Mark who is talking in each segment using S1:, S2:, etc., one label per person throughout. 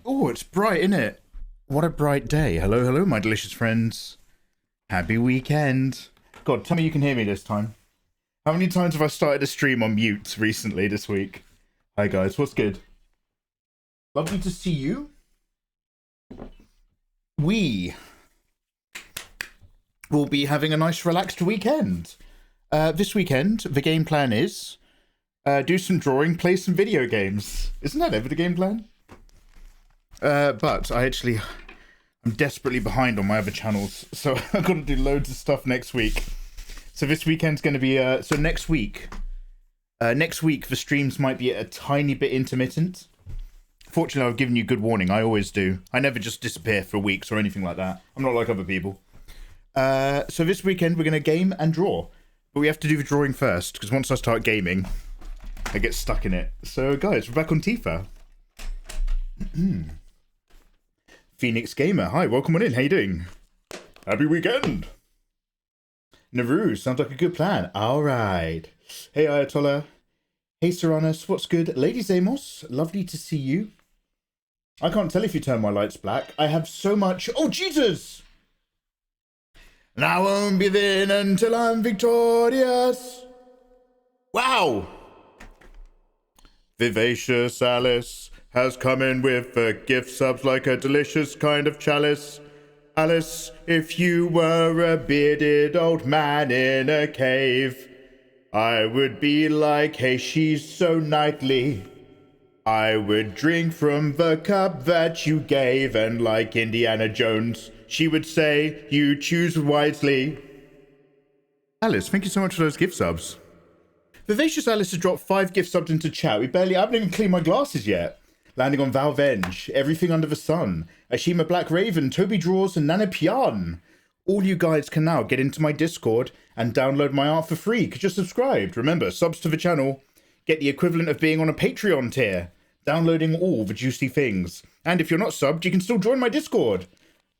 S1: Oh, it's bright, isn't it? What a bright day. Hello, hello, my delicious friends. Happy weekend. God, tell me you can hear me this time. How many times have I started a stream on mute recently this week? Hi guys, what's good? Lovely to see you. We will be having a nice relaxed weekend. This weekend, the game plan is do some drawing, play some video games. Isn't that ever the game plan? But I'm desperately behind on my other channels, so I've got to do loads of stuff next week. So this weekend's going to be, so next week the streams might be a tiny bit intermittent. Fortunately, I've given you good warning. I always do. I never just disappear for weeks or anything like that. I'm not like other people. So this weekend we're going to game and draw. But we have to do the drawing first, because once I start gaming, I get stuck in it. So guys, we're back on Tifa. Phoenix Gamer, hi, welcome on in. How you doing? Happy weekend. Naru, sounds like a good plan. All right. Hey, Ayatollah. Hey, Serranus, what's good? Lady Zamos, lovely to see you. I can't tell if you turn my lights black. I have so much... Oh, Jesus! And I won't be there until I'm victorious. Wow. Vivacious Alice has come in with gift subs like a delicious kind of chalice. Alice, if you were a bearded old man in a cave, I would be like, hey, she's so knightly. I would drink from the cup that you gave, and like Indiana Jones, she would say, you choose wisely. Alice, thank you so much for those gift subs. Vivacious Alice has dropped 5 gift subs into chat. I haven't even cleaned my glasses yet. Landing on Valvenge, Everything Under the Sun, Ashima Black Raven, Toby Draws, and Nana Pian. All you guys can now get into my Discord and download my art for free because you're subscribed. Remember, subs to the channel get the equivalent of being on a Patreon tier, downloading all the juicy things. And if you're not subbed, you can still join my Discord.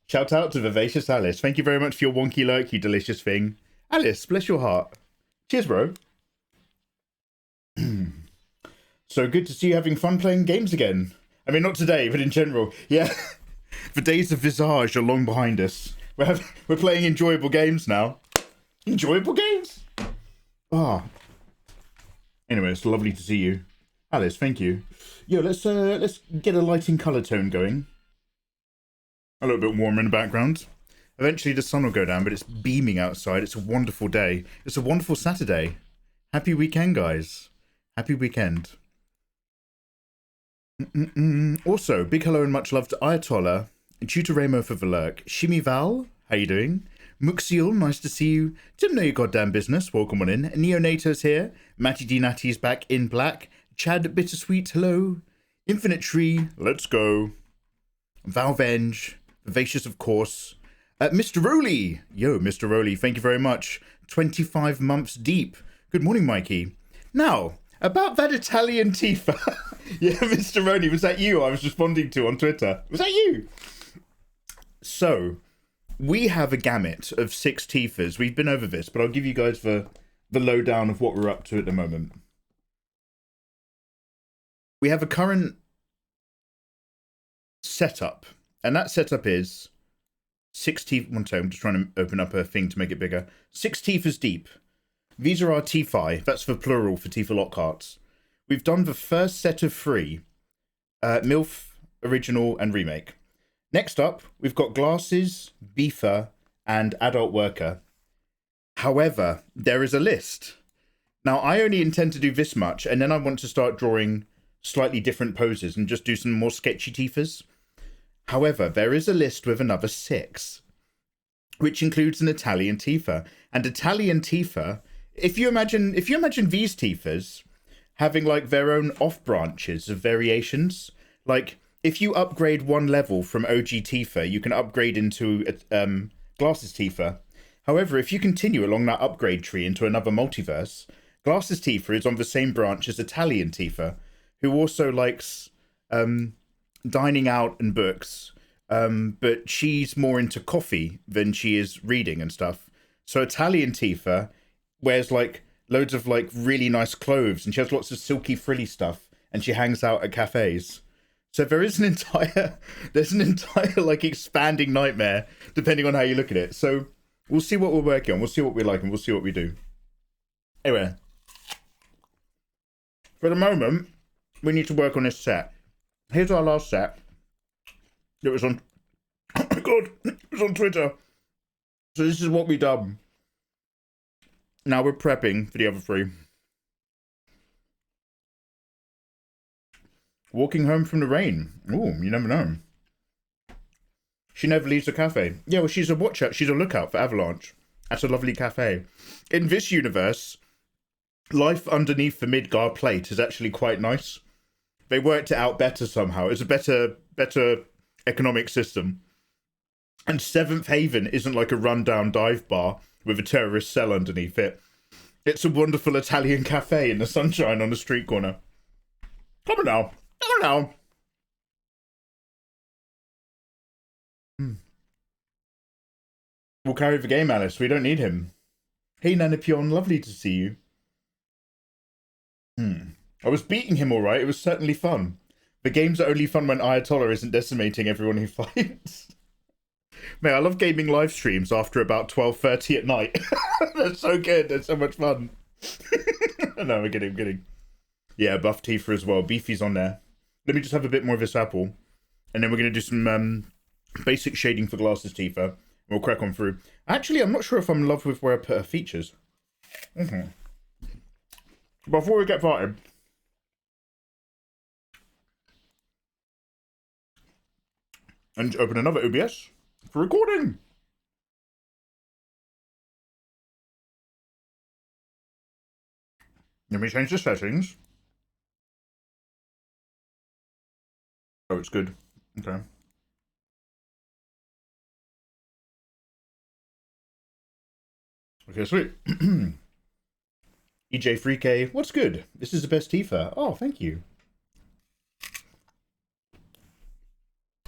S1: Shout out to Vivacious Alice. Thank you very much for your wonky lurk, you delicious thing. Alice, bless your heart. Cheers, bro. So good to see you having fun playing games again. I mean, not today, but in general. Yeah, the days of Visage are long behind us. We're playing enjoyable games now. Enjoyable games? Ah. Anyway, it's lovely to see you. Alice, thank you. Yo, let's get a lighting colour tone going. A little bit warmer in the background. Eventually the sun will go down, but it's beaming outside. It's a wonderful day. It's a wonderful Saturday. Happy weekend, guys. Happy weekend. Also, big hello and much love to Ayatollah, Tutor Ramo for the lurk, Shimi Val, how you doing? Muxiel, nice to see you. Didn't know your goddamn business, welcome on in. Neonato's here, Matty D Natty's back in black, Chad Bittersweet, hello. Infinite Tree, let's go. Valvenge, Vivacious of course. Mr. Rowley, yo, Mr. Rowley, thank you very much. 25 months deep. Good morning, Mikey. Now, about that Italian Tifa. Yeah, Mr. Rowley, was that you I was responding to on Twitter? Was that you? So, we have a gamut of 6 Tifas. We've been over this, but I'll give you guys the lowdown of what we're up to at the moment. We have a current setup, and that setup is 6 Tifas. One second, I'm just trying to open up a thing to make it bigger. 6 Tifas deep. These are our Tifi. That's the plural for Tifa Lockharts. We've done the first set of 3. MILF, Original, and Remake. Next up, we've got Glasses, Beefer, and Adult Worker. However, there is a list. Now, I only intend to do this much, and then I want to start drawing slightly different poses and just do some more sketchy Tifas. However, there is a list with another 6, which includes an Italian Tifa. And Italian Tifa, if you imagine these Tifas having like their own off branches of variations, like if you upgrade one level from OG Tifa, you can upgrade into Glasses Tifa. However, if you continue along that upgrade tree into another multiverse, Glasses Tifa is on the same branch as Italian Tifa, who also likes dining out and books, but she's more into coffee than she is reading and stuff. So Italian Tifa wears like loads of like really nice clothes, and she has lots of silky frilly stuff, and she hangs out at cafes. So there's an entire like expanding nightmare depending on how you look at it. So we'll see what we're working on. We'll see what we like and we'll see what we do. Anyway, for the moment, we need to work on this set. Here's our last set. It was on, oh my God, it was on Twitter. So this is what we done. Now we're prepping for the other three. Walking home from the rain. Ooh, you never know. She never leaves the cafe. Yeah, well, she's a watcher. She's a lookout for Avalanche. That's a lovely cafe. In this universe, life underneath the Midgard plate is actually quite nice. They worked it out better somehow. It's a better economic system. And Seventh Haven isn't like a rundown dive bar with a terrorist cell underneath it. It's a wonderful Italian cafe in the sunshine on the street corner. Come on now. Come on now. We'll carry the game, Alice. We don't need him. Hey, Nanapion. Lovely to see you. I was beating him all right. It was certainly fun. The games are only fun when Ayatollah isn't decimating everyone who fights. Mate, I love gaming live streams after about 12:30 at night. They're so good. They're so much fun. No, I'm kidding. Yeah, buff Tifa as well. Beefy's on there. Let me just have a bit more of this apple. And then we're going to do some basic shading for glasses, Tifa. We'll crack on through. Actually, I'm not sure if I'm in love with where I put her features. Before we get started, and open another OBS for recording. Let me change the settings. Oh, it's good. Okay. Okay, sweet. EJ3K, what's good? This is the best Tifa. Oh, thank you.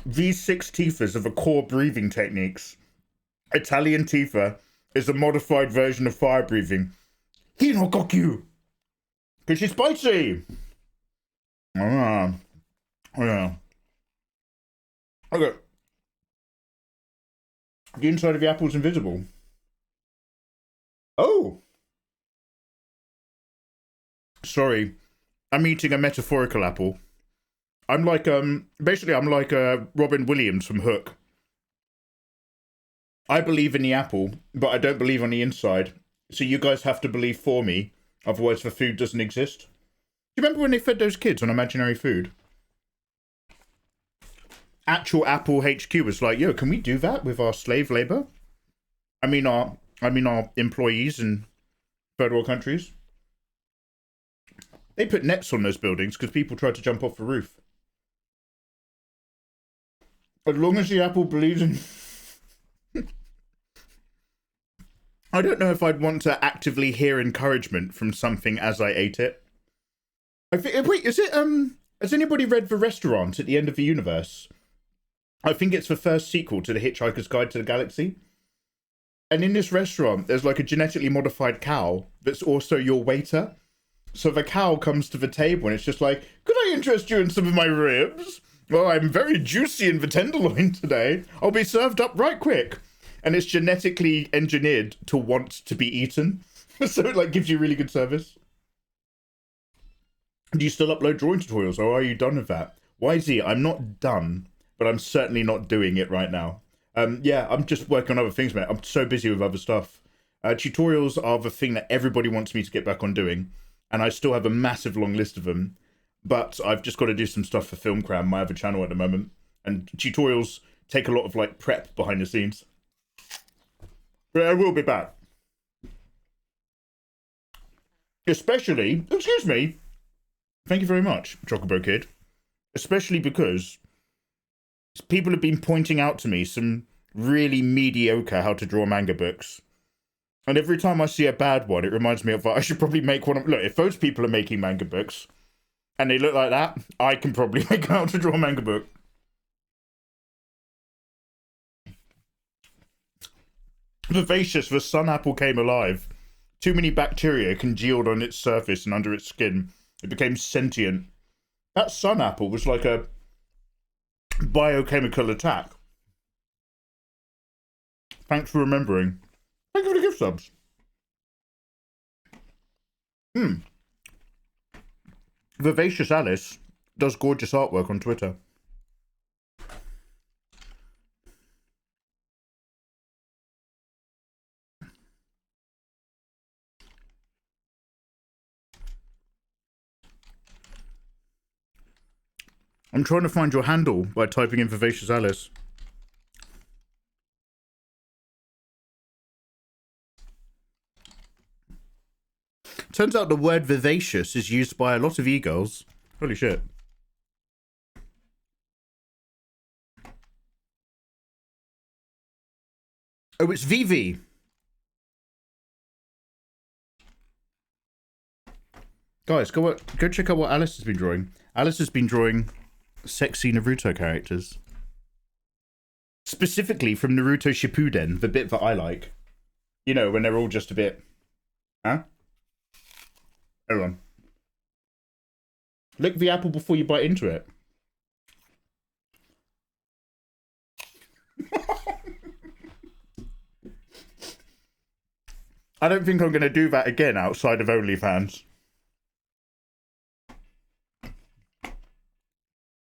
S1: These 6 Tifas are the core breathing techniques. Italian Tifa is a modified version of fire breathing. Hinokokyu! Because she's spicy! Yeah. Okay. The inside of the apple's invisible. Oh! Sorry. I'm eating a metaphorical apple. I'm like, basically I'm like Robin Williams from Hook. I believe in the apple, but I don't believe on the inside. So you guys have to believe for me, otherwise the food doesn't exist. Do you remember when they fed those kids on imaginary food? Actual Apple HQ was like, yo, can we do that with our slave labor? I mean our employees in third world countries. They put nets on those buildings because people tried to jump off the roof. As long as the apple believes in... I don't know if I'd want to actively hear encouragement from something as I ate it. I think, wait, is it, has anybody read The Restaurant at the End of the Universe? I think it's the first sequel to The Hitchhiker's Guide to the Galaxy. And in this restaurant, there's like a genetically modified cow that's also your waiter. So the cow comes to the table and it's just like, could I interest you in some of my ribs? Well, I'm very juicy in the tenderloin today. I'll be served up right quick. And it's genetically engineered to want to be eaten. So it like gives you really good service. Do you still upload drawing tutorials or are you done with that? YZ, I'm not done, but I'm certainly not doing it right now. Yeah, I'm just working on other things, mate. I'm so busy with other stuff. Tutorials are the thing that everybody wants me to get back on doing. And I still have a massive long list of them. But I've just got to do some stuff for Film Cram, my other channel at the moment. And tutorials take a lot of like prep behind the scenes. But I will be back. Especially, excuse me. Thank you very much, Chocobo Kid. Especially because people have been pointing out to me some really mediocre how to draw manga books. And every time I see a bad one, it reminds me of I should probably make one. Look, if those people are making manga books and they look like that, I can probably make how to draw a manga book. Vivacious, the sun apple came alive. Too many bacteria congealed on its surface and under its skin. It became sentient. That sun apple was like a biochemical attack. Thanks for remembering. Thank you for the gift subs. Vivacious Alice does gorgeous artwork on Twitter. I'm trying to find your handle by typing in Vivacious Alice. Turns out the word vivacious is used by a lot of e-girls. Holy shit. Oh, it's VV. Guys, go check out what Alice has been drawing. Alice has been drawing sexy Naruto characters. Specifically from Naruto Shippuden, the bit that I like. You know, when they're all just a bit... Huh? Hold on. Lick the apple before you bite into it. I don't think I'm going to do that again outside of OnlyFans.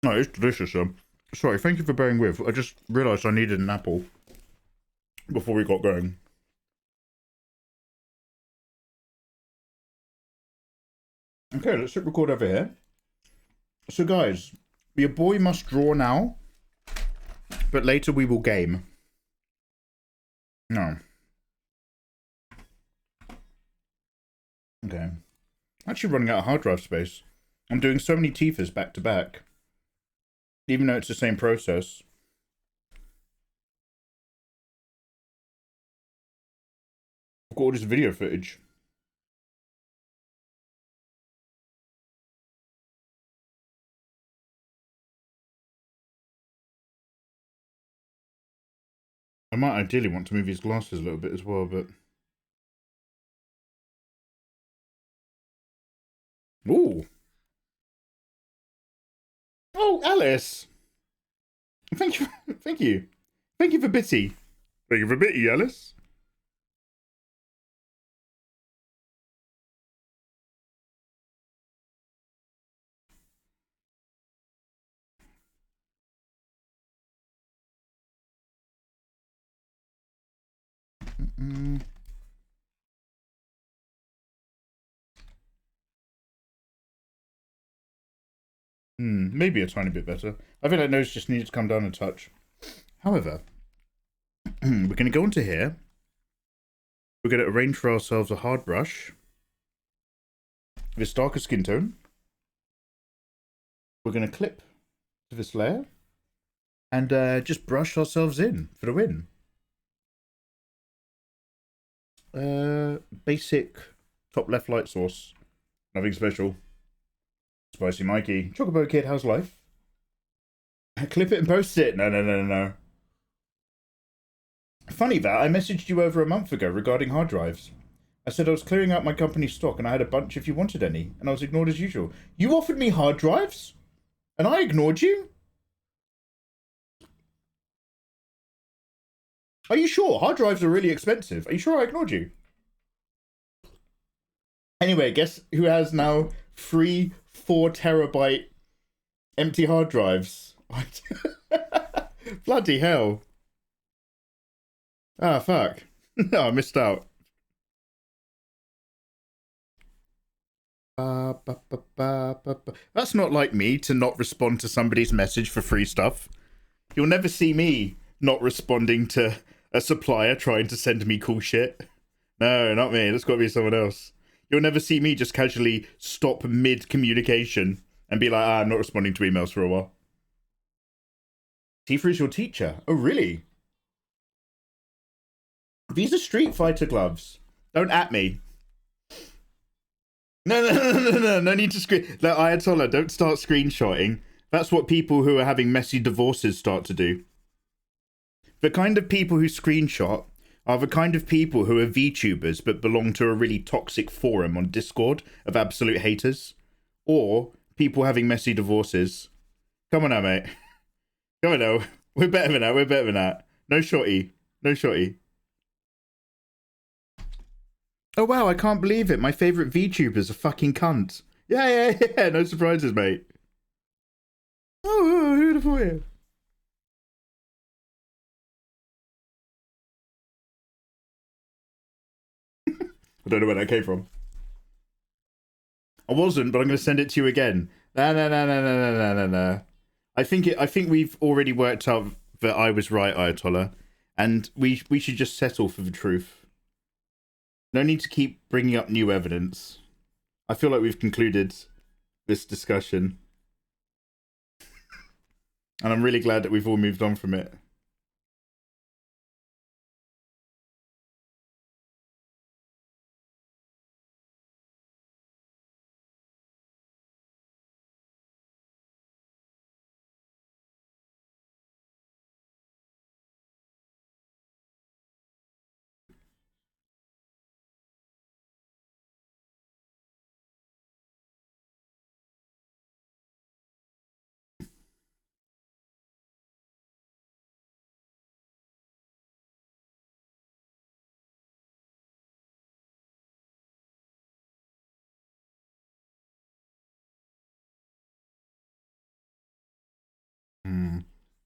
S1: No, it's delicious. Sorry, thank you for bearing with. I just realised I needed an apple before we got going. Okay, let's hit record over here. So guys, your boy must draw now, but later we will game. No. Okay. Actually running out of hard drive space. I'm doing so many Tifas back to back. Even though it's the same process. I've got all this video footage. I might ideally want to move his glasses a little bit as well, but... Ooh! Oh, Alice! Thank you, thank you. Thank you for Bitty. Thank you for Bitty, Alice. Maybe a tiny bit better. I feel like nose just needs to come down a touch. However, we're going to go into here. We're going to arrange for ourselves a hard brush. This darker skin tone. We're going to clip to this layer. And just brush ourselves in for the win. Basic top left light source. Nothing special. Spicy Mikey. Chocobo Kid, how's life? Clip it and post it. No. Funny that, I messaged you over a month ago regarding hard drives. I said I was clearing out my company stock and I had a bunch if you wanted any, and I was ignored as usual. You offered me hard drives? And I ignored you? Are you sure? Hard drives are really expensive. Are you sure I ignored you? Anyway, guess who has now 3 4 terabyte empty hard drives? Bloody hell. Ah, fuck. No, I missed out. That's not like me to not respond to somebody's message for free stuff. You'll never see me not responding to a supplier trying to send me cool shit. No, not me. That's got to be someone else. You'll never see me just casually stop mid-communication and be like, I'm not responding to emails for a while. Tifa is your teacher. Oh, really? These are Street Fighter gloves. Don't at me. No need to screen. Like Ayatollah, don't start screenshotting. That's what people who are having messy divorces start to do. The kind of people who screenshot are the kind of people who are VTubers but belong to a really toxic forum on Discord of absolute haters. Or people having messy divorces. Come on now, mate. Come on now. We're better than that. We're better than that. No shorty. No shorty. Oh, wow. I can't believe it. My favourite VTuber's a fucking cunt. Yeah. No surprises, mate. Oh, who'd have thought it? I don't know where that came from. I wasn't, but I'm going to send it to you again. No. I think we've already worked out that I was right, Ayatollah, and we should just settle for the truth. No need to keep bringing up new evidence. I feel like we've concluded this discussion, and I'm really glad that we've all moved on from it.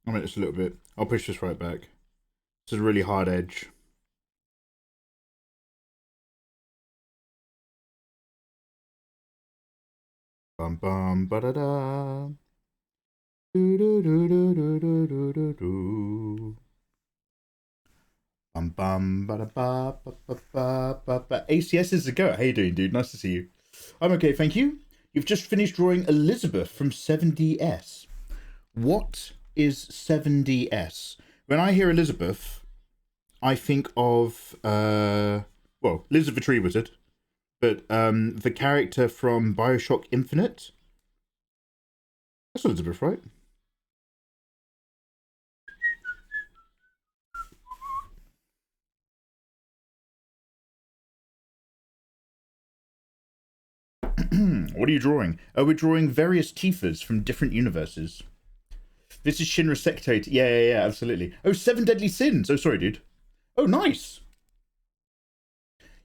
S1: I'll make this a little bit. I'll push this right back. This is a really hard edge. Bum bum ba da da. Do. Bum bum ba da ba ba. ACS is a go. How you doing, dude? Nice to see you. I'm okay, thank you. You've just finished drawing Elizabeth from 7DS. What is 7DS? When I hear Elizabeth, I think of well, Liz the Tree Wizard, but the character from Bioshock Infinite. That's Elizabeth, right? What are you drawing? Oh, we're drawing various Tifas from different universes. This is Shinra Sectate. Yeah, absolutely. Oh, Seven Deadly Sins. Oh, sorry, dude. Oh, nice.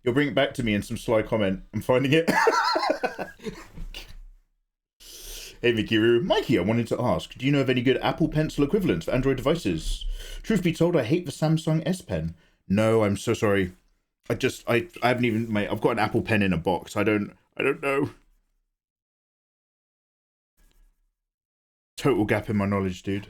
S1: You'll bring it back to me in some sly comment. I'm finding it. Hey, Mikiru. Mikey, I wanted to ask, do you know of any good Apple Pencil equivalents for Android devices? Truth be told, I hate the Samsung S Pen. No, I'm so sorry. I haven't even, mate, I've got an Apple Pen in a box. I don't know. Total gap in my knowledge, dude.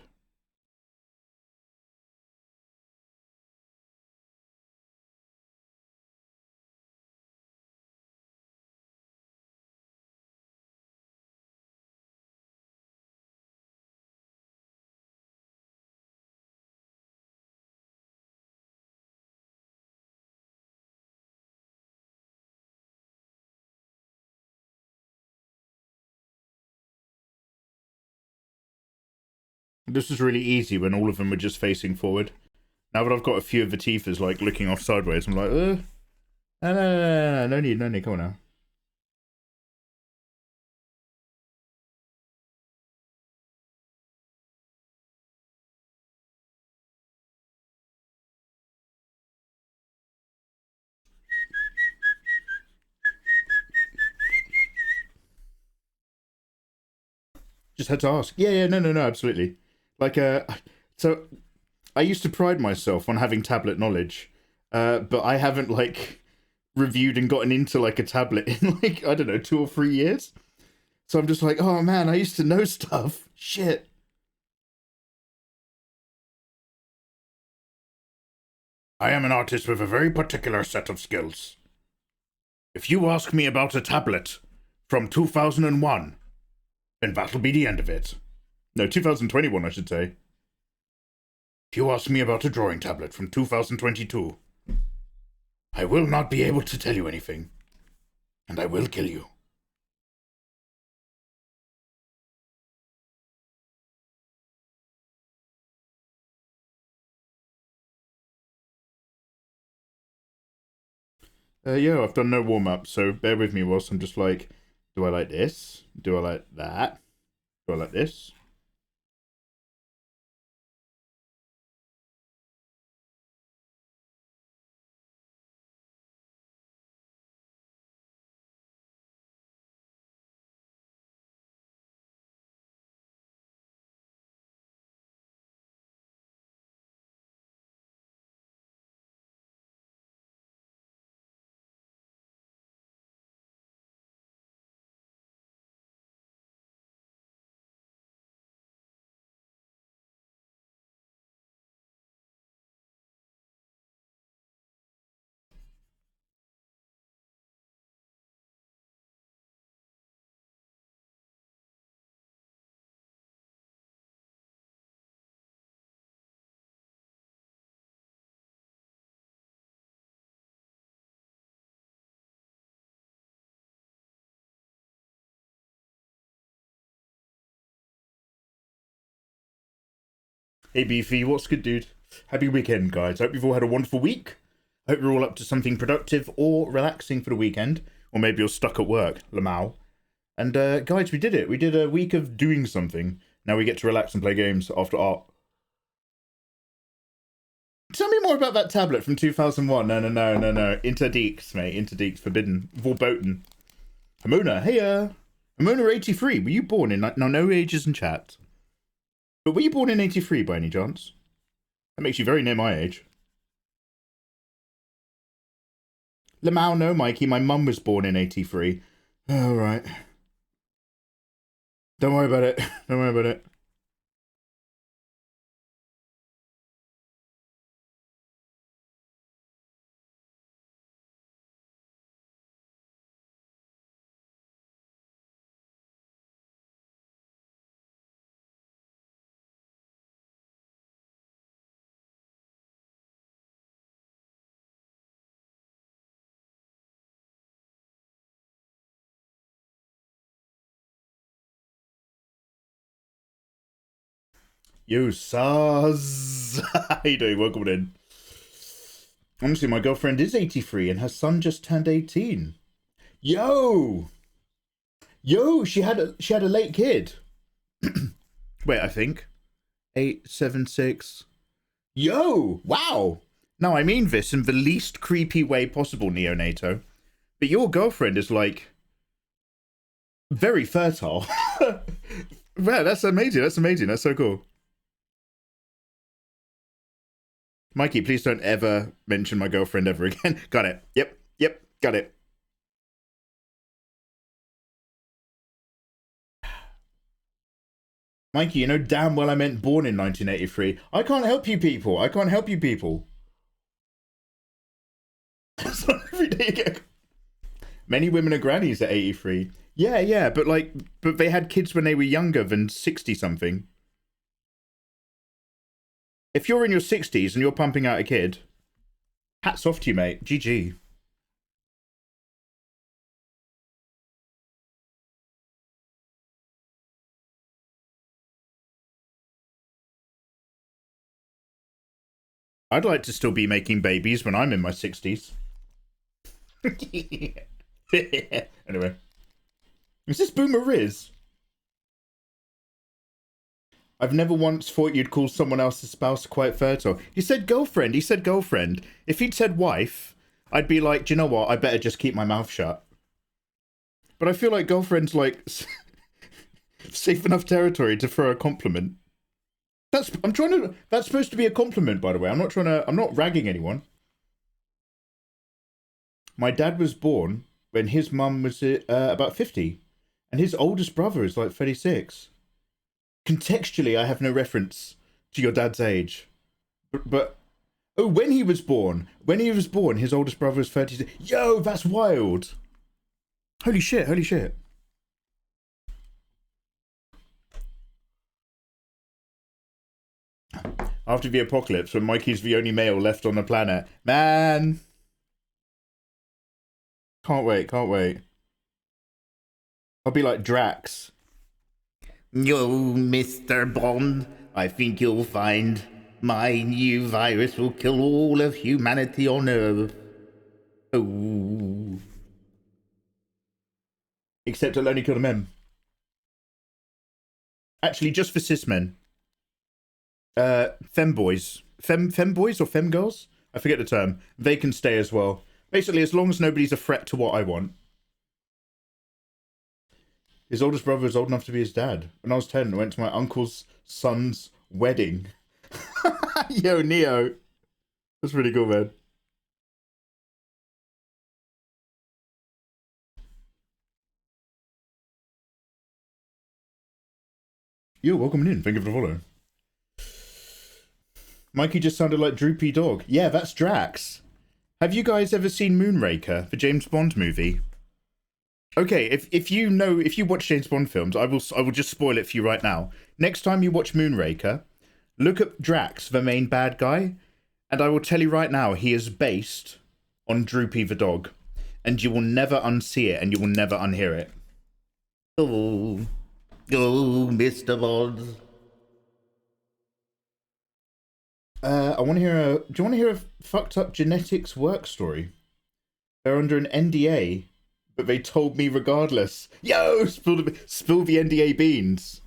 S1: This is really easy when all of them are just facing forward. Now that I've got a few of the Tifas like looking off sideways, I'm like, no need, come on now. Just had to ask. Yeah, no, absolutely. Like, so I used to pride myself on having tablet knowledge, but I haven't like reviewed and gotten into like a tablet in like, I don't know, 2 or 3 years. So I'm just like, oh man, I used to know stuff. Shit. I am an artist with a very particular set of skills. If you ask me about a tablet from 2001, then that'll be the end of it. No, 2021, I should say. If you ask me about a drawing tablet from 2022, I will not be able to tell you anything. And I will kill you. Yeah, I've done no warm-up, so bear with me whilst I'm just like, do I like this? Do I like that? Do I like this? Hey Beefy, what's good, dude? Happy weekend, guys. I hope you've all had a wonderful week. I hope you're all up to something productive or relaxing for the weekend. Or maybe you're stuck at work, Lamau. And guys, we did it. We did a week of doing something. Now we get to relax and play games after art. Tell me more about that tablet from 2001. No. Interdeeks, mate. Interdeeks, forbidden. Verboten. Hamona, hey, Hamona 83. Were you born in... Now, no ages in chat. But were you born in 83 by any chance? That makes you very near my age. Lamau, no, Mikey. My mum was born in 83. All right. Don't worry about it. Don't worry about it. Yo, Saz. How you doing? Welcome in. Honestly, my girlfriend is 83 and her son just turned 18. Yo, she had a late kid. Wait, I think 876. Yo, wow. Now I mean this in the least creepy way possible, Neonato. But your girlfriend is like very fertile. Man, that's amazing. That's amazing. That's so cool. Mikey, please don't ever mention my girlfriend ever again. Got it. Yep, got it. Mikey, you know damn well I meant born in 1983. I can't help you people. I can't help you people. It's not every day again. Many women are grannies at 83. Yeah, but they had kids when they were younger than 60-something. If you're in your 60s and you're pumping out a kid, hats off to you, mate. GG. I'd like to still be making babies when I'm in my 60s. Anyway. Is this Boomer Riz? I've never once thought you'd call someone else's spouse quite fertile. He said girlfriend. If he'd said wife, I'd be like, do you know what? I better just keep my mouth shut. But I feel like girlfriend's like safe enough territory to throw a compliment. That's supposed to be a compliment, by the way. I'm not ragging anyone. My dad was born when his mum was about 50. And his oldest brother is like 36. Contextually, I have no reference to your dad's age. But oh, when he was born, his oldest brother was 36. Yo, that's wild. Holy shit. After the apocalypse, when Mikey's the only male left on the planet. Man. Can't wait. I'll be like Drax. Yo, Mr. Bond, I think you'll find my new virus will kill all of humanity on Earth. Oh. Except it'll only kill the men. Actually, just for cis men. Femboys. Femboys or femgirls? I forget the term. They can stay as well. Basically, as long as nobody's a threat to what I want. His oldest brother was old enough to be his dad. When I was 10, I went to my uncle's son's wedding. Yo, Neo. That's pretty cool, man. Yo, welcome in. Thank you for the follow. Mikey just sounded like Droopy Dog. Yeah, that's Drax. Have you guys ever seen Moonraker, the James Bond movie? Okay, if you watch James Bond films, I will just spoil it for you right now. Next time you watch Moonraker, look at Drax, the main bad guy, and I will tell you right now, he is based on Droopy the dog, and you will never unsee it, and you will never unhear it. Oh, Mr. Bond. I want to hear a. Do you want to hear a fucked up genetics work story? They're under an NDA, but they told me regardless. Yo, spill the NDA beans.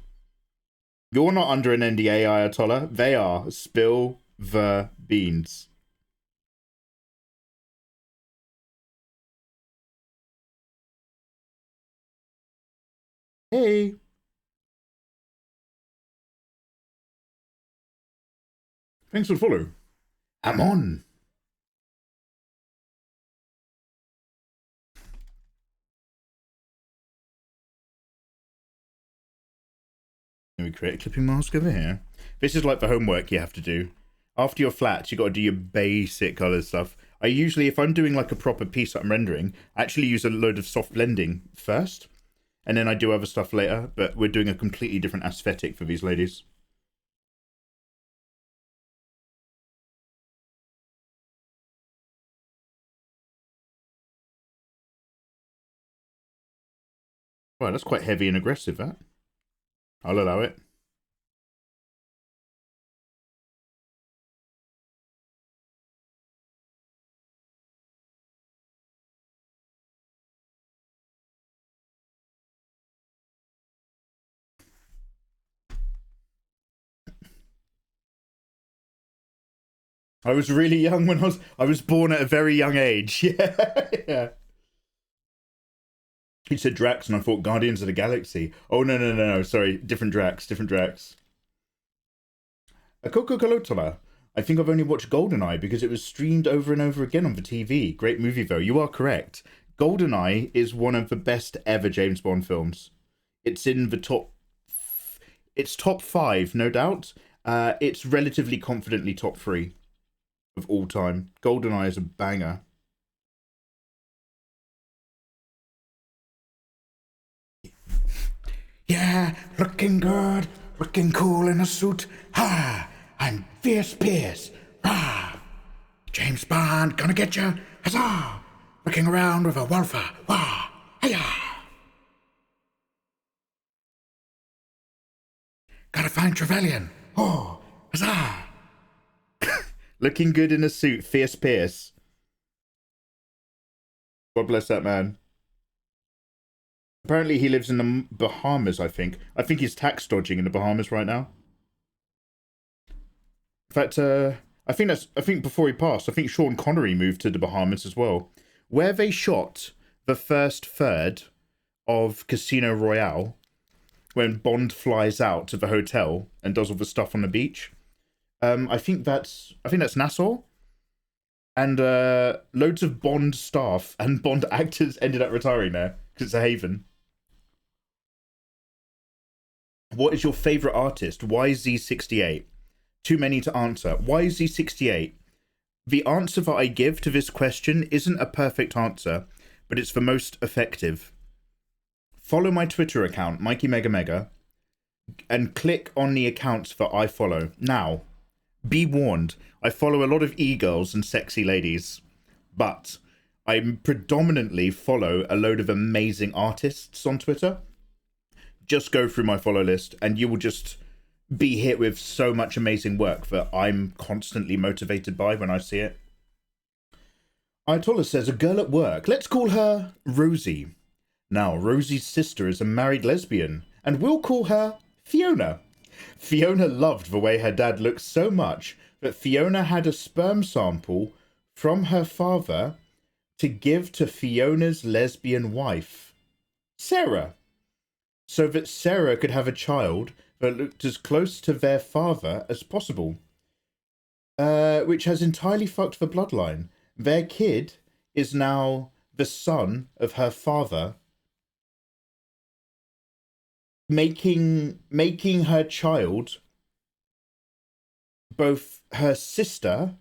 S1: You're not under an NDA, Ayatollah. They are. Spill the beans. Hey. Thanks for the follow. I'm on. Can we create a clipping mask over here? This is like the homework you have to do. After your flats, you got to do your basic color stuff. I usually, if I'm doing like a proper piece that I'm rendering, I actually use a load of soft blending first, and then I do other stuff later, but we're doing a completely different aesthetic for these ladies. Wow, that's quite heavy and aggressive, that. I'll allow it. I was really young when I was born at a very young age. Yeah, yeah. You said Drax, and I thought Guardians of the Galaxy. Oh no! Sorry, different Drax. A Coca-Cola. I think I've only watched GoldenEye because it was streamed over and over again on the TV. Great movie though. You are correct. GoldenEye is one of the best ever James Bond films. It's in the top. It's top 5, no doubt. It's relatively confidently top 3 of all time. GoldenEye is a banger. Yeah, looking good, looking cool in a suit. Ha! I'm Fierce Pierce. Ah! James Bond, gonna get you. Huzzah! Looking around with a wolfer. Wah! Hiya! Gotta find Trevelyan. Oh! Huzzah! Looking good in a suit, Fierce Pierce. God bless that man. Apparently he lives in the Bahamas, I think. I think he's tax dodging in the Bahamas right now. In fact, I think before he passed, I think Sean Connery moved to the Bahamas as well, where they shot the first third of Casino Royale when Bond flies out to the hotel and does all the stuff on the beach. I think that's Nassau, and loads of Bond staff and Bond actors ended up retiring there because it's a haven. What is your favorite artist? Why Z68? Too many to answer. Why Z68? The answer that I give to this question isn't a perfect answer, but it's the most effective. Follow my Twitter account, mikeymegamega, and click on the accounts that I follow. Now, be warned, I follow a lot of e-girls and sexy ladies, but I predominantly follow a load of amazing artists on Twitter. Just go through my follow list and you will just be hit with so much amazing work that I'm constantly motivated by when I see it. Ayatollah says, a girl at work. Let's call her Rosie. Now, Rosie's sister is a married lesbian, and we'll call her Fiona. Fiona loved the way her dad looked so much that Fiona had a sperm sample from her father to give to Fiona's lesbian wife, Sarah, so that Sarah could have a child that looked as close to their father as possible, which has entirely fucked the bloodline. Their kid is now the son of her father, making her child both her sister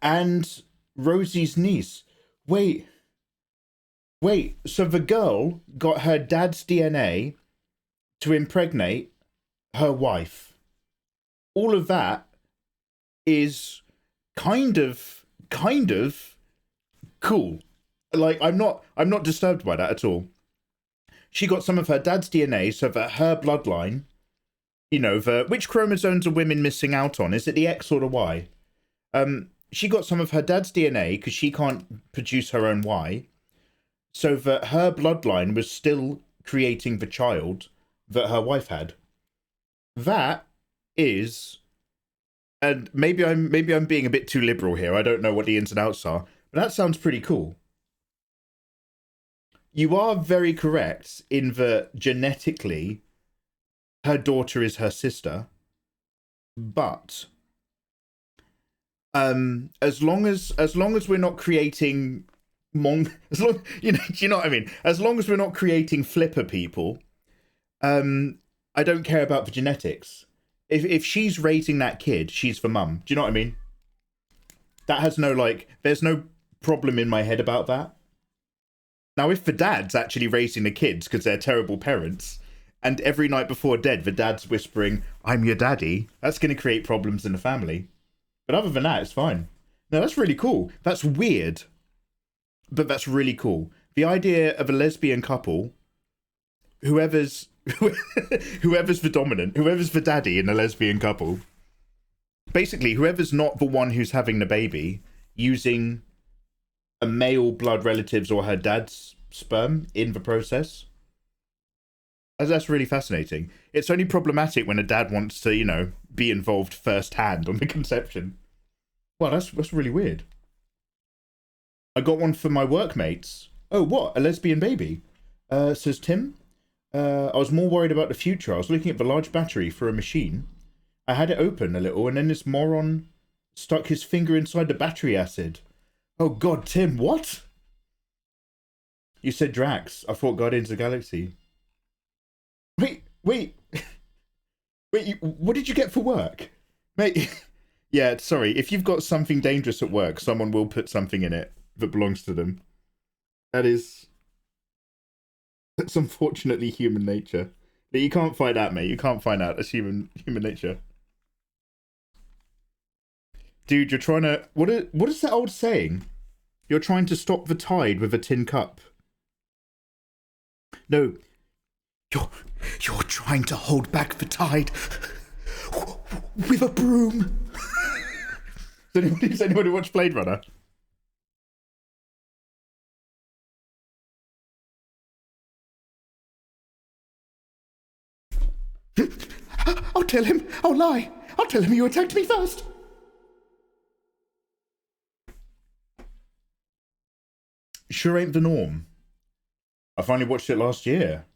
S1: and Rosie's niece. Wait, so the girl got her dad's DNA to impregnate her wife. All of that is kind of cool. Like, I'm not disturbed by that at all. She got some of her dad's DNA so that her bloodline you know, which chromosomes are women missing out on? Is it the X or the Y? She got some of her dad's DNA because she can't produce her own Y. So that her bloodline was still creating the child that her wife had. That is, and maybe I'm being a bit too liberal here. I don't know what the ins and outs are, but that sounds pretty cool. You are very correct in that genetically her daughter is her sister, but as long as we're not creating as long, you know, do you know what I mean? As long as we're not creating flipper people, I don't care about the genetics. If she's raising that kid, she's the mum. Do you know what I mean? That has no, like, there's no problem in my head about that. Now, if the dad's actually raising the kids because they're terrible parents, and every night before dead, the dad's whispering, "I'm your daddy," that's going to create problems in the family. But other than that, it's fine. No, that's really cool. That's weird, but that's really cool. The idea of a lesbian couple, whoever's the dominant, whoever's the daddy in a lesbian couple, basically whoever's not the one who's having the baby, using a male blood relative's or her dad's sperm in the process. That's really fascinating. It's only problematic when a dad wants to, you know, be involved firsthand on the conception. Well, that's really weird. I got one for my workmates. Oh, what? A lesbian baby? Says Tim. I was more worried about the future. I was looking at the large battery for a machine. I had it open a little, and then this moron stuck his finger inside the battery acid. Oh god, Tim, what? You said Drax. I thought Guardians of the Galaxy. Wait. Wait, what did you get for work? Mate, yeah, sorry. If you've got something dangerous at work, someone will put something in it that belongs to them. That's unfortunately human nature. But you can't fight that, mate. You can't find out. That's human nature. Dude, you're trying to... What is that old saying? You're trying to stop the tide with a tin cup. No. You're trying to hold back the tide with a broom. Does anybody watch Blade Runner? I'll tell him. I'll lie. I'll tell him you attacked me first. Sure ain't the norm. I finally watched it last year.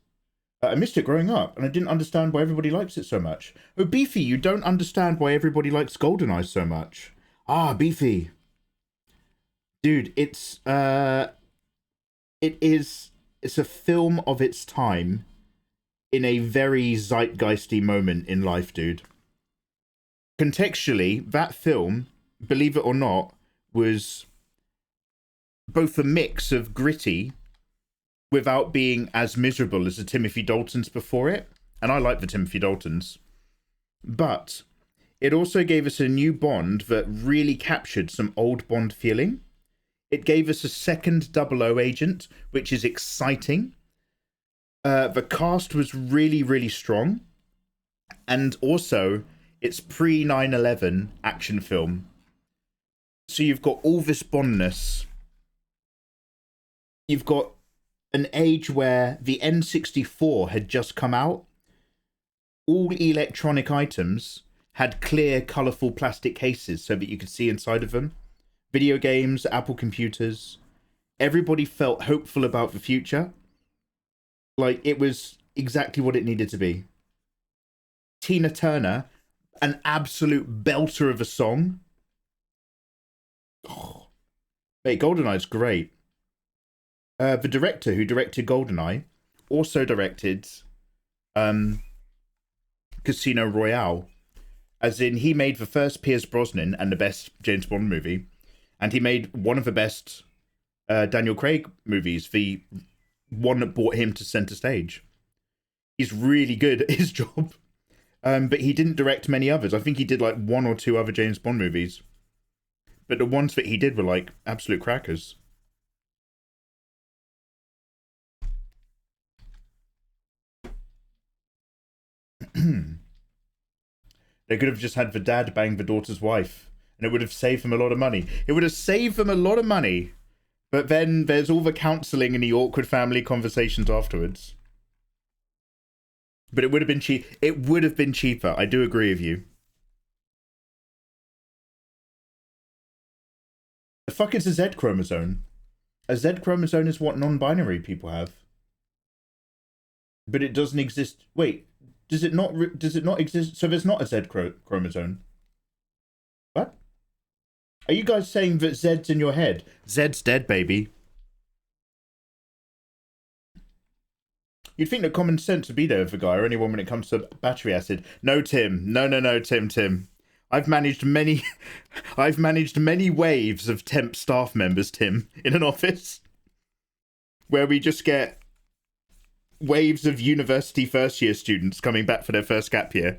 S1: I missed it growing up, and I didn't understand why everybody likes it so much. Oh, Beefy, you don't understand why everybody likes GoldenEye so much. Ah, Beefy. Dude, it's a film of its time in a very zeitgeisty moment in life, dude. Contextually, that film, believe it or not, was both a mix of gritty without being as miserable as the Timothy Daltons before it. And I like the Timothy Daltons. But it also gave us a new Bond that really captured some old Bond feeling. It gave us a second 00 agent, which is exciting. The cast was really, really strong. And also, it's pre-9/11 action film. So you've got all this Bondness. You've got an age where the N64 had just come out. All electronic items had clear, colourful plastic cases so that you could see inside of them. Video games, Apple computers. Everybody felt hopeful about the future. Like, it was exactly what it needed to be. Tina Turner, an absolute belter of a song. Oh, mate, GoldenEye's great. The director who directed GoldenEye also directed Casino Royale. As in, he made the first Pierce Brosnan and the best James Bond movie. And he made one of the best Daniel Craig movies, the one that brought him to center stage. He's really good at his job. But he didn't direct many others. I think he did like 1 or 2 other James Bond movies. But the ones that he did were like absolute crackers. They could have just had the dad bang the daughter's wife, and it would have saved them a lot of money. It would have saved them a lot of money. But then there's all the counselling and the awkward family conversations afterwards. But it would have been cheap. It would have been cheaper. I do agree with you. The fuck is a Z chromosome? A Z chromosome is what non-binary people have. But it doesn't exist. Wait, does it not exist? So there's not a Z chromosome. What? Are you guys saying that Z's in your head? Z's dead, baby. You'd think that common sense would be there for guy or anyone when it comes to battery acid. No, Tim. No, Tim. I've managed many waves of temp staff members, Tim, in an office where we just get waves of university first year students coming back for their first gap year.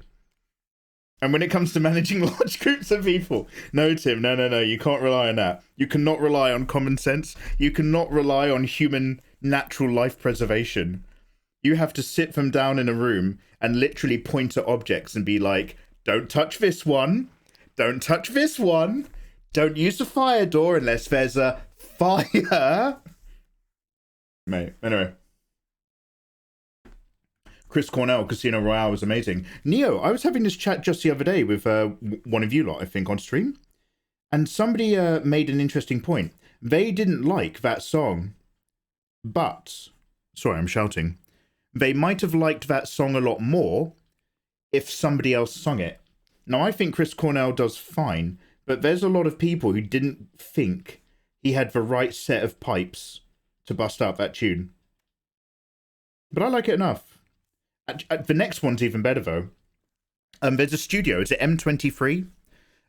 S1: And when it comes to managing large groups of people, no, Tim, no, you can't rely on that. You cannot rely on common sense. You cannot rely on human natural life preservation. You have to sit them down in a room and literally point at objects and be like, don't touch this one. Don't touch this one. Don't use the fire door unless there's a fire. Mate, anyway. Chris Cornell, Casino Royale was amazing. Neo, I was having this chat just the other day with one of you lot, I think, on stream. And somebody made an interesting point. They didn't like that song, but... Sorry, I'm shouting. They might have liked that song a lot more if somebody else sung it. Now, I think Chris Cornell does fine, but there's a lot of people who didn't think he had the right set of pipes to bust out that tune. But I like it enough. The next one's even better, though. There's a studio. It's at M23.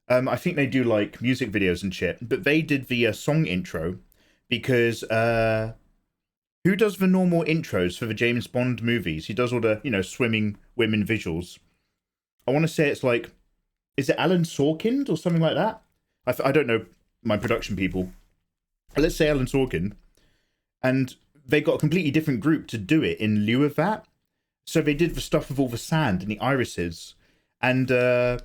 S1: I think they do, like, music videos and shit. But they did the song intro because... who does the normal intros for the James Bond movies? He does all the, swimming women visuals. I want to say it's like... Is it Alan Sorkin or something like that? I don't know my production people. Let's say Alan Sorkin. And they got a completely different group to do it in lieu of that. So they did the stuff with all the sand and the irises. And what's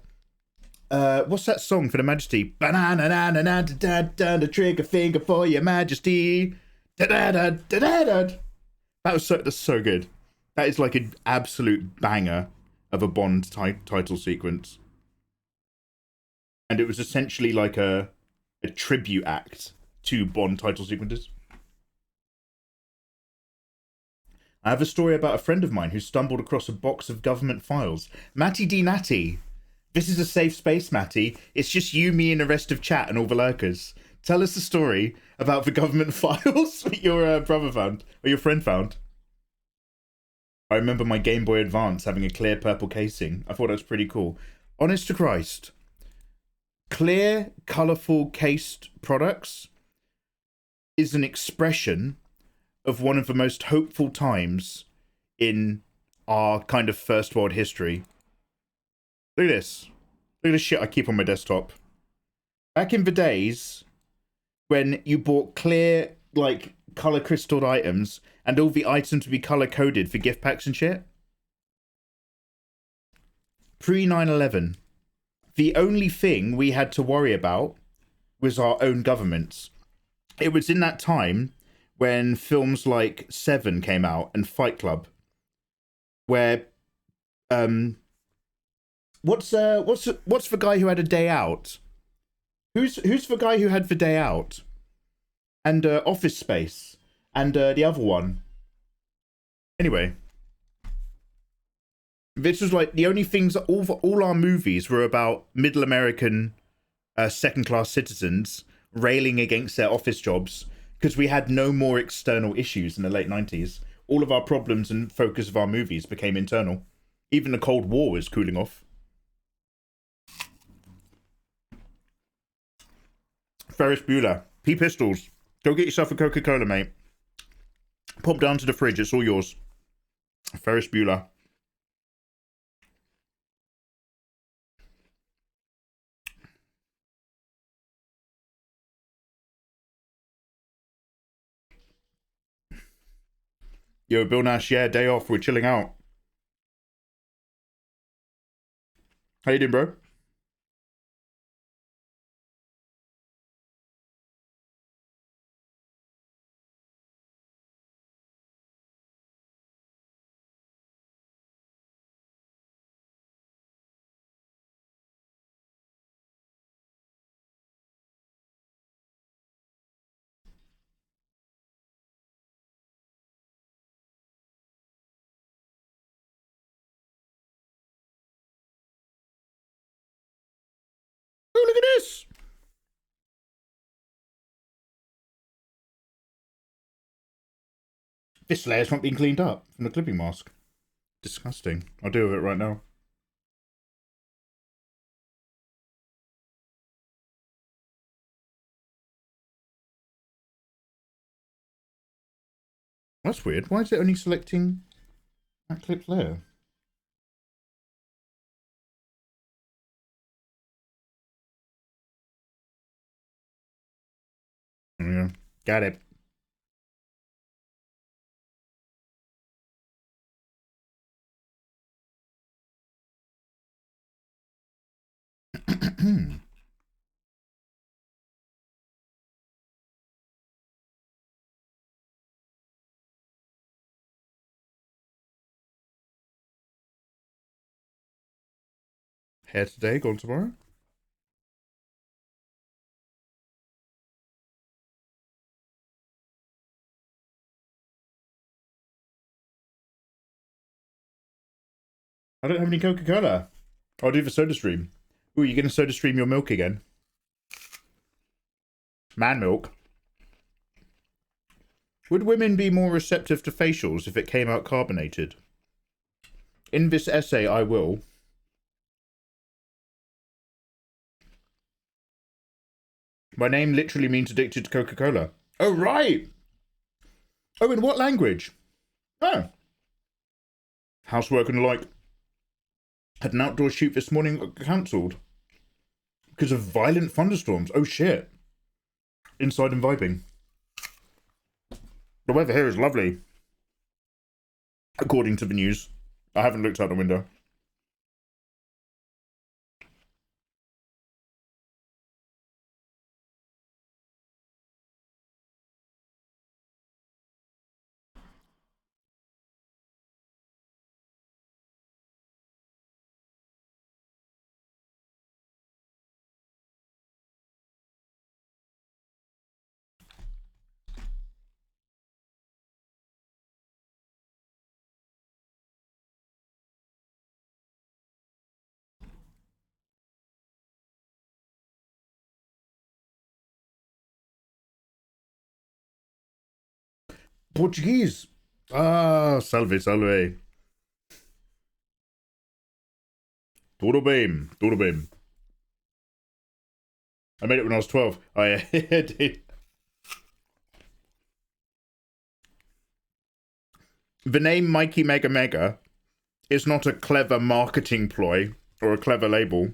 S1: that song for the Majesty? The trigger finger for your Majesty. That's so good. That is like an absolute banger of a Bond title sequence. And it was essentially like a tribute act to Bond title sequences. I have a story about a friend of mine who stumbled across a box of government files. Matty D. Natty. This is a safe space, Matty. It's just you, me, and the rest of chat and all the lurkers. Tell us a story about the government files that your brother found, or your friend found. I remember my Game Boy Advance having a clear purple casing. I thought that was pretty cool. Honest to Christ. Clear, colourful cased products is an expression of one of the most hopeful times in our kind of first world history. Look at this. Look at the shit I keep on my desktop. Back in the days when you bought clear, like, colour crystalled items and all the items would be colour coded for gift packs and shit. Pre 9/11. The only thing we had to worry about was our own governments. It was in that time when films like Seven came out and Fight Club, where what's the guy who had a day out? Who's the guy who had the day out? And Office Space and the other one. Anyway, this was like the only things. All our movies were about middle American second-class citizens railing against their office jobs because we had no more external issues in the late 90s. All of our problems and focus of our movies became internal. Even the Cold War was cooling off. Ferris Bueller. P Pistols. Go get yourself a Coca-Cola, mate. Pop down to the fridge. It's all yours. Ferris Bueller. Yo, Bill Nash, yeah, day off. We're chilling out. How you doing, bro? Oh, look at this! This layer's not being cleaned up from the clipping mask. Disgusting. I'll deal with it right now. That's weird. Why is it only selecting that clipped layer? Yeah, got it. Hair today, gone tomorrow. I don't have any Coca-Cola. I'll do the soda stream. Ooh, you gonna soda stream your milk again? Man milk. Would women be more receptive to facials if it came out carbonated? In this essay, I will. My name literally means addicted to Coca-Cola. Oh, right! Oh, in what language? Oh. Housework and the like. Had an outdoor shoot this morning cancelled. Because of violent thunderstorms. Oh, shit. Inside and vibing. The weather here is lovely. According to the news. I haven't looked out the window. Portuguese. Ah, salve, salve. Tudo bem, tudo bem. I made it when I was 12. I did. The name mikeymegamega is not a clever marketing ploy or a clever label.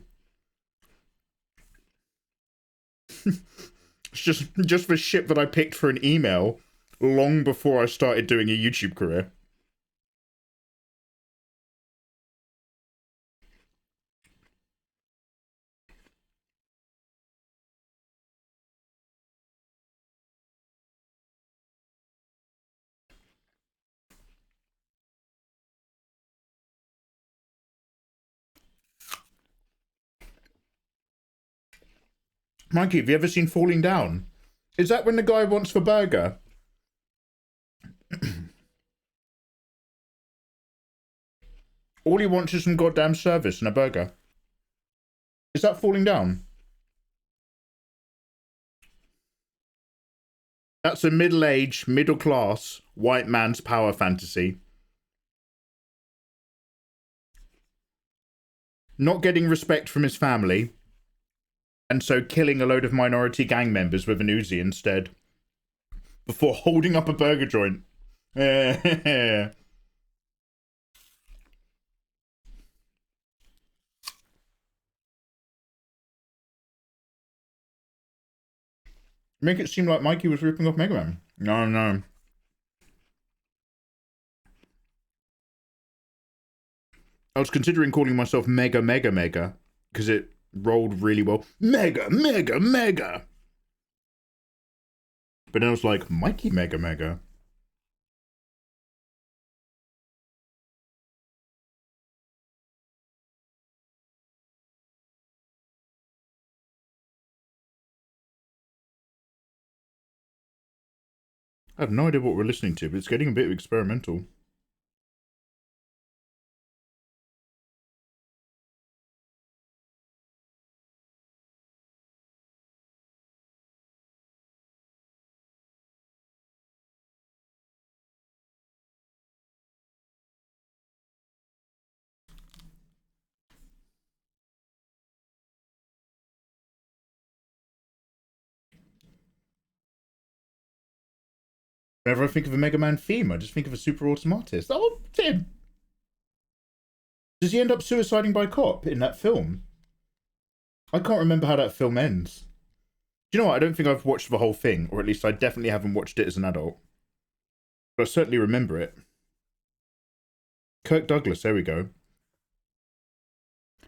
S1: It's just the shit that I picked for an email long before I started doing a YouTube career. Mikey, have you ever seen Falling Down? Is that when the guy wants the burger? All he wants is some goddamn service and a burger. Is that Falling Down? That's a middle-aged, middle-class, white man's power fantasy. Not getting respect from his family, and so killing a load of minority gang members with an Uzi instead. Before holding up a burger joint. Make it seem like Mikey was ripping off Mega Man. No, no. I was considering calling myself Mega, because it rolled really well. Mega. But then I was like, Mikeymegamega. I have no idea what we're listening to, but it's getting a bit experimental. Whenever I think of a Mega Man theme, I just think of a super awesome artist. Oh, Tim! Does he end up suiciding by cop in that film? I can't remember how that film ends. Do you know what? I don't think I've watched the whole thing, or at least I definitely haven't watched it as an adult. But I certainly remember it. Kirk Douglas, there we go.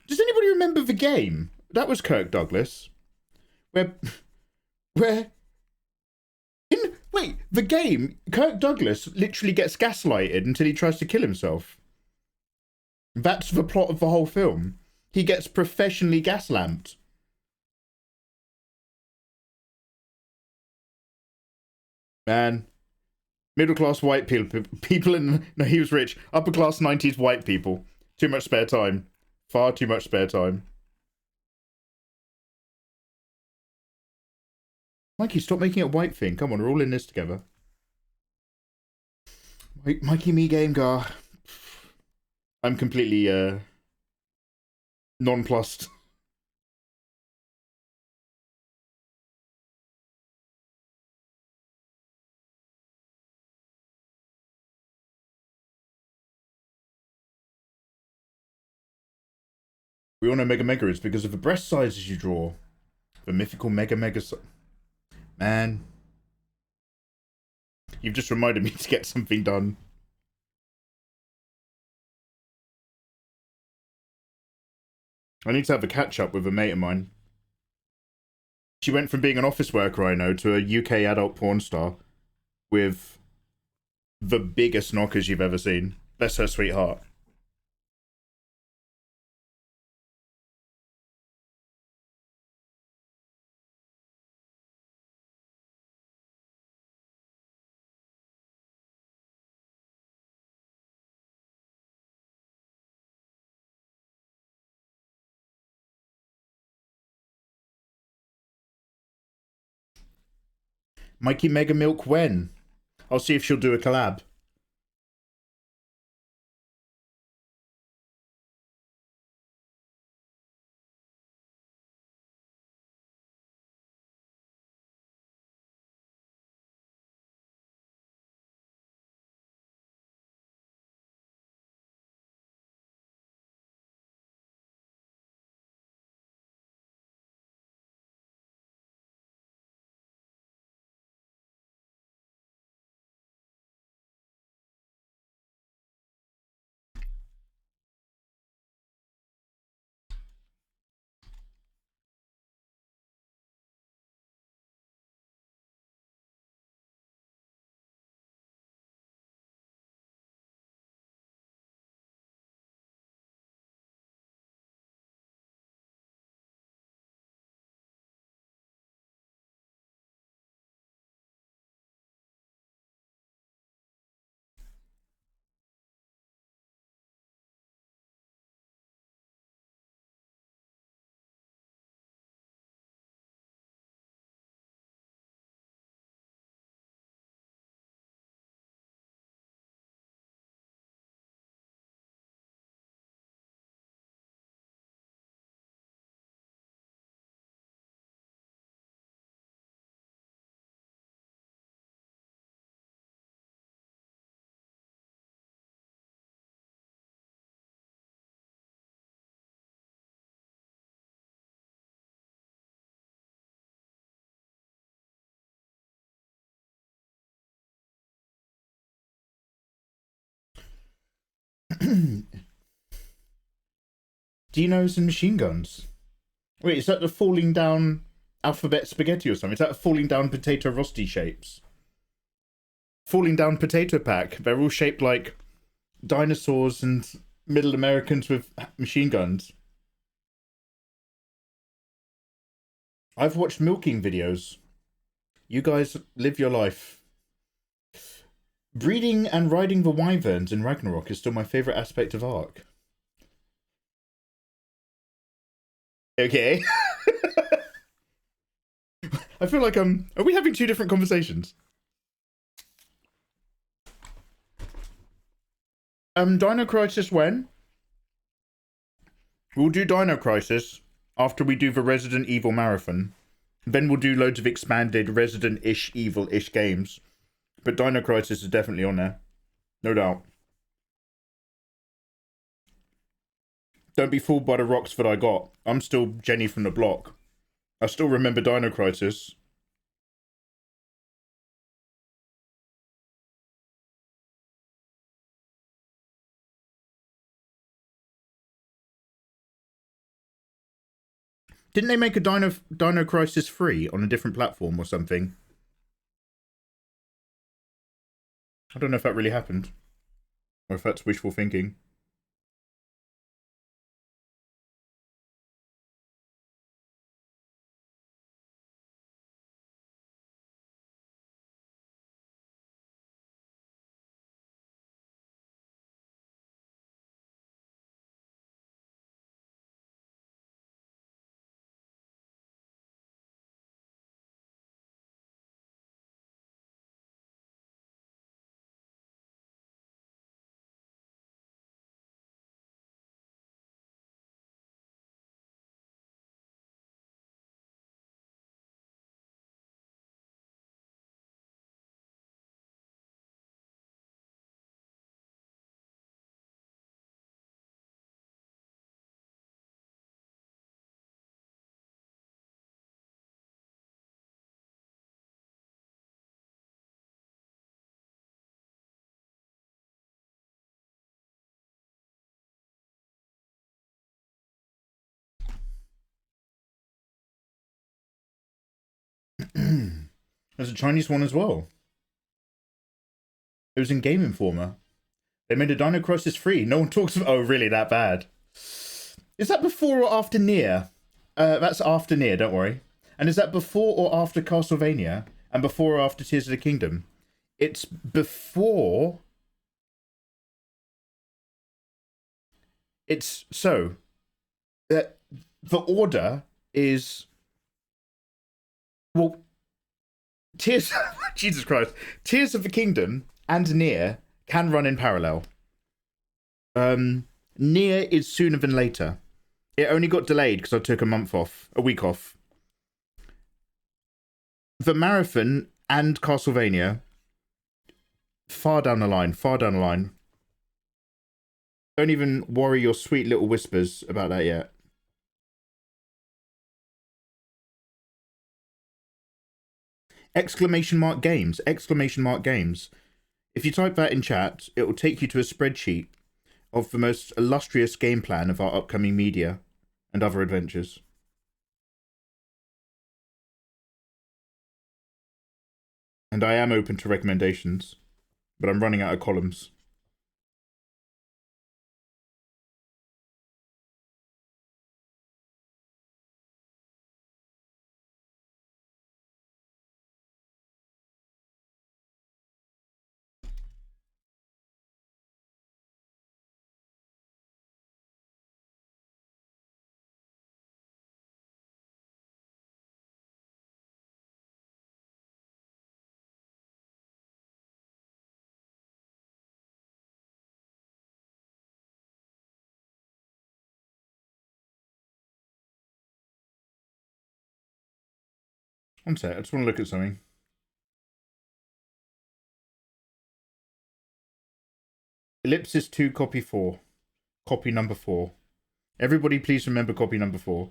S1: Does anybody remember the game? That was Kirk Douglas. Where wait, the game, Kirk Douglas literally gets gaslighted until he tries to kill himself. That's the plot of the whole film. He gets professionally gaslamped. Man. Middle class white people in... No, he was rich. Upper class 90s white people. Too much spare time. Far too much spare time. Mikey, stop making it a white thing. Come on, we're all in this together. Mikey me game gar. I'm completely nonplussed. We all know Mega is because of the breast sizes you draw. The mythical Mega. Man. You've just reminded me to get something done. I need to have a catch-up with a mate of mine. She went from being an office worker I know to a UK adult porn star with the biggest knockers you've ever seen. Bless her sweetheart. Mikey Mega Milk when? I'll see if she'll do a collab. Dinos and machine guns. Wait, is that the falling down alphabet spaghetti or something? Is that falling down potato rosti shapes? Falling down potato pack. They're all shaped like dinosaurs and Middle Americans with machine guns. I've watched milking videos. You guys live your life. Breeding and riding the wyverns in Ragnarok is still my favourite aspect of Ark. Okay. I feel like are we having two different conversations? Dino Crisis when? We'll do Dino Crisis after we do the Resident Evil marathon. Then we'll do loads of expanded Resident-ish, Evil-ish games. But Dino Crisis is definitely on there. No doubt. Don't be fooled by the rocks that I got. I'm still Jenny from the block. I still remember Dino Crisis. Didn't they make a Dino Crisis free on a different platform or something? I don't know if that really happened. Or if that's wishful thinking. There's a Chinese one as well. It was in Game Informer. They made a Dino Crisis free. No one talks about. Oh, really? That bad? Is that before or after Nier? That's after Nier. Don't worry. And is that before or after Castlevania? And before or after Tears of the Kingdom? It's before. It's so. The order is. Well, Tears. Jesus Christ. Tears of the Kingdom and Nier can run in parallel. Nier is sooner than later. It only got delayed because I took a week off. The marathon and Castlevania, far down the line. Don't even worry your sweet little whispers about that yet. !games. If you type that in chat, it will take you to a spreadsheet of the most illustrious game plan of our upcoming media and other adventures. And I am open to recommendations, but I'm running out of columns. One sec, I just want to look at something. Ellipsis 2, copy 4. Copy number 4. Everybody please remember copy number 4.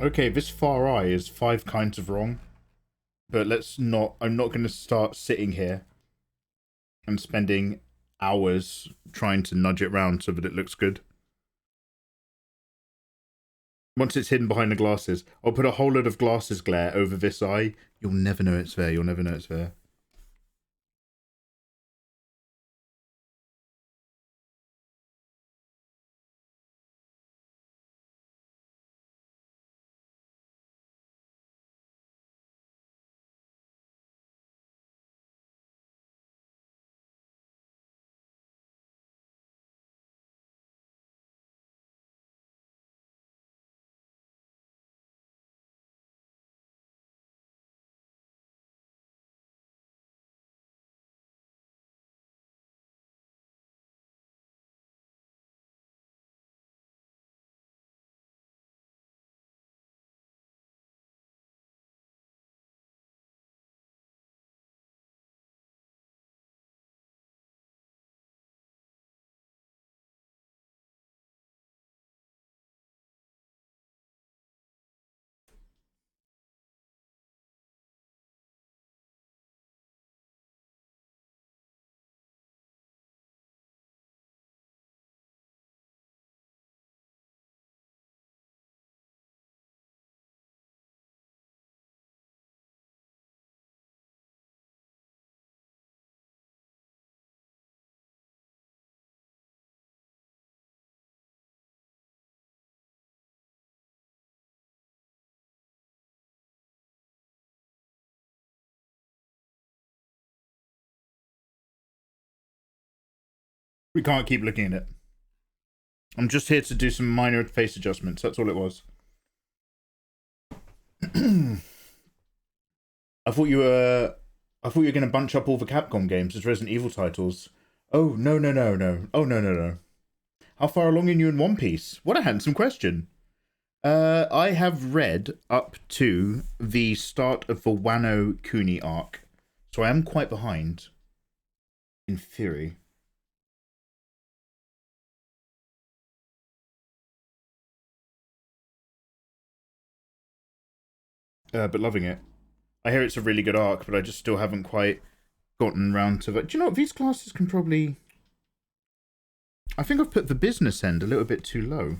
S1: Okay, this far eye is 5 kinds of wrong. But let's not... I'm not going to start sitting here and spending hours trying to nudge it round so that it looks good. Once it's hidden behind the glasses, I'll put a whole load of glasses glare over this eye. You'll never know it's there. You'll never know it's there. We can't keep looking at it. I'm just here to do some minor face adjustments. That's all it was. I thought you were going to bunch up all the Capcom games as Resident Evil titles. Oh, no. Oh, no. How far along are you in One Piece? What a handsome question. I have read up to the start of the Wano Kuni arc. So I am quite behind. In theory. But loving it. I hear it's a really good arc, but I just still haven't quite gotten round to that. Do you know what? These classes can probably... I think I've put the business end a little bit too low.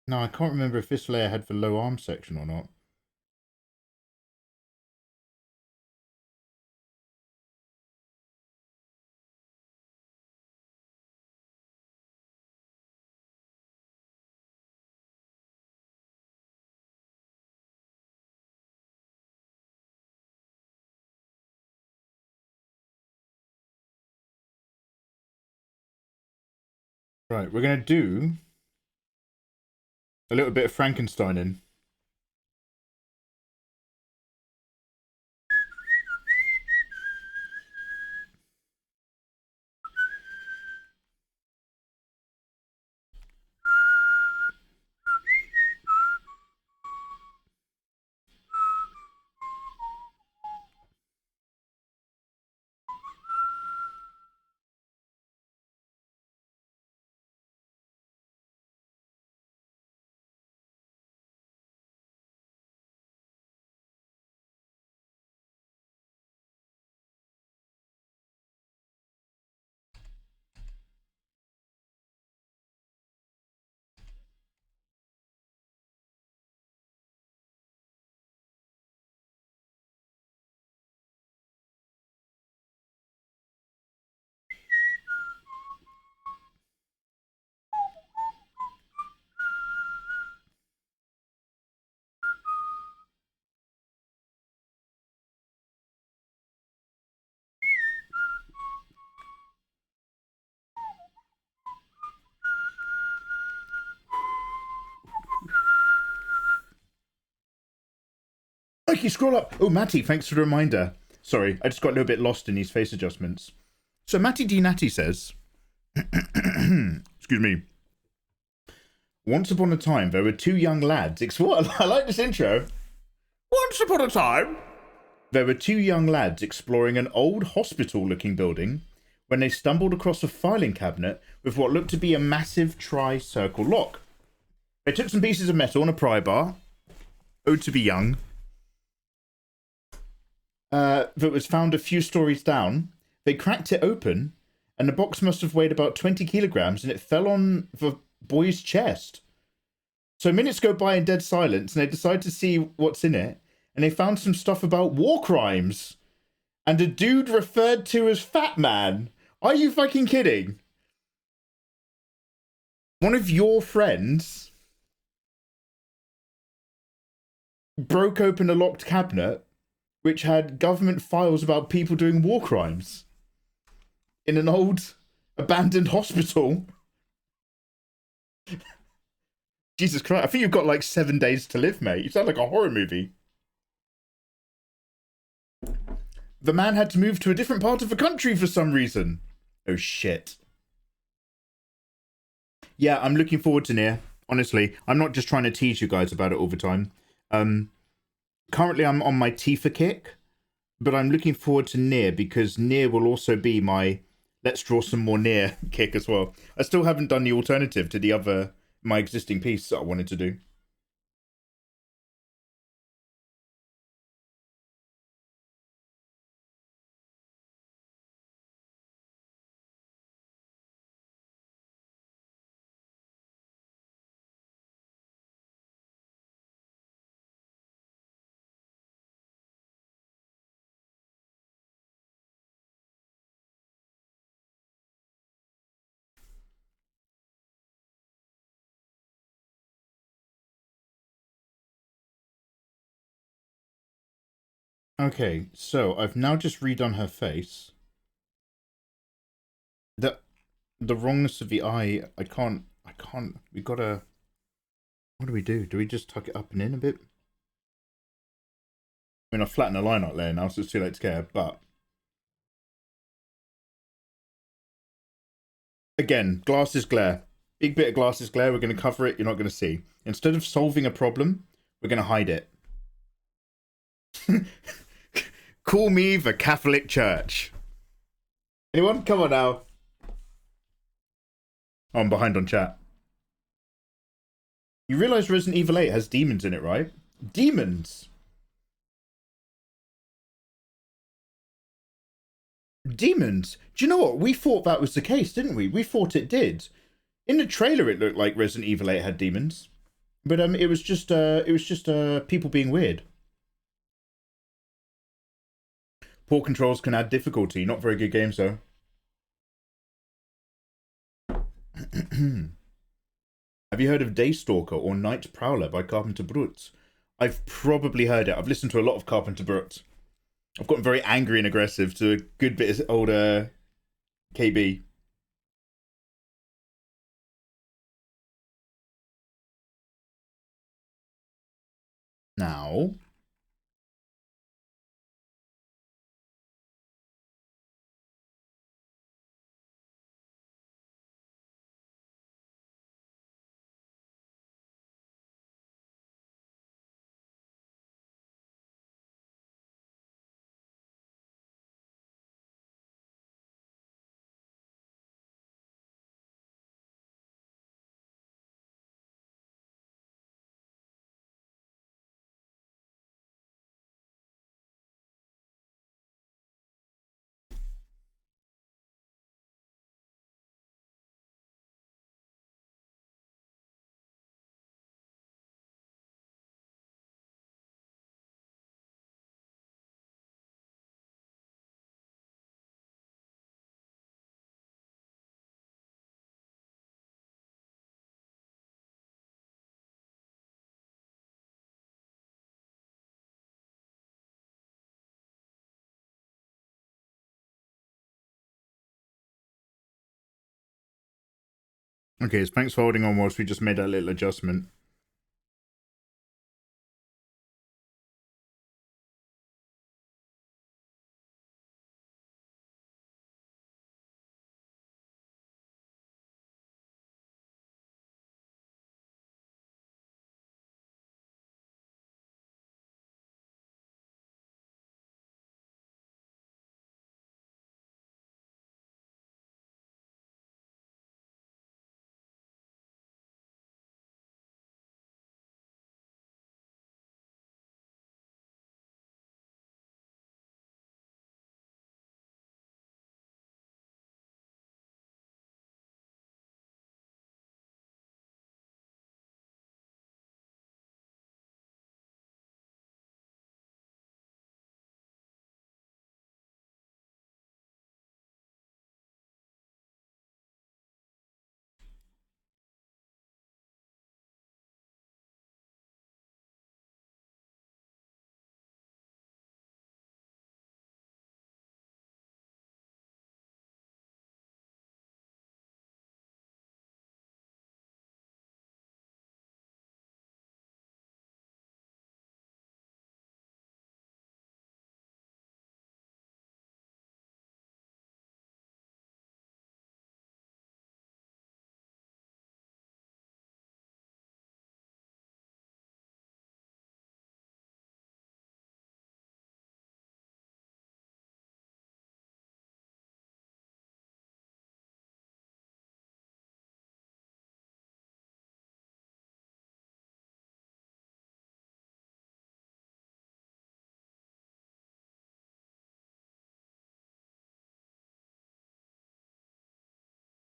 S1: No, I can't remember if this layer had the low arm section or not. Right, we're going to do a little bit of Frankensteining. Mikey, scroll up. Oh, Matty, thanks for the reminder. Sorry, I just got a little bit lost in these face adjustments. So Matty D. Natty says, excuse me. Once upon a time, there were two young lads. What? I like this intro. Once upon a time, there were two young lads exploring an old hospital-looking building when they stumbled across a filing cabinet with what looked to be a massive tri-circle lock. They took some pieces of metal and a pry bar, owed to be young, that was found a few stories down. They cracked it open, and the box must have weighed about 20 kilograms, and it fell on the boy's chest. So minutes go by in dead silence, and they decide to see what's in it, and they found some stuff about war crimes, and a dude referred to as Fat Man. Are you fucking kidding? One of your friends broke open a locked cabinet which had government files about people doing war crimes in an old abandoned hospital. Jesus Christ, I think you've got like 7 days to live, mate. You sound like a horror movie. The man had to move to a different part of the country for some reason. Oh shit. Yeah, I'm looking forward to Nier. Honestly, I'm not just trying to tease you guys about it all the time. Currently I'm on my Tifa kick, but I'm looking forward to Nier because Nier will also be my let's draw some more Nier kick as well. I still haven't done the alternative to my existing piece that I wanted to do. Okay, so I've now just redone her face. The wrongness of the eye, I can't, we gotta, what do we do? Do we just tuck it up and in a bit? I mean, I've flattened the line out there now, so it's too late to care, but again, glasses glare. Big bit of glasses glare, we're going to cover it, you're not going to see. Instead of solving a problem, we're going to hide it. Call me the Catholic Church. Anyone? Come on now. Oh, I'm behind on chat. You realise Resident Evil 8 has demons in it, right? Demons? Demons? Do you know what? We thought that was the case, didn't we? We thought it did. In the trailer, it looked like Resident Evil 8 had demons, but it was just people being weird. Poor controls can add difficulty. Not very good games though. Have you heard of Daystalker or Night Prowler by Carpenter Brut? I've probably heard it. I've listened to a lot of Carpenter Brut. I've gotten very angry and aggressive to a good bit of older KB. Now, okay, so thanks for holding on whilst we just made that little adjustment.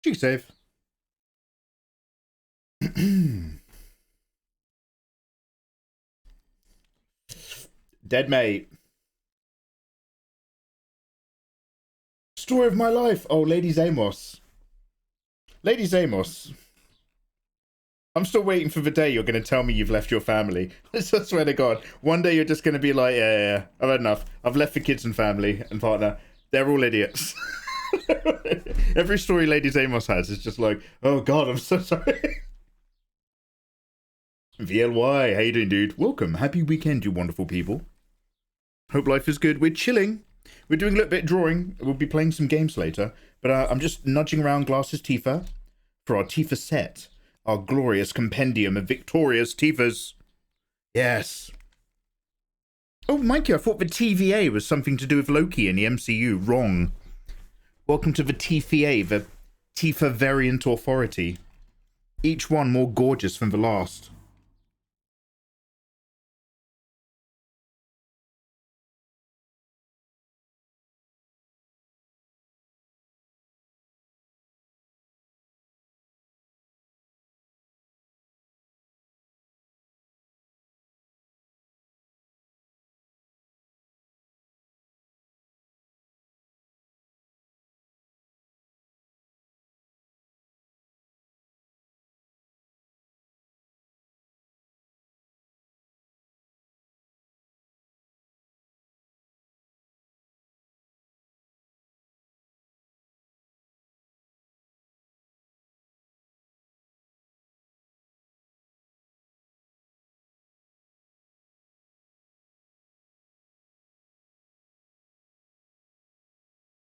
S1: Cheek save. Dead mate. Story of my life. Oh, Lady Zamos. Lady Zamos. I'm still waiting for the day you're going to tell me you've left your family. I swear to God. One day you're just going to be like, yeah, I've had enough. I've left the kids and family and partner. They're all idiots. Every story Lady Zamos has is just like, oh God, I'm so sorry. VLY, how you doing, dude? Welcome. Happy weekend, you wonderful people. Hope life is good. We're chilling. We're doing a little bit of drawing. We'll be playing some games later. But I'm just nudging around Glasses Tifa for our Tifa set. Our glorious compendium of victorious Tifas. Yes. Oh, Mikey, I thought the TVA was something to do with Loki in the MCU. Wrong. Welcome to the TVA, the Tifa variant authority. Each one more gorgeous than the last.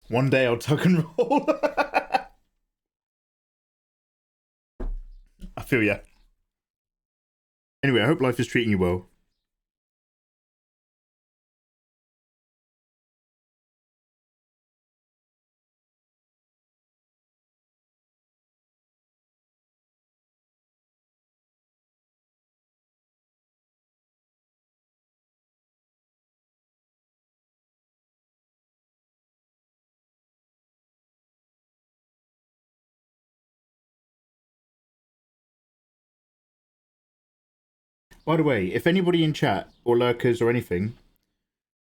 S1: One day I'll tuck and roll. I feel ya. Anyway, I hope life is treating you well. By the way, if anybody in chat or lurkers or anything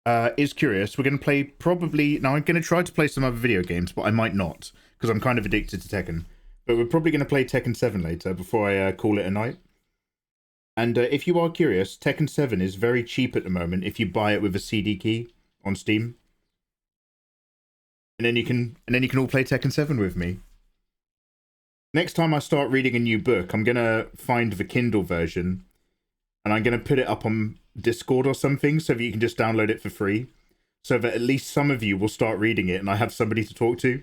S1: is curious, we're going to play probably... Now, I'm going to try to play some other video games, but I might not, because I'm kind of addicted to Tekken. But we're probably going to play Tekken 7 later, before I call it a night. And if you are curious, Tekken 7 is very cheap at the moment if you buy it with a CD key on Steam. And then you can all play Tekken 7 with me. Next time I start reading a new book, I'm going to find the Kindle version... And I'm going to put it up on Discord or something so that you can just download it for free. So that at least some of you will start reading it and I have somebody to talk to.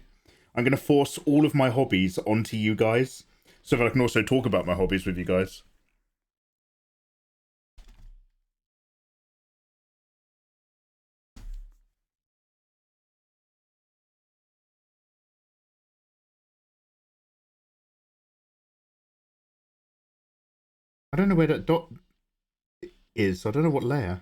S1: I'm going to force all of my hobbies onto you guys. So that I can also talk about my hobbies with you guys. I don't know where that dot... is. I don't know what layer.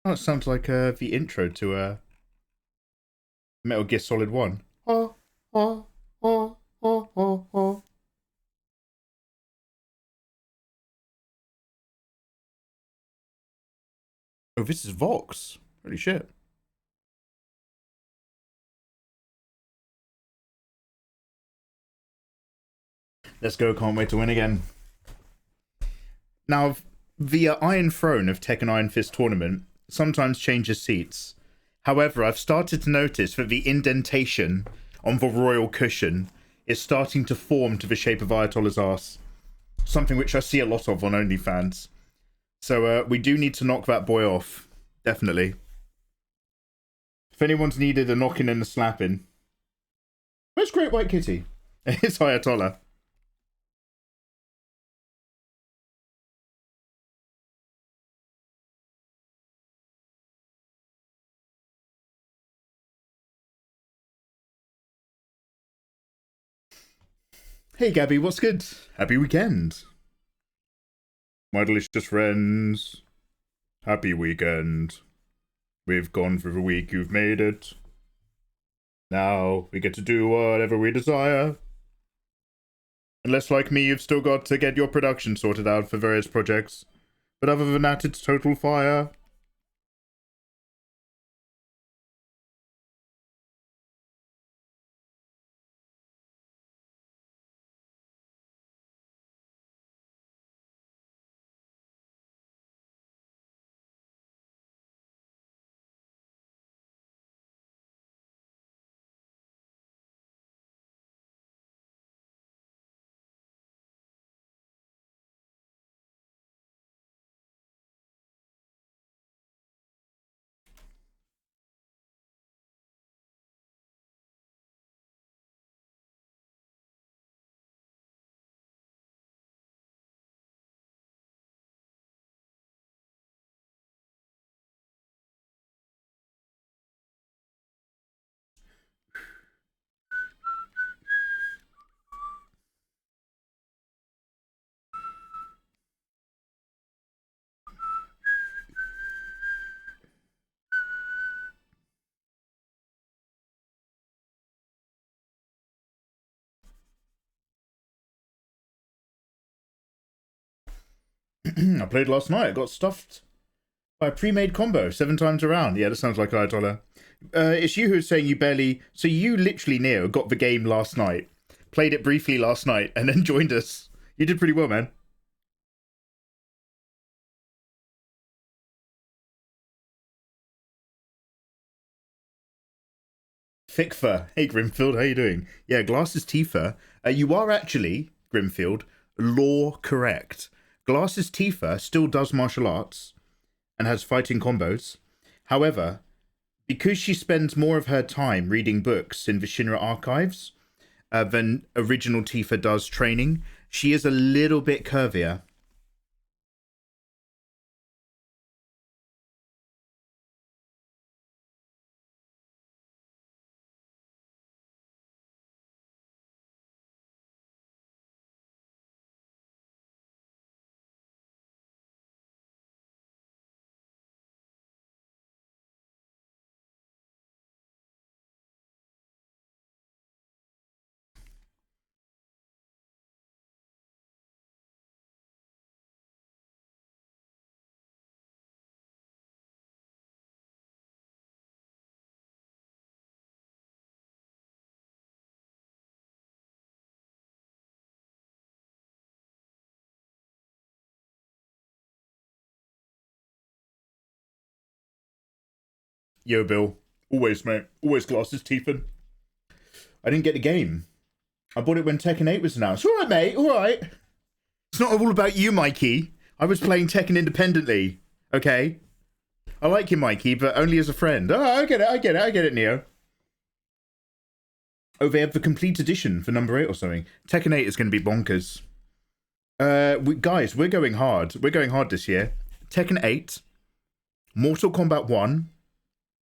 S1: Oh, it sounds like the intro to Metal Gear Solid 1. Oh, oh, oh, oh, oh, oh. Oh, this is Vox. Holy shit. Let's go, can't wait to win again. Now, the Iron Throne of Tekken Iron Fist tournament sometimes changes seats. However, I've started to notice that the indentation on the royal cushion is starting to form to the shape of Ayatollah's ass. something which I see a lot of on OnlyFans. So we do need to knock that boy off. Definitely. If anyone's needed a knocking and a slapping. Where's Great White Kitty? It's Ayatollah. Hey Gabby, what's good? Happy weekend. My delicious friends. Happy weekend. We've gone through the week, you've made it. Now we get to do whatever we desire. Unless, like me, you've still got to get your production sorted out for various projects. But other than that, it's total fire. I played last night. I got stuffed by a pre-made combo 7 times around. Yeah, that sounds like Ayatollah. It's you who's saying you barely... So you literally, Neo, got the game last night, played it briefly last night, and then joined us. You did pretty well, man. Thickfer. Hey, Grimfield, how you doing? Yeah, Glasses Tifa. You are actually, Grimfield, law correct. Glasses Tifa still does martial arts and has fighting combos. However, because she spends more of her time reading books in the Shinra archives than original Tifa does training, she is a little bit curvier. Yo, Bill. Always, mate. Always Glasses Tifa. I didn't get the game. I bought it when Tekken 8 was announced. All right, mate. All right. It's not all about you, Mikey. I was playing Tekken independently. Okay? I like you, Mikey, but only as a friend. Oh, I get it, Neo. Oh, they have the complete edition for number 8 or something. Tekken 8 is going to be bonkers. Guys, we're going hard. We're going hard this year. Tekken 8, Mortal Kombat 1,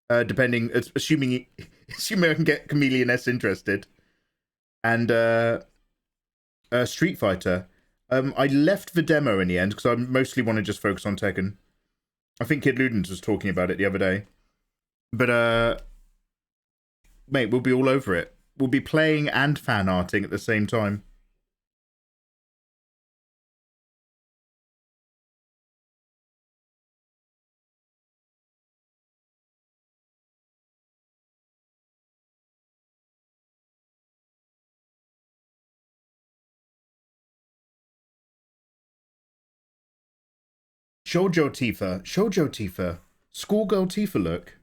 S1: assuming I can get Chameleon S interested, and Street Fighter. I left the demo in the end because I mostly want to just focus on Tekken. I think Kid Ludens was talking about it the other day. But, mate, we'll be all over it. We'll be playing and fan arting at the same time. Shoujo Tifa. Schoolgirl Tifa look.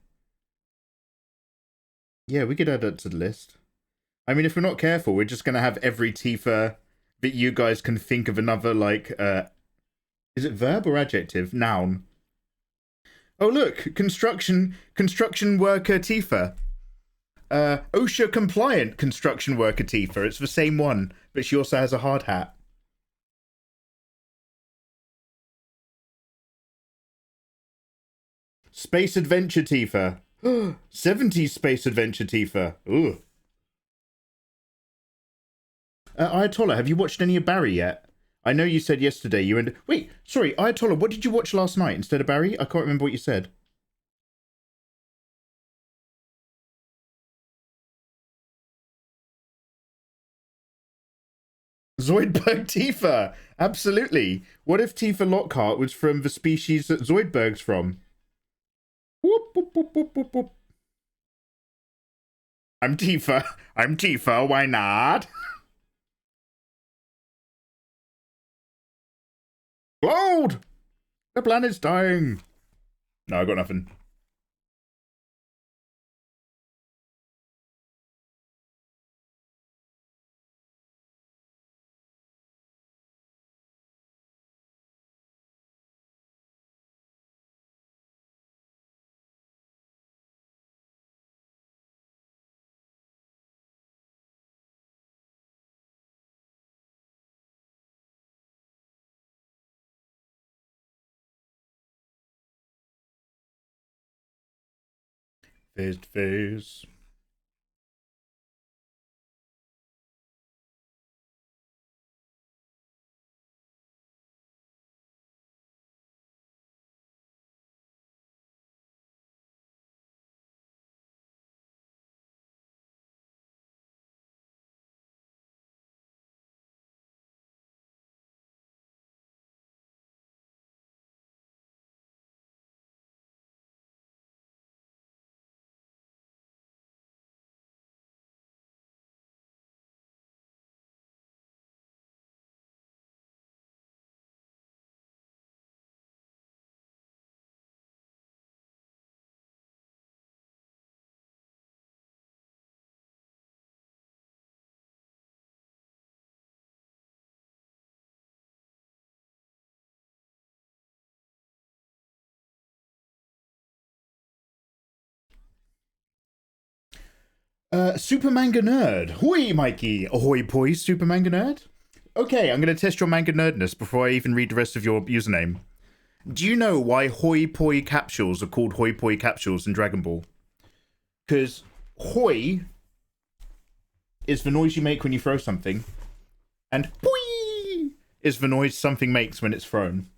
S1: Yeah, we could add that to the list. I mean, if we're not careful, we're just going to have every Tifa that you guys can think of another, like, is it verb or adjective? Noun. Oh, look, construction worker Tifa. OSHA compliant construction worker Tifa. It's the same one, but she also has a hard hat. Space adventure Tifa. 70s space adventure Tifa. Ooh. Ayatollah, have you watched any of Barry yet? I know you said yesterday you and wait, sorry, Ayatollah, what did you watch last night instead of Barry? I can't remember what you said. Zoidberg Tifa! Absolutely. What if Tifa Lockhart was from the species that Zoidberg's from? Whoop, whoop, whoop, whoop, whoop, whoop. I'm Tifa. I'm Tifa, why not? Load! The planet's dying. No, I got nothing. Face to face. Super Manga Nerd. Hoi, Mikey. Ahoy, poi, Super Manga Nerd. Okay, I'm going to test your manga nerdness before I even read the rest of your username. Do you know why hoi poi capsules are called hoi poi capsules in Dragon Ball? Because hoi is the noise you make when you throw something, and poi is the noise something makes when it's thrown.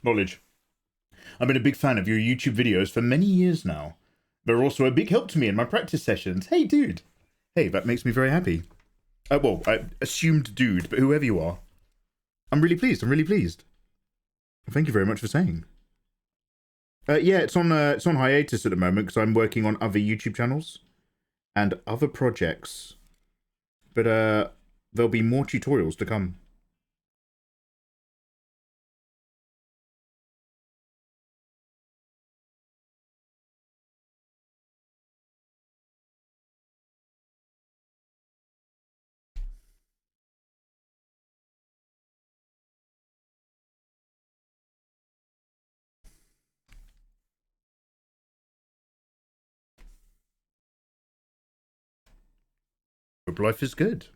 S1: Knowledge. I've been a big fan of your YouTube videos for many years now. They're also a big help to me in my practice sessions. Hey, dude. Hey, that makes me very happy. Well, I assumed dude, but whoever you are. I'm really pleased. I'm really pleased. Thank you very much for saying. Yeah, it's on hiatus at the moment because I'm working on other YouTube channels and other projects. But there'll be more tutorials to come. Hope life is good.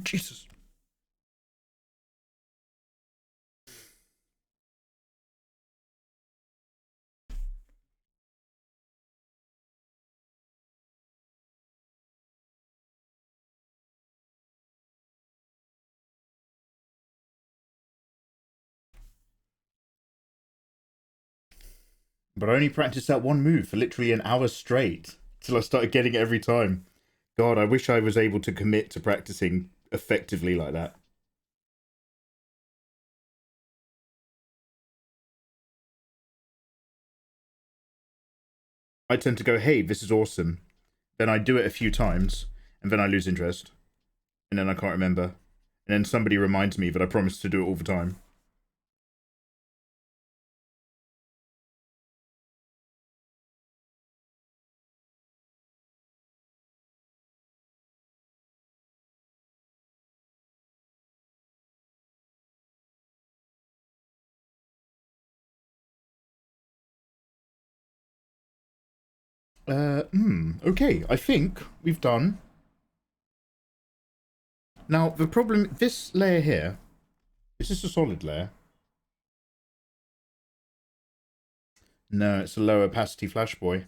S1: Jesus. But I only practiced that one move for literally an hour straight till I started getting it every time. God, I wish I was able to commit to practicing effectively like that. I tend to go, hey, this is awesome. Then I do it a few times, and then I lose interest. And then I can't remember. And then somebody reminds me that I promised to do it all the time. Okay, I think we've done. Now, the problem, this layer here, is this a solid layer? No, it's a low opacity flash boy.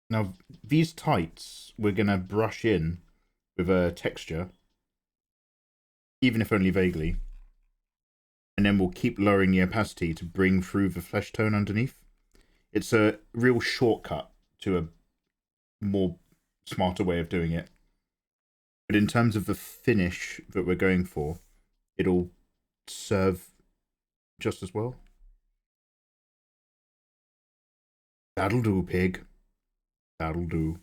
S1: Now, these tights, we're going to brush in with a texture, even if only vaguely. And then we'll keep lowering the opacity to bring through the flesh tone underneath. It's a real shortcut to a more smarter way of doing it. But in terms of the finish that we're going for, it'll serve just as well. That'll do, pig. That'll do.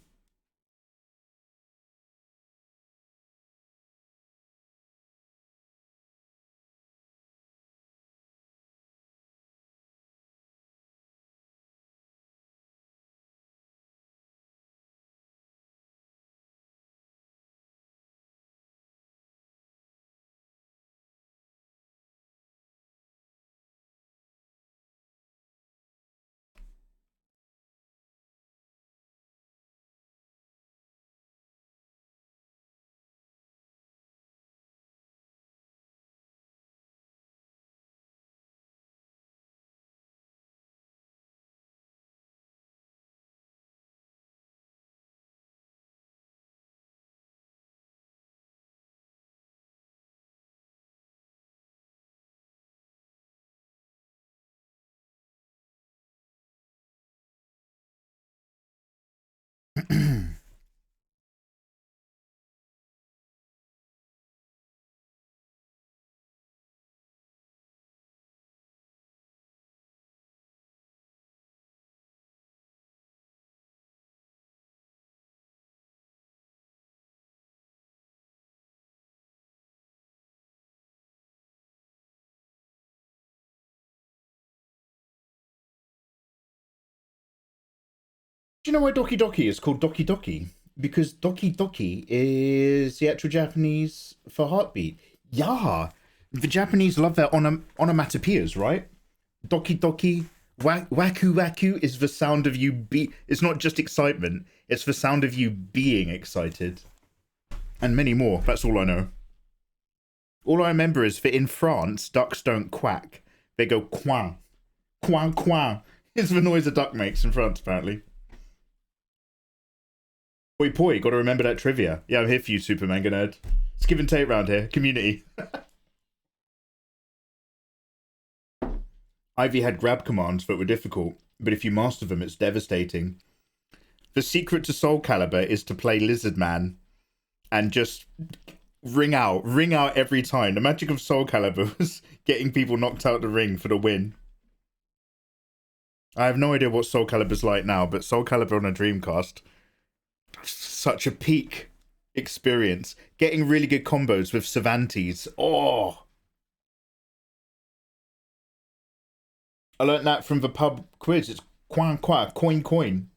S1: Do you know why Doki Doki is called Doki Doki? Because Doki Doki is the actual Japanese for heartbeat. Yeah, the Japanese love their onomatopoeias, right? Doki Doki, waku waku is the sound of you it's not just excitement, it's the sound of you being excited. And many more, that's all I know. All I remember is that in France, ducks don't quack. They go quang. Quang quang. It's the noise a duck makes in France, apparently. Poi poi, gotta remember that trivia. Yeah, I'm here for you, Super Manga Nerd. It's give and take round here. Community. Ivy had grab commands that were difficult, but if you master them, it's devastating. The secret to Soul Calibur is to play Lizard Man and just ring out every time. The magic of Soul Calibur was getting people knocked out the ring for the win. I have no idea what Soul Calibur's like now, but Soul Calibur on a Dreamcast, such a peak experience. Getting really good combos with Cervantes. Oh, I learnt that from the pub quiz. It's quan qua, coin coin,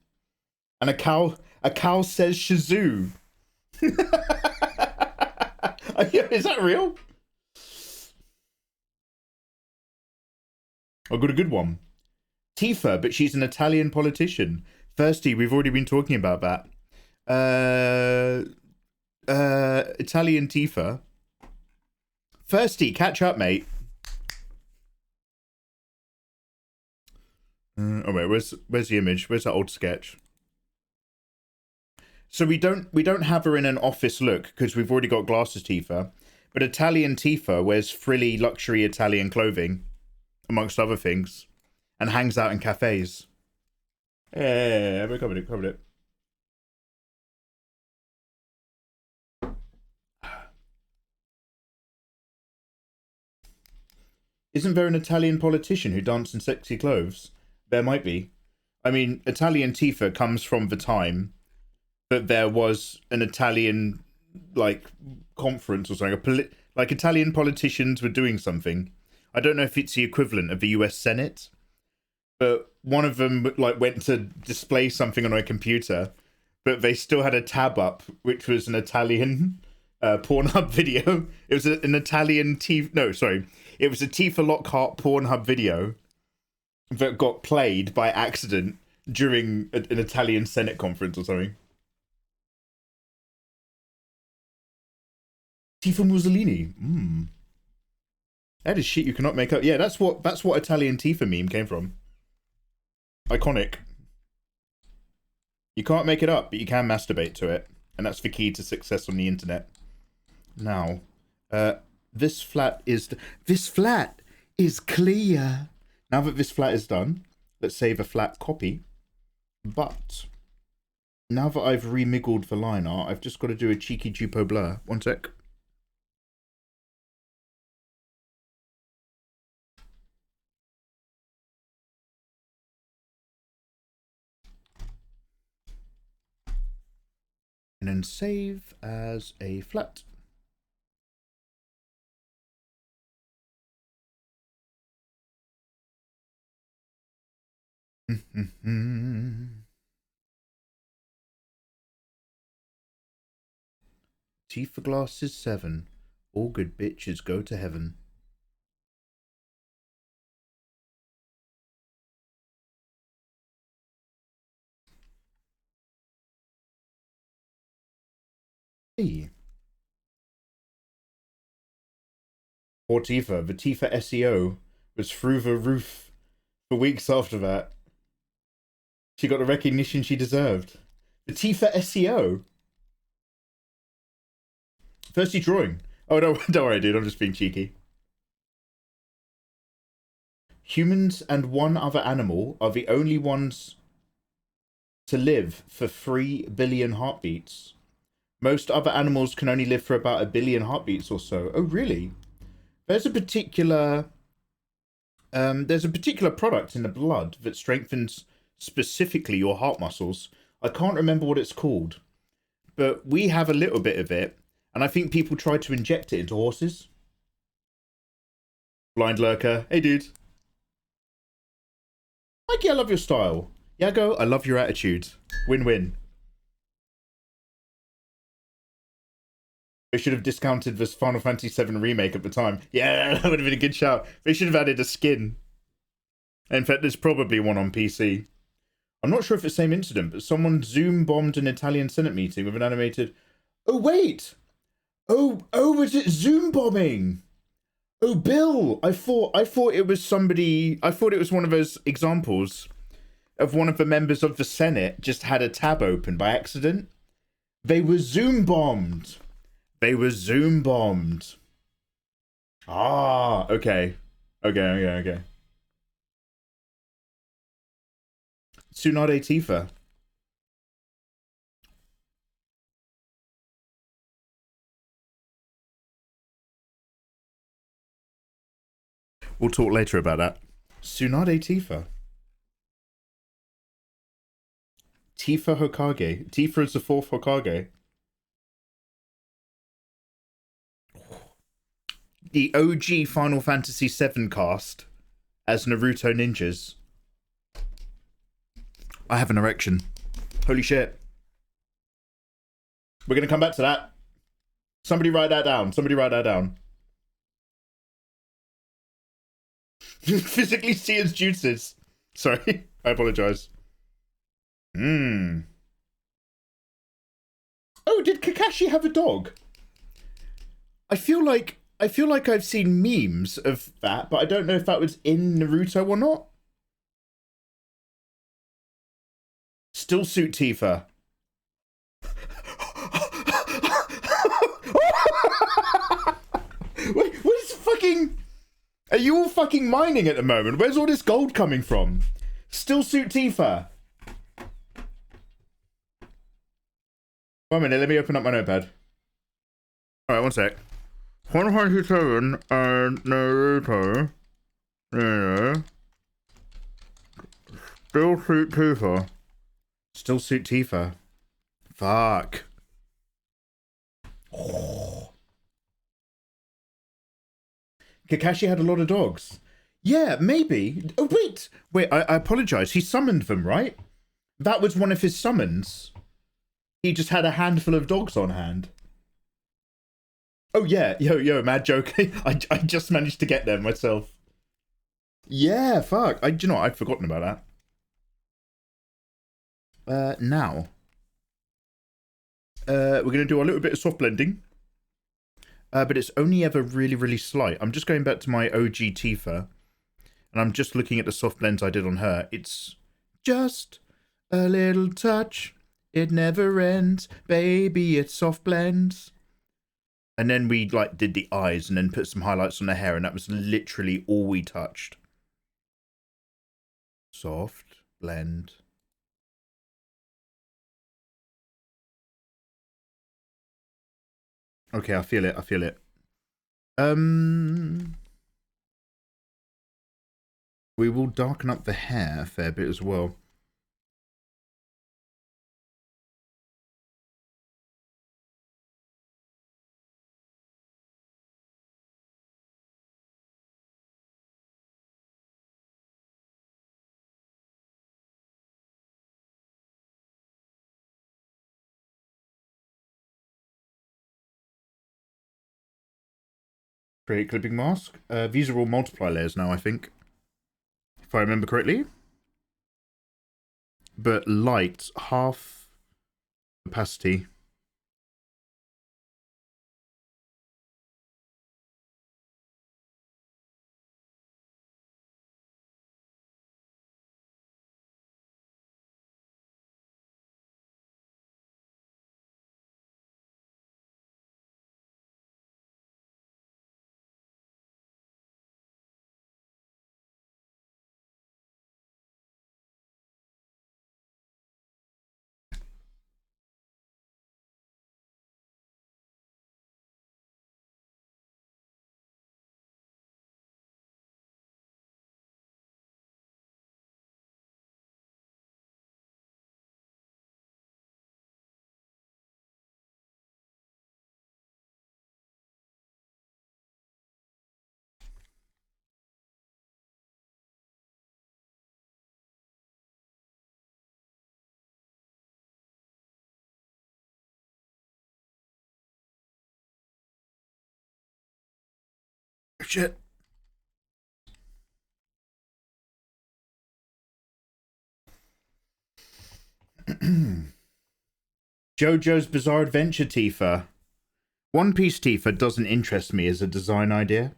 S1: and a cow says shazoo. Is that real? I got a good one. Tifa, but she's an Italian politician. Thirsty, we've already been talking about that. Italian Tifa. Thirsty, catch up, mate. Oh wait, where's the image? Where's that old sketch? So we don't have her in an office look because we've already got glasses Tifa, but Italian Tifa wears frilly luxury Italian clothing, amongst other things, and hangs out in cafes. Yeah, we covered it. Isn't there an Italian politician who dances in sexy clothes? There might be. I mean, Italian Tifa comes from the time that there was an Italian, like, conference or something. Like, Italian politicians were doing something. I don't know if it's the equivalent of the US Senate, but one of them like went to display something on a computer, but they still had a tab up, which was an Italian Pornhub video. It was an Italian it was a Tifa Lockhart Pornhub video that got played by accident during an Italian Senate conference or something. Tifa Mussolini. That is shit you cannot make up. Yeah, that's what Italian Tifa meme came from. Iconic. You can't make it up, but you can masturbate to it, and that's the key to success on the internet. Now, this flat is clear. Now that this flat is done, let's save a flat copy. But now that I've remiggled the line art, I've just got to do a cheeky jupo blur. One sec. And then save as a flat. Tifa glasses 7. All good bitches go to heaven. Hey. Poor Tifa. The Tifa SEO was through the roof for weeks after that. She got the recognition she deserved. The Tifa SEO. Thirsty drawing. Oh, no, don't worry, dude. I'm just being cheeky. Humans and one other animal are the only ones to live for 3 billion heartbeats. Most other animals can only live for about 1 billion heartbeats or so. Oh, really? There's a particular product in the blood that strengthens specifically your heart muscles. I can't remember what it's called, but we have a little bit of it, and I think people try to inject it into horses. Blind lurker. Hey, dude. Mikey, I love your style. Yago, I love your attitude. Win-win. They should have discounted this Final Fantasy VII remake at the time. Yeah, that would have been a good shout. They should have added a skin. In fact, there's probably one on PC. I'm not sure if it's the same incident, but someone Zoom bombed an Italian Senate meeting with an animated... Oh, wait! Oh, was it Zoom bombing? Oh, Bill! I thought it was somebody... I thought it was one of those examples of one of the members of the Senate just had a tab open by accident. They were Zoom bombed. They were Zoom bombed. Ah, okay. Okay. Tsunade Tifa. We'll talk later about that. Tsunade Tifa. Tifa Hokage. Tifa is the 4th Hokage. The OG Final Fantasy VII cast as Naruto ninjas. I have an erection. Holy shit. We're going to come back to that. Somebody write that down. Physically see his juices. Sorry. I apologize. Oh, did Kakashi have a dog? I feel like I've seen memes of that, but I don't know if that was in Naruto or not. Still suit Tifa. Wait, what is fucking... Are you all fucking mining at the moment? Where's all this gold coming from? Still suit Tifa. 1 minute, let me open up my notepad. Alright, one sec. Final Fantasy VII and Naruto. Yeah. Still suit Tifa. Still suit Tifa. Fuck. Kakashi had a lot of dogs. Yeah, maybe. Oh, wait. wait. I apologize. He summoned them, right? That was one of his summons. He just had a handful of dogs on hand. Oh yeah, yo, mad joke. I just managed to get there myself. Yeah, fuck. Do you know what? I'd forgotten about that. Now. We're going to do a little bit of soft blending. But it's only ever really, really slight. I'm just going back to my OG Tifa. And I'm just looking at the soft blends I did on her. It's just a little touch. It never ends. Baby, it's soft blends. And then we like did the eyes and then put some highlights on the hair. And that was literally all we touched. Soft blend. Okay, I feel it. I feel it. We will darken up the hair a fair bit as well. Create clipping mask. These are all multiply layers now, I think. If I remember correctly. But light, half opacity. Shit. JoJo's Bizarre Adventure Tifa. One Piece Tifa doesn't interest me as a design idea.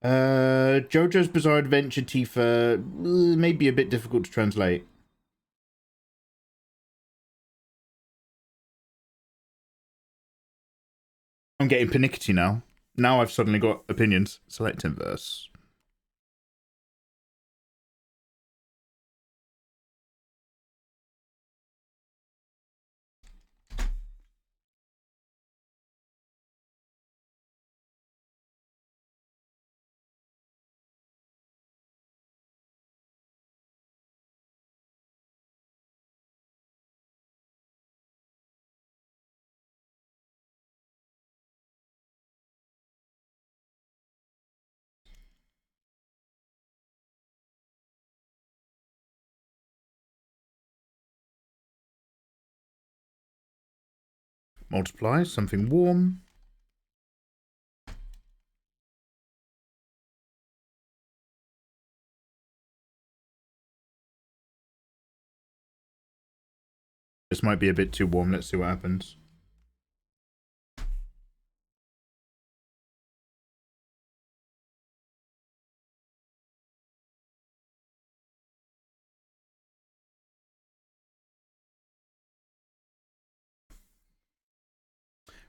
S1: JoJo's Bizarre Adventure Tifa may be a bit difficult to translate. I'm getting panicky now. Now I've suddenly got opinions. Select inverse. Multiply, something warm. This might be a bit too warm. Let's see what happens.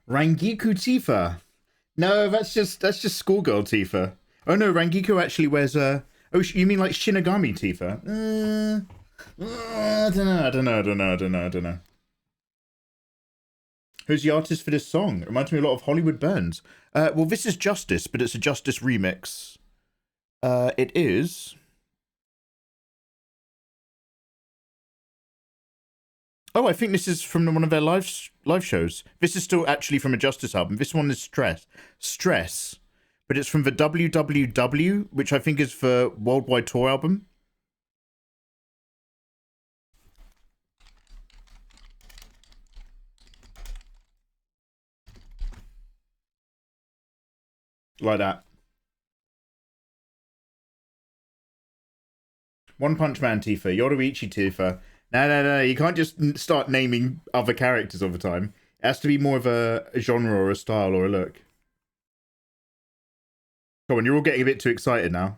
S1: Rangiku Tifa. No, that's just schoolgirl Tifa. Oh no, Rangiku actually wears a. Oh, you mean like Shinigami Tifa? I don't know. Who's the artist for this song? It reminds me a lot of Hollywood Burns. Well, this is Justice, but it's a Justice remix. It is. Oh, I think this is from one of their live shows. This is still actually from a Justice album. This one is Stress, but it's from the WWW, which I think is the Worldwide Tour album. Like that. One Punch Man Tifa, Yoruichi Tifa. No, you can't just start naming other characters all the time. It has to be more of a genre or a style or a look. Come on, you're all getting a bit too excited now.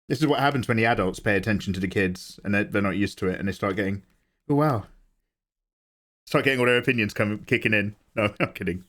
S1: This is what happens when the adults pay attention to the kids and they're not used to it and they start getting, oh wow. Start getting all their opinions kicking in. No, I'm kidding.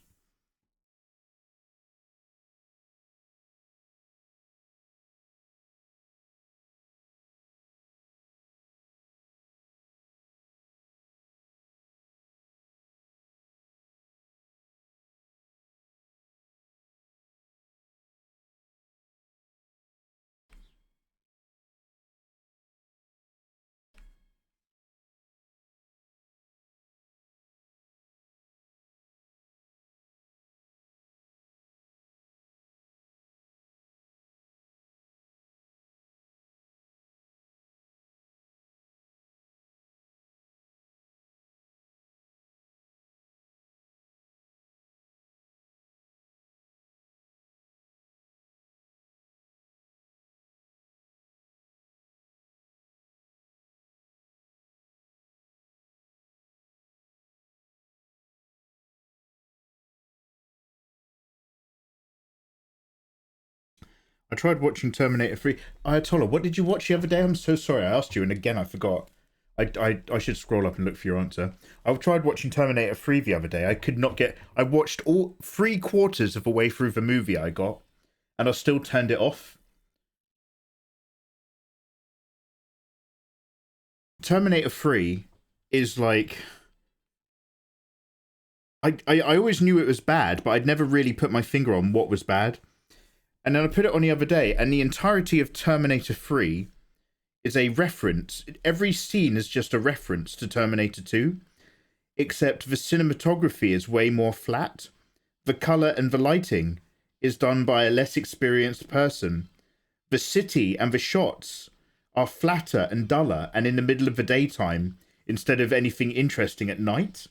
S1: I tried watching Terminator 3. Ayatollah, what did you watch the other day? I'm so sorry. I asked you, and again, I forgot. I should scroll up and look for your answer. I tried watching Terminator 3 the other day. I could not get... I watched all 3/4 of the way through the movie I got, and I still turned it off. Terminator 3 is like... I always knew it was bad, but I'd never really put my finger on what was bad. And then I put it on the other day, and the entirety of Terminator 3 is a reference. Every scene is just a reference to Terminator 2, except the cinematography is way more flat. The colour and the lighting is done by a less experienced person. The city and the shots are flatter and duller and in the middle of the daytime instead of anything interesting at night.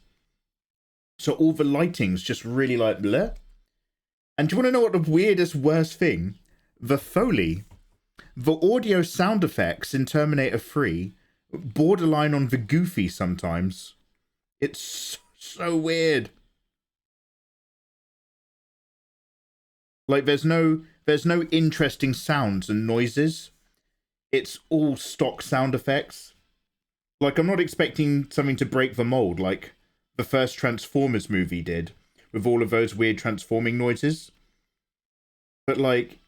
S1: So all the lighting's just really like bleh. And do you want to know what the weirdest, worst thing? The Foley. The audio sound effects in Terminator 3 borderline on the goofy sometimes. It's so weird. Like there's no interesting sounds and noises. It's all stock sound effects. Like I'm not expecting something to break the mold like the first Transformers movie did, with all of those weird transforming noises. But like,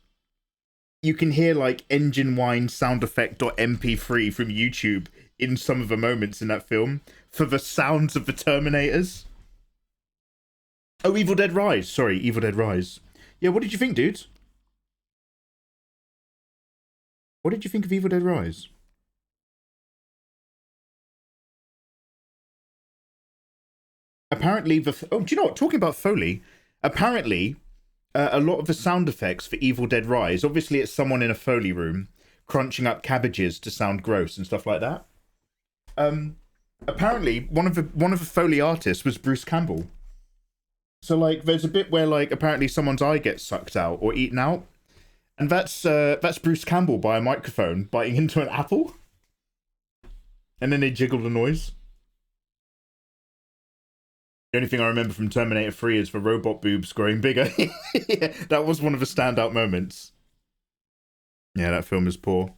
S1: you can hear like engine whine sound effect.mp3 from YouTube in some of the moments in that film for the sounds of the Terminators. Oh, Evil Dead Rise. Sorry, Evil Dead Rise. Yeah, what did you think, dude? What did you think of Evil Dead Rise? Apparently, do you know what? Talking about Foley, apparently, a lot of the sound effects for Evil Dead Rise, obviously it's someone in a Foley room crunching up cabbages to sound gross and stuff like that. Apparently, one of the Foley artists was Bruce Campbell. So like, there's a bit where like apparently someone's eye gets sucked out or eaten out, and that's Bruce Campbell by a microphone biting into an apple, and then they jiggle the noise. The only thing I remember from Terminator 3 is the robot boobs growing bigger. Yeah, that was one of the standout moments. Yeah, that film is poor.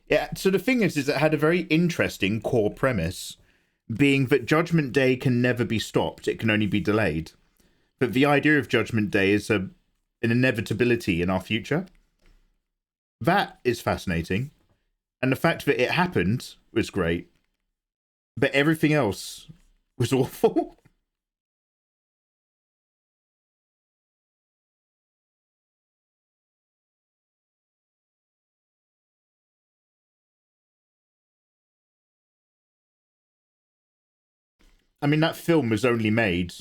S1: Yeah, so the thing is it had a very interesting core premise, being that Judgment Day can never be stopped, it can only be delayed. But the idea of Judgment Day is an inevitability in our future. That is fascinating. And the fact that it happened was great. But everything else was awful. I mean, that film was only made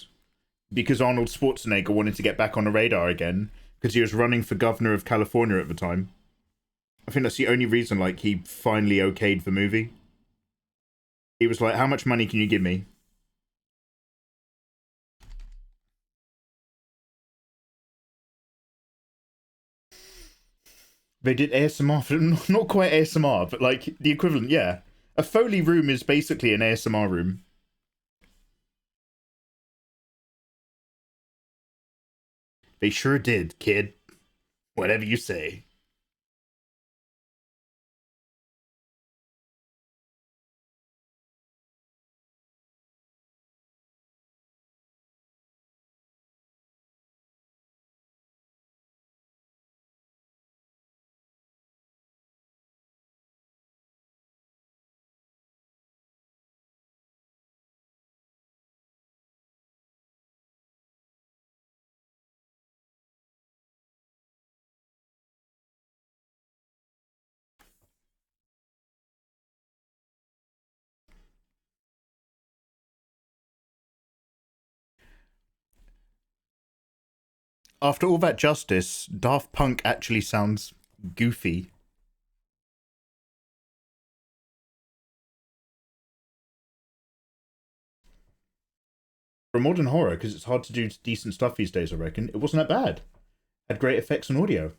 S1: because Arnold Schwarzenegger wanted to get back on the radar again because he was running for governor of California at the time. I think that's the only reason, like, he finally okayed the movie. He was like, how much money can you give me? They did ASMR for not quite ASMR, but like the equivalent, yeah. A Foley room is basically an ASMR room. They sure did, kid. Whatever you say. After all that justice, Daft Punk actually sounds goofy. For modern horror, because it's hard to do decent stuff these days, I reckon, it wasn't that bad. Had great effects and audio.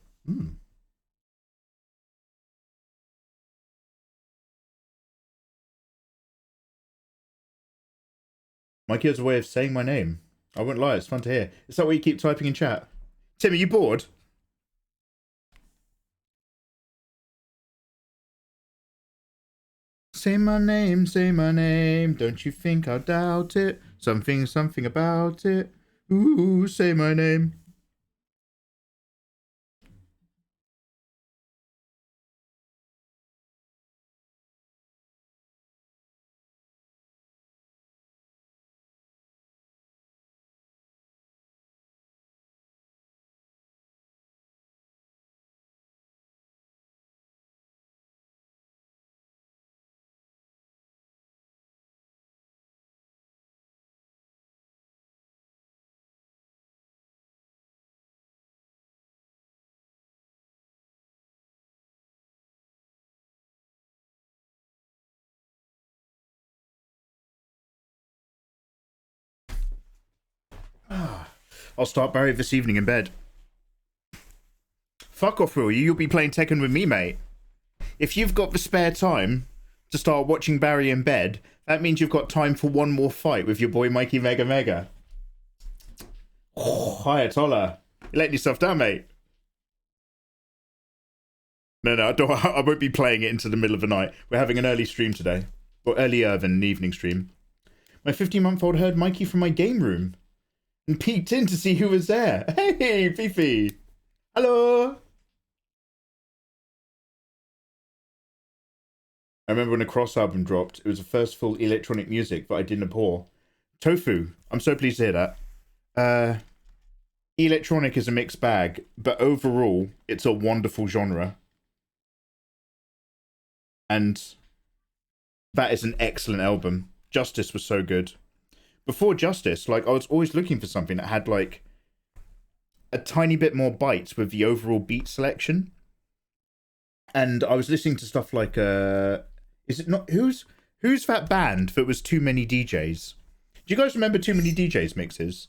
S1: Mikey has a way of saying my name. I won't lie, it's fun to hear. Is that what you keep typing in chat? Tim, are you bored? Say my name, don't you think I'll doubt it? Something about it. Ooh, say my name. I'll start Barry this evening in bed. Fuck off, will you? You'll be playing Tekken with me, mate. If you've got the spare time to start watching Barry in bed, that means you've got time for one more fight with your boy mikeymegamega. Oh, hi, Atolla. You're letting yourself down, mate. No, I won't be playing it into the middle of the night. We're having an early stream today. Or earlier than an evening stream. My 15-month-old heard Mikey from my game room and peeked in to see who was there. Hey, Fifi. Hello. I remember when a Cross album dropped, it was the first full electronic music that I didn't abhor. Tofu. I'm so pleased to hear that. Electronic is a mixed bag, but overall, it's a wonderful genre. And that is an excellent album. Justice was so good. Before Justice, like, I was always looking for something that had, like, a tiny bit more bites with the overall beat selection. And I was listening to stuff like, is it not, who's that band that was Too Many DJs? Do you guys remember Too Many DJs mixes?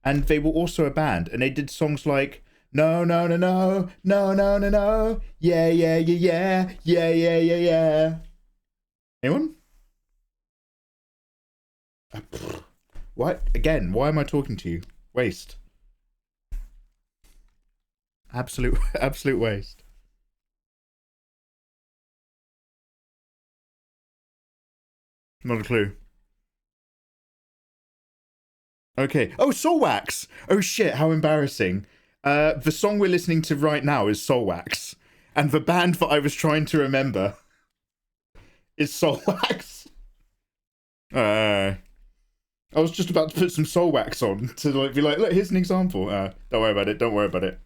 S1: And they were also a band, and they did songs like, no, no, no, no, no, no, no, no, yeah, yeah, yeah, yeah, yeah, yeah, yeah, yeah. Anyone? What? Again, why am I talking to you? Waste. Absolute waste. Not a clue. Okay. Oh, Soul Wax! Oh shit, how embarrassing. The song we're listening to right now is Soul Wax. And the band that I was trying to remember is Soul Wax. I was just about to put some Soul Wax on to like be like, look, here's an example. Don't worry about it. Don't worry about it.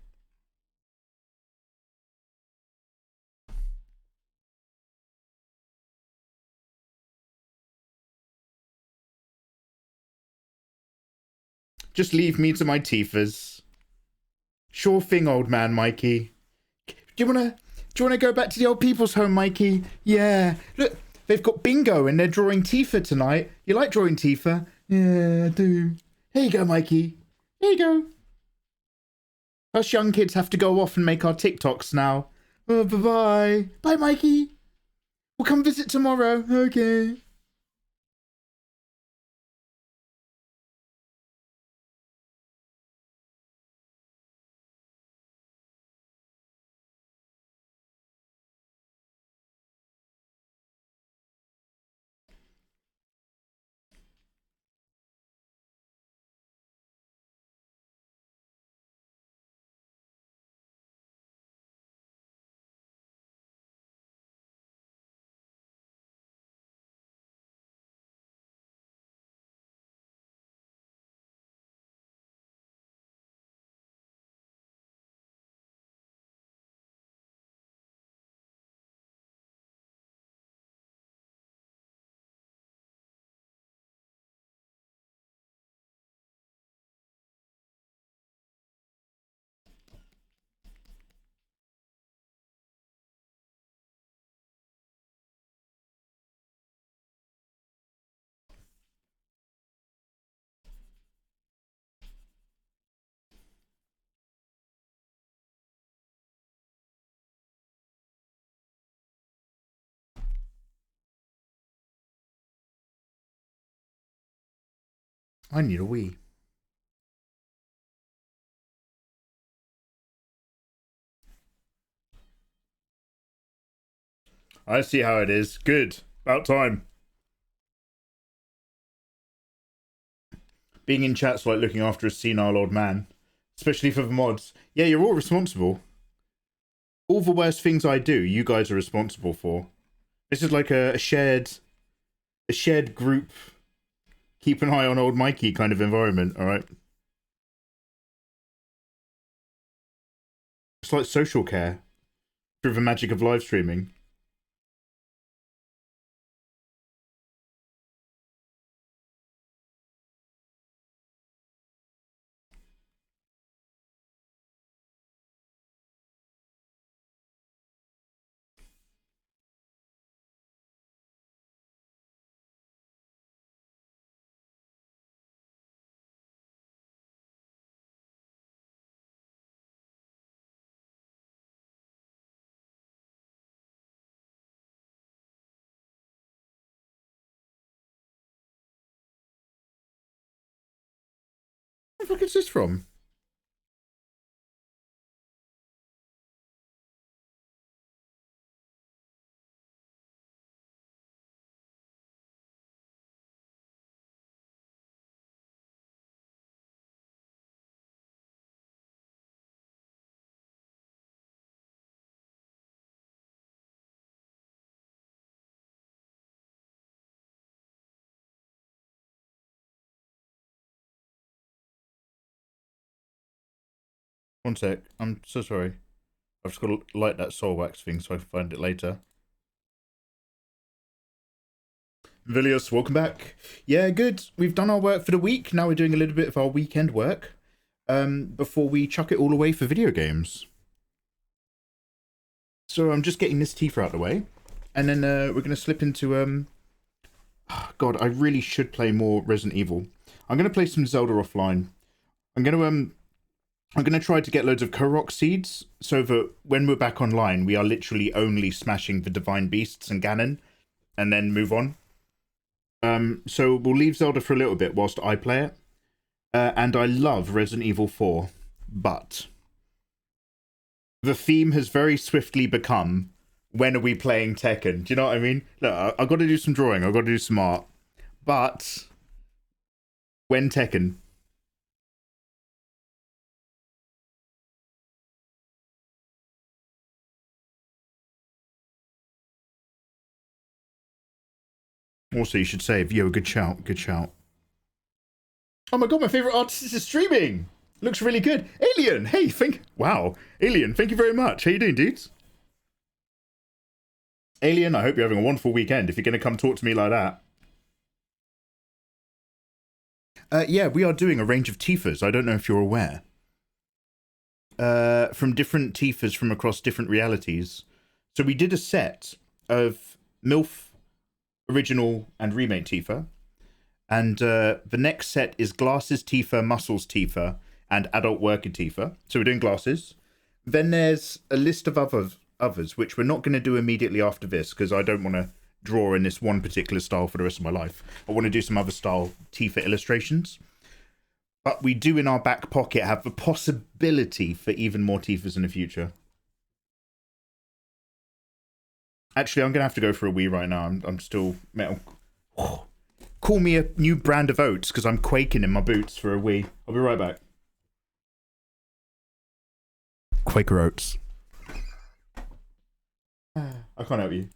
S1: Just leave me to my Tifas. Sure thing, old man Mikey. Do you wanna go back to the old people's home, Mikey? Yeah. Look, they've got bingo and they're drawing Tifa tonight. You like drawing Tifa? Yeah, I do. Here you go, Mikey. Here you go. Us young kids have to go off and make our TikToks now. Oh, bye-bye. Bye, Mikey. We'll come visit tomorrow. Okay. I need a wee. I see how it is. Good. About time. Being in chat's like looking after a senile old man. Especially for the mods. Yeah, you're all responsible. All the worst things I do, you guys are responsible for. This is like a shared group, keep an eye on old Mikey kind of environment, alright? It's like social care through the magic of live streaming. Where the fuck is this from? One sec. I'm so sorry. I've just got to light that soul wax thing so I can find it later. Vilius, welcome back. Yeah, good. We've done our work for the week. Now we're doing a little bit of our weekend work. Before we chuck it all away for video games. So I'm just getting this Tifa out of the way. And then we're going to slip into... God, I really should play more Resident Evil. I'm going to play some Zelda offline. I'm going to try to get loads of Korok seeds, so that when we're back online, we are literally only smashing the Divine Beasts and Ganon, and then move on. So we'll leave Zelda for a little bit whilst I play it. And I love Resident Evil 4, but the theme has very swiftly become, when are we playing Tekken? Do you know what I mean? Look, I've got to do some drawing, I've got to do some art, but when Tekken? Also, you should save. Yo, good shout. Good shout. Oh my god, my favorite artist is streaming. Looks really good. Alien, hey, wow. Alien, thank you very much. How you doing, dudes? Alien, I hope you're having a wonderful weekend if you're going to come talk to me like that. Yeah, we are doing a range of Tifas. I don't know if you're aware. From different Tifas from across different realities. So we did a set of MILF original and remake Tifa, and the next set is glasses Tifa, muscles Tifa, and adult worker Tifa. So we're doing glasses. Then there's a list of others, which we're not going to do immediately after this, because I don't want to draw in this one particular style for the rest of my life. I want to do some other style Tifa illustrations. But we do in our back pocket have the possibility for even more Tifas in the future. Actually, I'm going to have to go for a wee right now. I'm still metal. Call me a new brand of oats, because I'm quaking in my boots for a wee. I'll be right back. Quaker Oats. I can't help you.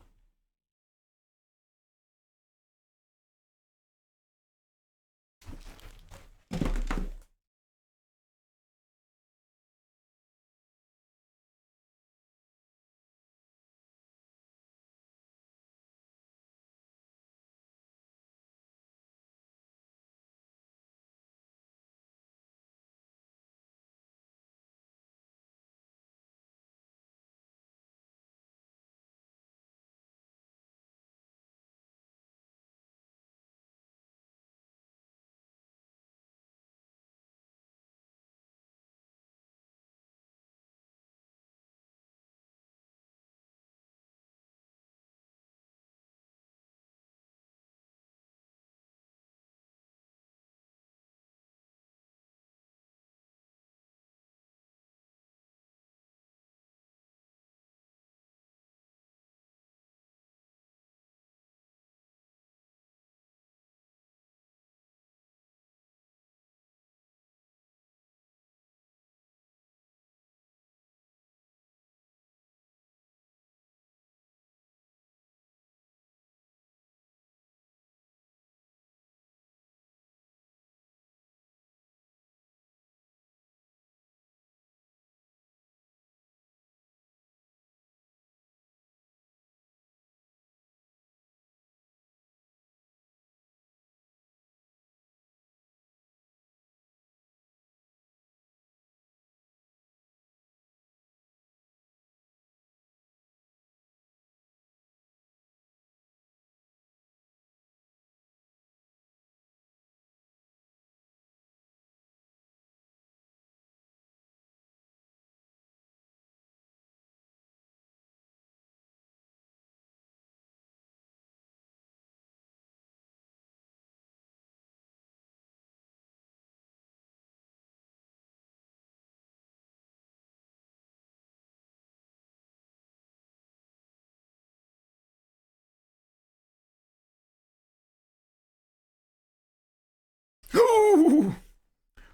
S1: Ooh!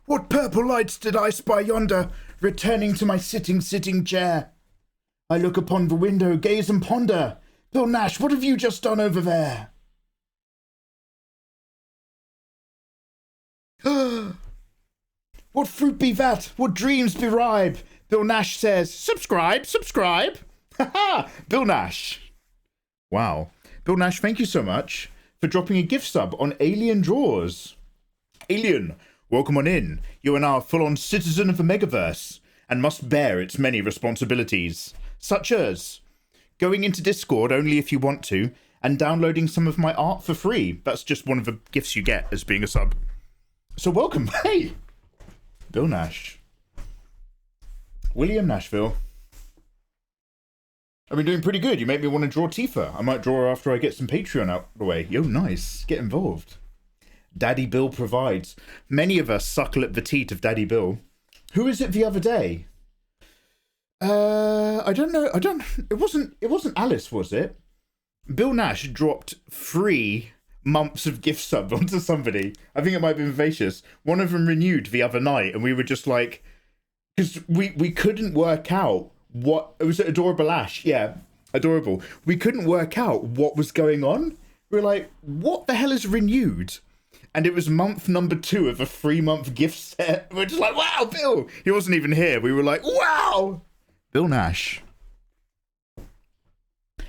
S1: What purple lights did I spy yonder, returning to my sitting chair? I look upon the window, gaze and ponder. Bill Nash, what have you just done over there? What fruit be that? What dreams be ripe? Bill Nash says, subscribe. Haha, Bill Nash. Wow. Bill Nash, thank you so much for dropping a gift sub on Alien Draws. Alien, welcome on in. You are now a full-on citizen of the Megaverse and must bear its many responsibilities, such as going into Discord only if you want to and downloading some of my art for free. That's just one of the gifts you get as being a sub. So welcome. Hey, Bill Nash. William Nashville. I've been doing pretty good. You make me want to draw Tifa. I might draw her after I get some Patreon out the way. Yo, nice. Get involved. Daddy Bill provides. Many of us suckle at the teat of Daddy Bill. Who is it the other day? I don't know. It wasn't Alice, was it? Bill Nash dropped 3 months of gift sub onto somebody. I think it might be Vivacious. One of them renewed the other night, and we were just like, because we couldn't work out what it was. Adorable Ash, yeah, adorable. We couldn't work out what was going on. We were like, what the hell is renewed? And it was month number 2 of a 3-month gift set. We're just like, wow, Bill. He wasn't even here. We were like, wow, Bill Nash.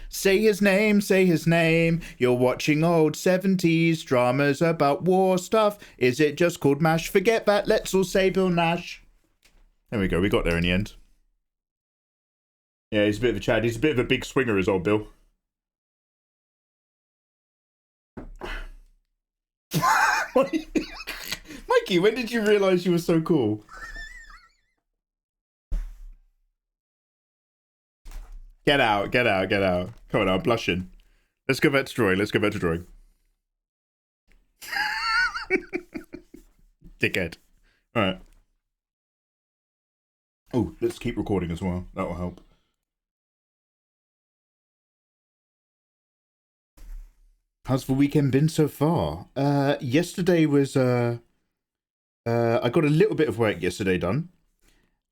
S1: Say his name, say his name. You're watching old 70s dramas about war stuff. Is it just called MASH? Forget that. Let's all say Bill Nash. There we go. We got there in the end. Yeah, he's a bit of a Chad. He's a bit of a big swinger as old Bill. Mikey, when did you realise you were so cool? Get out, get out, get out. Come on, I'm blushing. Let's go back to drawing. Let's go back to drawing. Dickhead. Alright. Oh, let's keep recording as well. That will help. How's the weekend been so far? Yesterday was, I got a little bit of work yesterday done.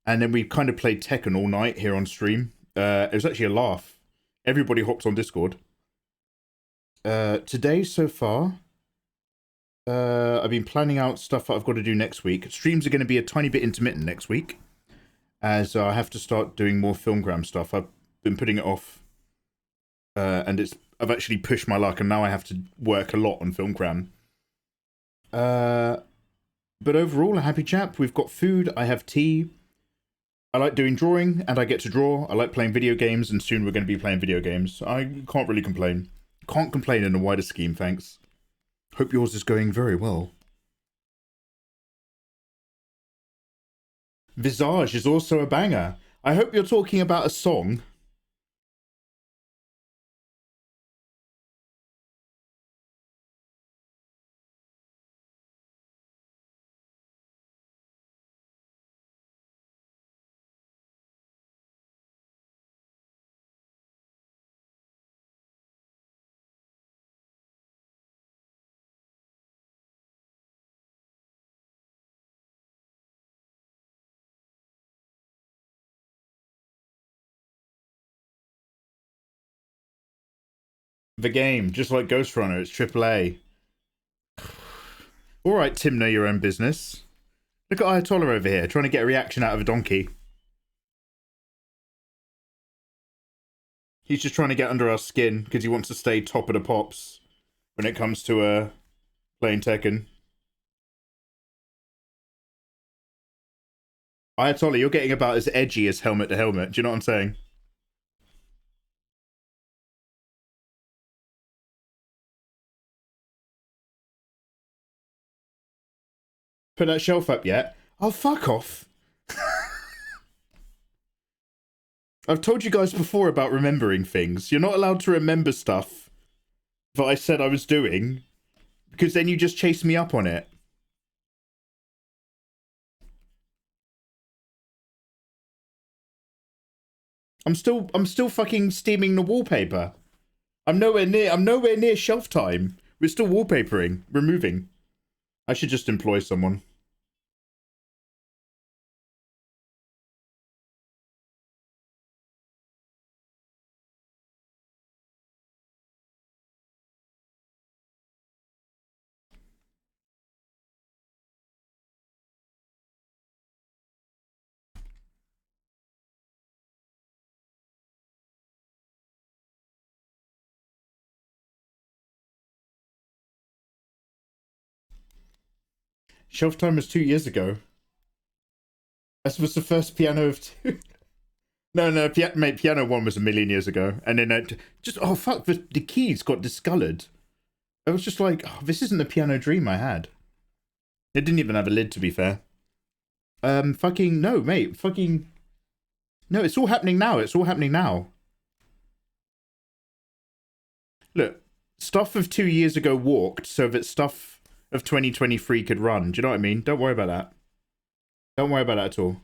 S1: And then we kind of played Tekken all night here on stream. It was actually a laugh. Everybody hopped on Discord. Today so far, I've been planning out stuff that I've got to do next week. Streams are going to be a tiny bit intermittent next week, as I have to start doing more Filmgram stuff. I've been putting it off, and I've actually pushed my luck, and now I have to work a lot on Filmgram. But overall, a happy chap. We've got food, I have tea. I like doing drawing, and I get to draw. I like playing video games, and soon we're going to be playing video games. I can't really complain. Can't complain in a wider scheme, thanks. Hope yours is going very well. Visage is also a banger. I hope you're talking about a song. The game, just like Ghost Runner, it's AAA. Alright, Tim, know your own business. Look at Ayatollah over here, trying to get a reaction out of a donkey. He's just trying to get under our skin, because he wants to stay top of the pops when it comes to playing Tekken. Ayatollah, you're getting about as edgy as Helmet to Helmet, do you know what I'm saying? Put that shelf up yet? Oh, fuck off. I've told you guys before about remembering things. You're not allowed to remember stuff that I said I was doing, because then you just chase me up on it. I'm still fucking steaming the wallpaper. I'm nowhere near shelf time. We're still wallpapering, removing. I should just employ someone. Shelf time was 2 years ago. That was the first piano of two. No, mate, piano 1 was a million years ago. And then just, oh fuck, the keys got discolored. I was just like, oh, this isn't the piano dream I had. It didn't even have a lid, to be fair. Fucking, no, mate, fucking... No, it's all happening now, it's all happening now. Look, stuff of 2 years ago walked so that stuff of 2023 could run. Do you know what I mean? Don't worry about that. Don't worry about that at all.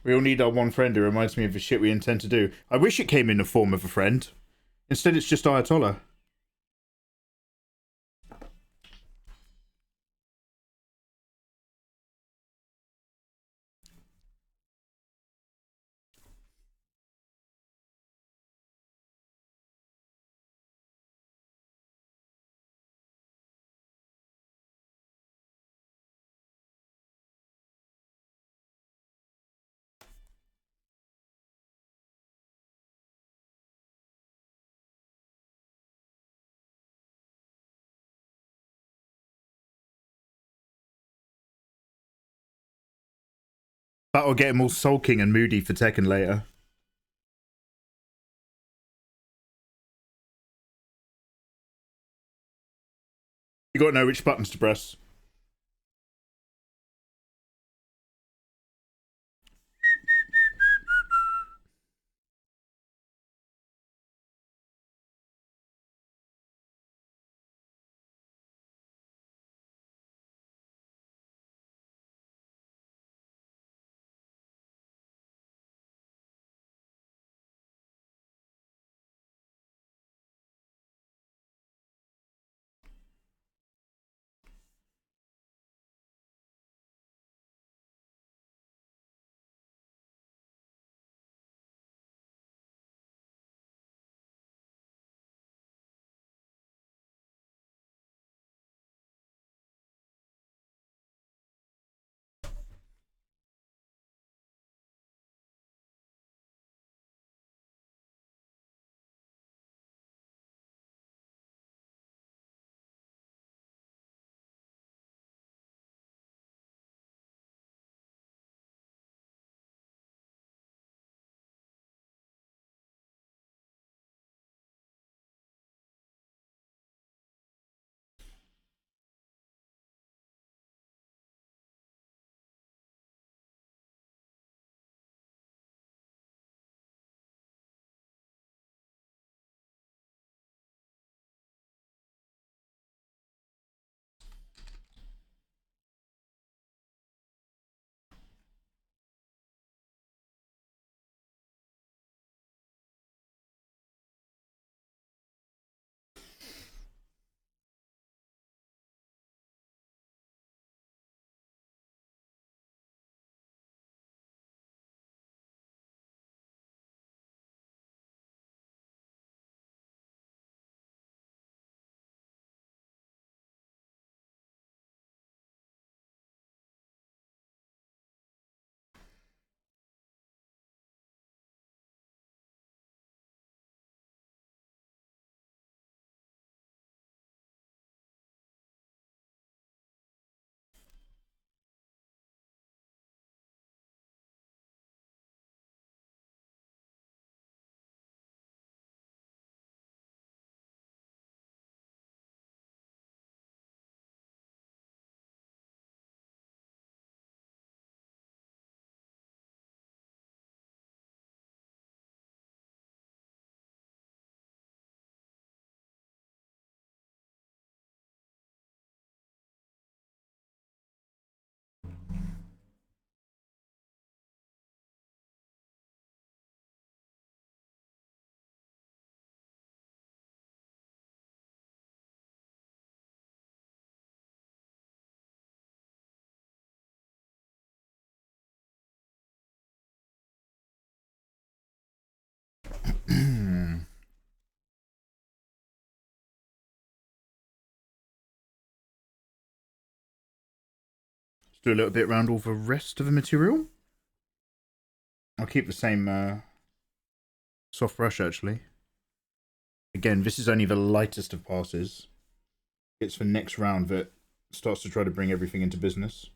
S1: We all need our one friend who reminds me of the shit we intend to do. I wish it came in the form of a friend. Instead, it's just Ayatollah. That'll get him all sulking and moody for Tekken later. You gotta know which buttons to press. do a little bit around all the rest of the material. I'll keep the same soft brush, actually. Again, this is only the lightest of passes. It's the next round that starts to try to bring everything into business.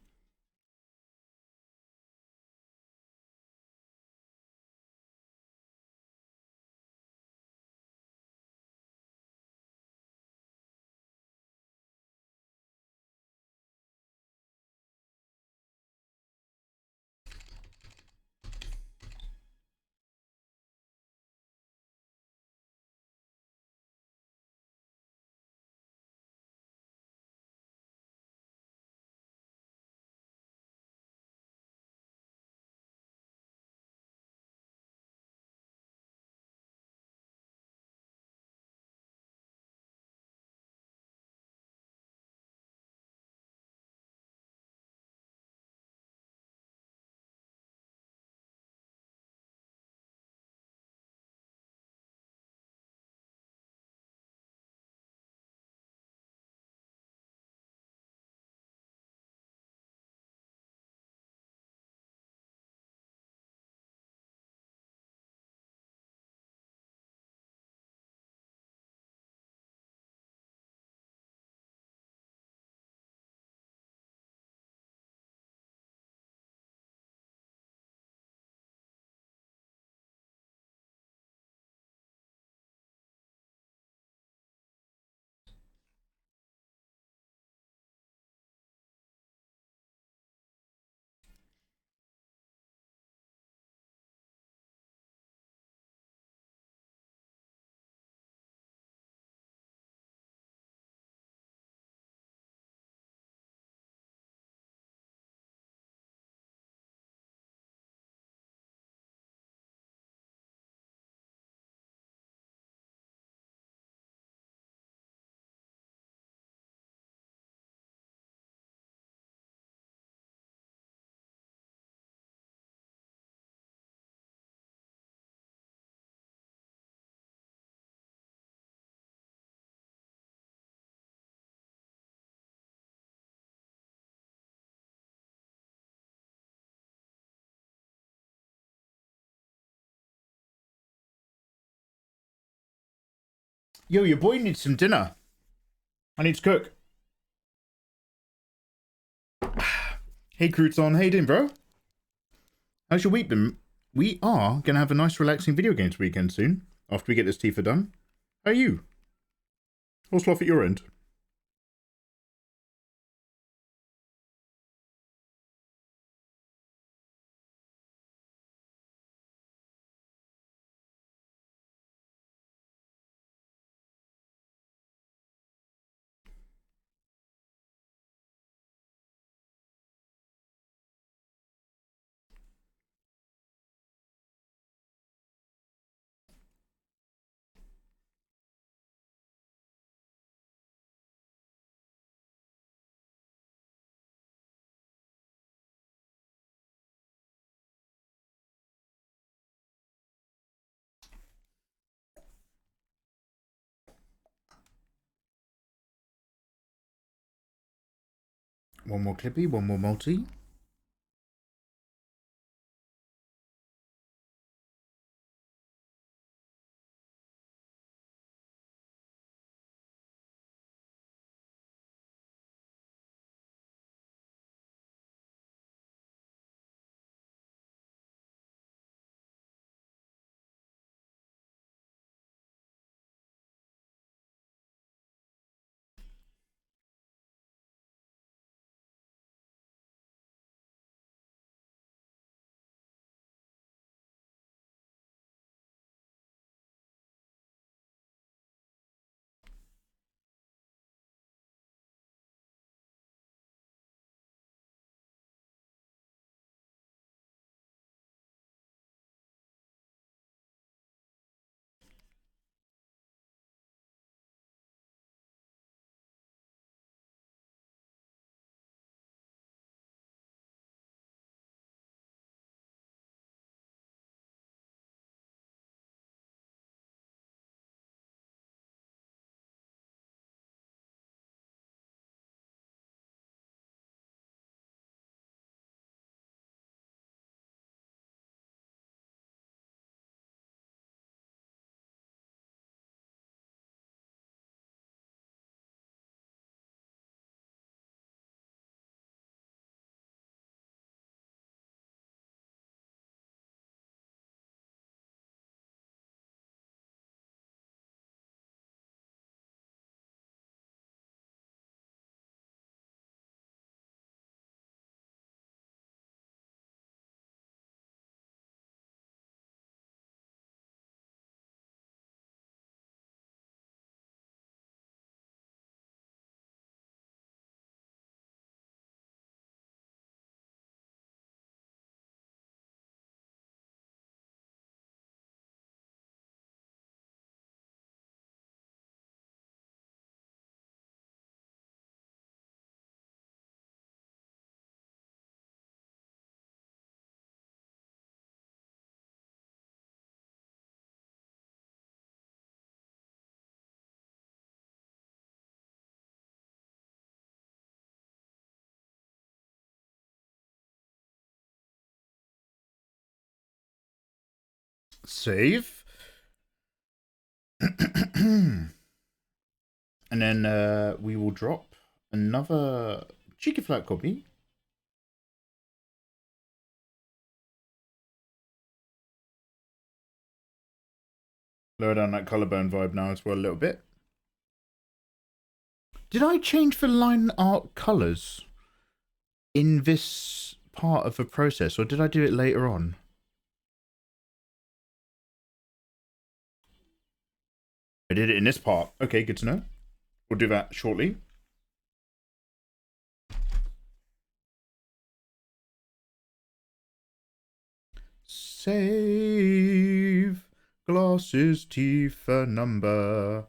S1: Yo, your boy needs some dinner. I need to cook. Hey, Crouton. How you doing, bro? How's your week been? We are going to have a nice, relaxing video games weekend soon, after we get this Tifa done. How are you? What's life at your end? One more clippy, one more multi. Save. And then we will drop another cheeky flat copy. Lower down that collarbone vibe now as well a little bit. Did I change the line art colours in this part of the process, or did I do it later on? I did it in this part. Okay, good to know. We'll do that shortly. Save. Glasses, Tifa, number.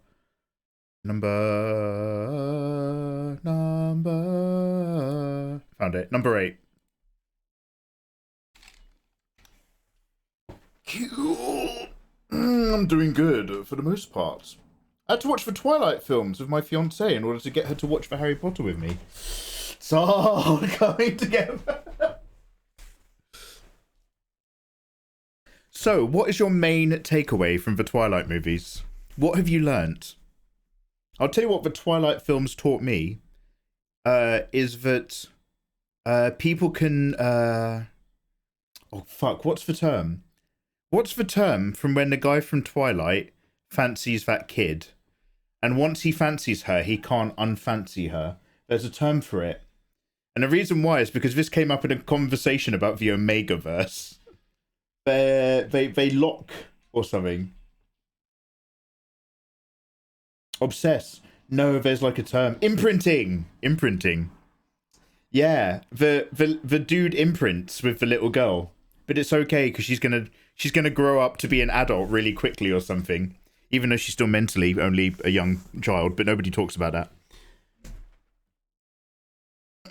S1: Found it. Number 8. I'm doing good for the most part. I had to watch the Twilight films with my fiancée in order to get her to watch the Harry Potter with me. It's all coming together. So, what is your main takeaway from the Twilight movies? What have you learnt? I'll tell you what the Twilight films taught me. Is that people can... oh, fuck. What's the term? What's the term from when the guy from Twilight fancies that kid? And once he fancies her, he can't unfancy her. There's a term for it. And the reason why is because this came up in a conversation about the Omega-verse. They lock or something. Obsess. No, there's like a term. Imprinting. Yeah, the dude imprints with the little girl. But it's okay because she's gonna grow up to be an adult really quickly or something. Even though she's still mentally only a young child, but nobody talks about that.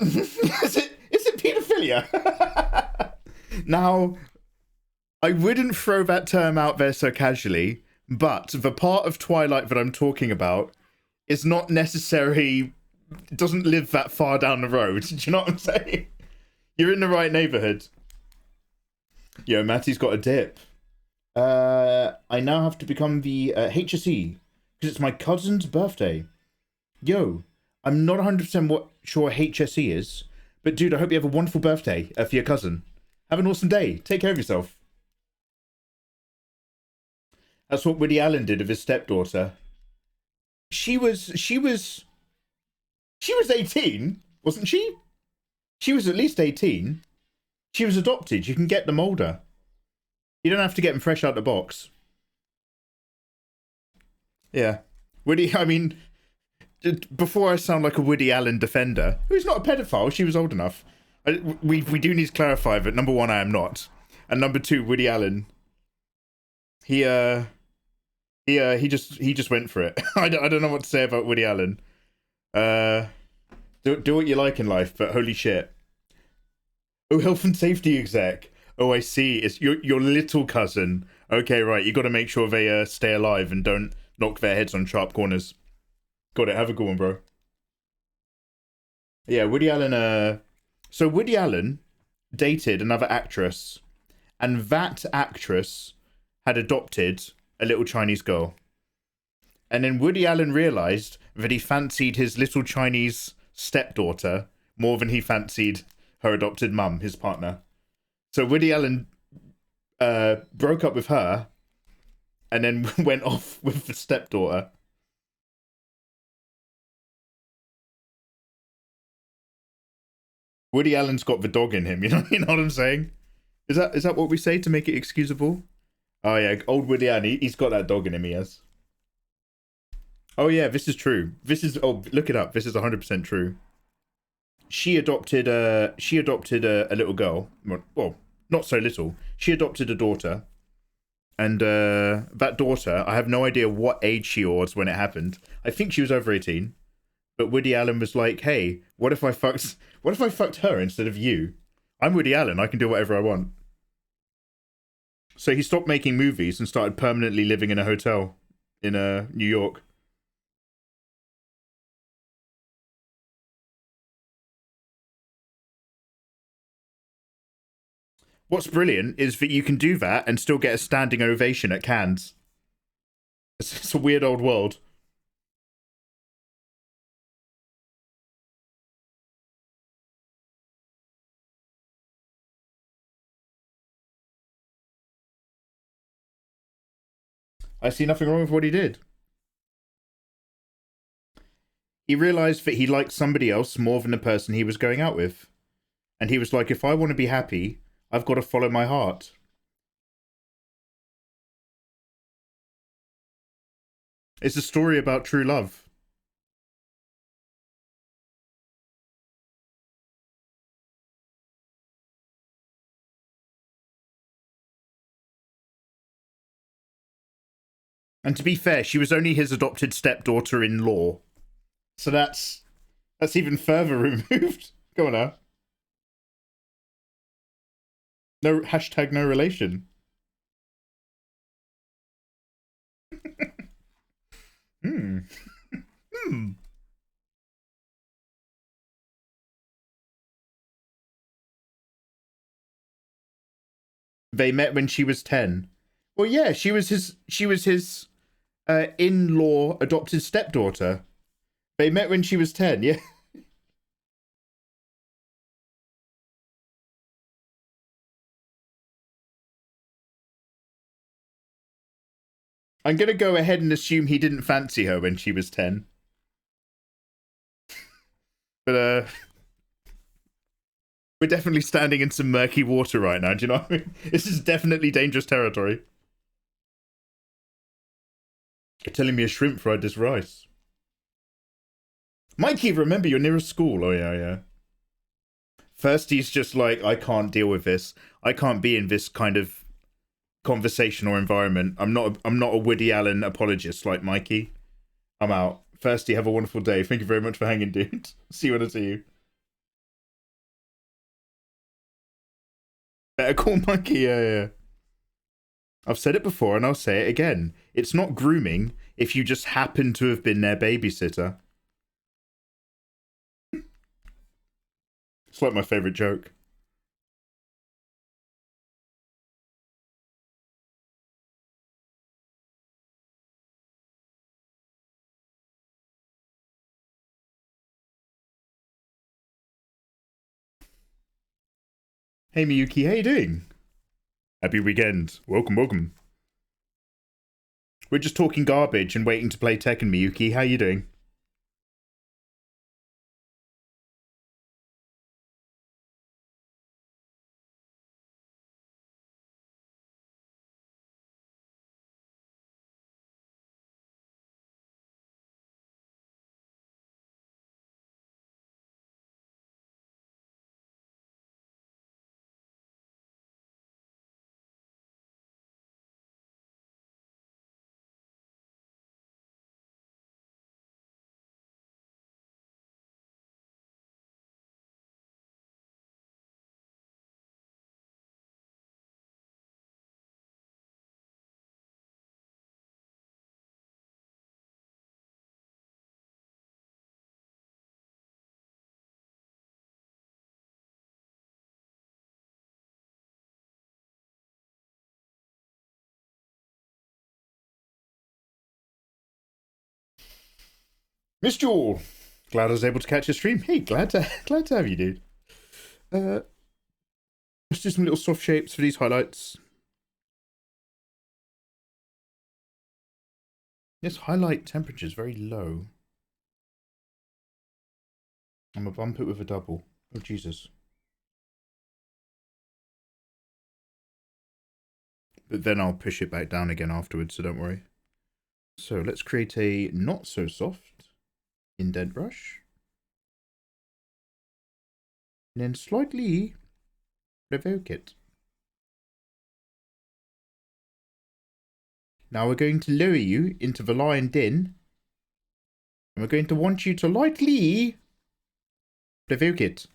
S1: Is it pedophilia? Now, I wouldn't throw that term out there so casually, but the part of Twilight that I'm talking about is not necessarily... doesn't live that far down the road. Do you know what I'm saying? You're in the right neighborhood. Yo, Matty's got a dip. I now have to become the HSE because it's my cousin's birthday. Yo, I'm not 100% sure HSE is, but dude, I hope you have a wonderful birthday for your cousin. Have an awesome day. Take care of yourself. That's what Woody Allen did of his stepdaughter. She was 18, wasn't she? She was at least 18. She was adopted. You can get them older. You don't have to get them fresh out the box. Yeah. Woody, I mean, before I sound like a Woody Allen defender, who's not a pedophile, she was old enough. We do need to clarify that, number one, I am not. And number two, Woody Allen, he just went for it. I don't know what to say about Woody Allen. Do what you like in life, but holy shit. Oh, health and safety exec. Oh, I see. It's your little cousin. Okay, right. You got to make sure they stay alive and don't knock their heads on sharp corners. Got it. Have a good one, bro. Yeah, Woody Allen. So Woody Allen dated another actress, and that actress had adopted a little Chinese girl. And then Woody Allen realized that he fancied his little Chinese stepdaughter more than he fancied her adopted mum, his partner. So Woody Allen broke up with her and then went off with the stepdaughter. Woody Allen's got the dog in him, you know what I'm saying? Is that what we say to make it excusable? Oh yeah, old Woody Allen, he's got that dog in him, he has. Oh yeah, this is true. Look it up. This is 100% true. She adopted a little girl. Well, not so little. She adopted a daughter. And that daughter, I have no idea what age she was when it happened. I think she was over 18. But Woody Allen was like, "Hey, what if I fucked her instead of you? I'm Woody Allen. I can do whatever I want." So he stopped making movies and started permanently living in a hotel in New York. What's brilliant is that you can do that and still get a standing ovation at Cannes. It's a weird old world. I see nothing wrong with what he did. He realized that he liked somebody else more than the person he was going out with. And he was like, if I want to be happy, I've got to follow my heart. It's a story about true love. And to be fair, she was only his adopted stepdaughter-in-law. So that's even further removed. Go on now. No, hashtag no relation. Hmm. Hmm. They met when she was 10. Well, yeah, she was his in-law adopted stepdaughter. They met when she was 10, yeah. I'm going to go ahead and assume he didn't fancy her when she was 10. But, we're definitely standing in some murky water right now, do you know what I mean? This is definitely dangerous territory. You're telling me a shrimp fried this rice. Mikey, remember you're near a school. Oh, yeah, yeah. First, he's just like, I can't deal with this. I can't be in this kind of conversation or environment. I'm not a Woody Allen apologist like Mikey. I'm out. Thirsty, have a wonderful day. Thank you very much for hanging, dude. See you when I see you. Better call Mikey, yeah. I've said it before and I'll say it again. It's not grooming if you just happen to have been their babysitter. It's like my favourite joke. Hey Miyuki, how you doing? Happy weekend. Welcome, welcome. We're just talking garbage and waiting to play Tekken, Miyuki. How you doing? Miss Jewel, glad I was able to catch your stream. Hey, glad to have you, dude. Let's do some little soft shapes for these highlights. This highlight temperature is very low. I'm gonna bump it with a double. Oh Jesus! But then I'll push it back down again afterwards, so don't worry. So let's create a not so soft indent brush. And then slightly revoke it. Now we're going to lower you into the line din. And we're going to want you to lightly revoke it.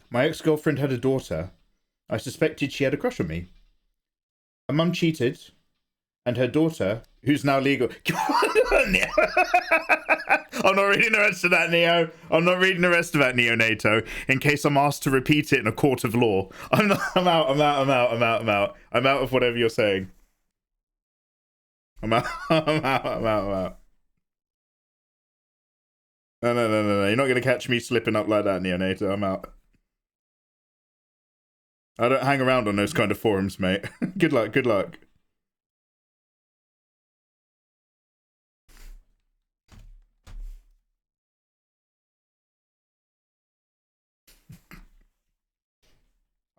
S1: My ex-girlfriend had a daughter. I suspected she had a crush on me. Her mum cheated, and her daughter, who's now legal... I'm not reading the rest of that, Neo. I'm not reading the rest of that, Neonato, in case I'm asked to repeat it in a court of law. I'm out of whatever you're saying. I'm out. No. You're not going to catch me slipping up like that, Neonato. I'm out. I don't hang around on those kind of forums, mate. Good luck.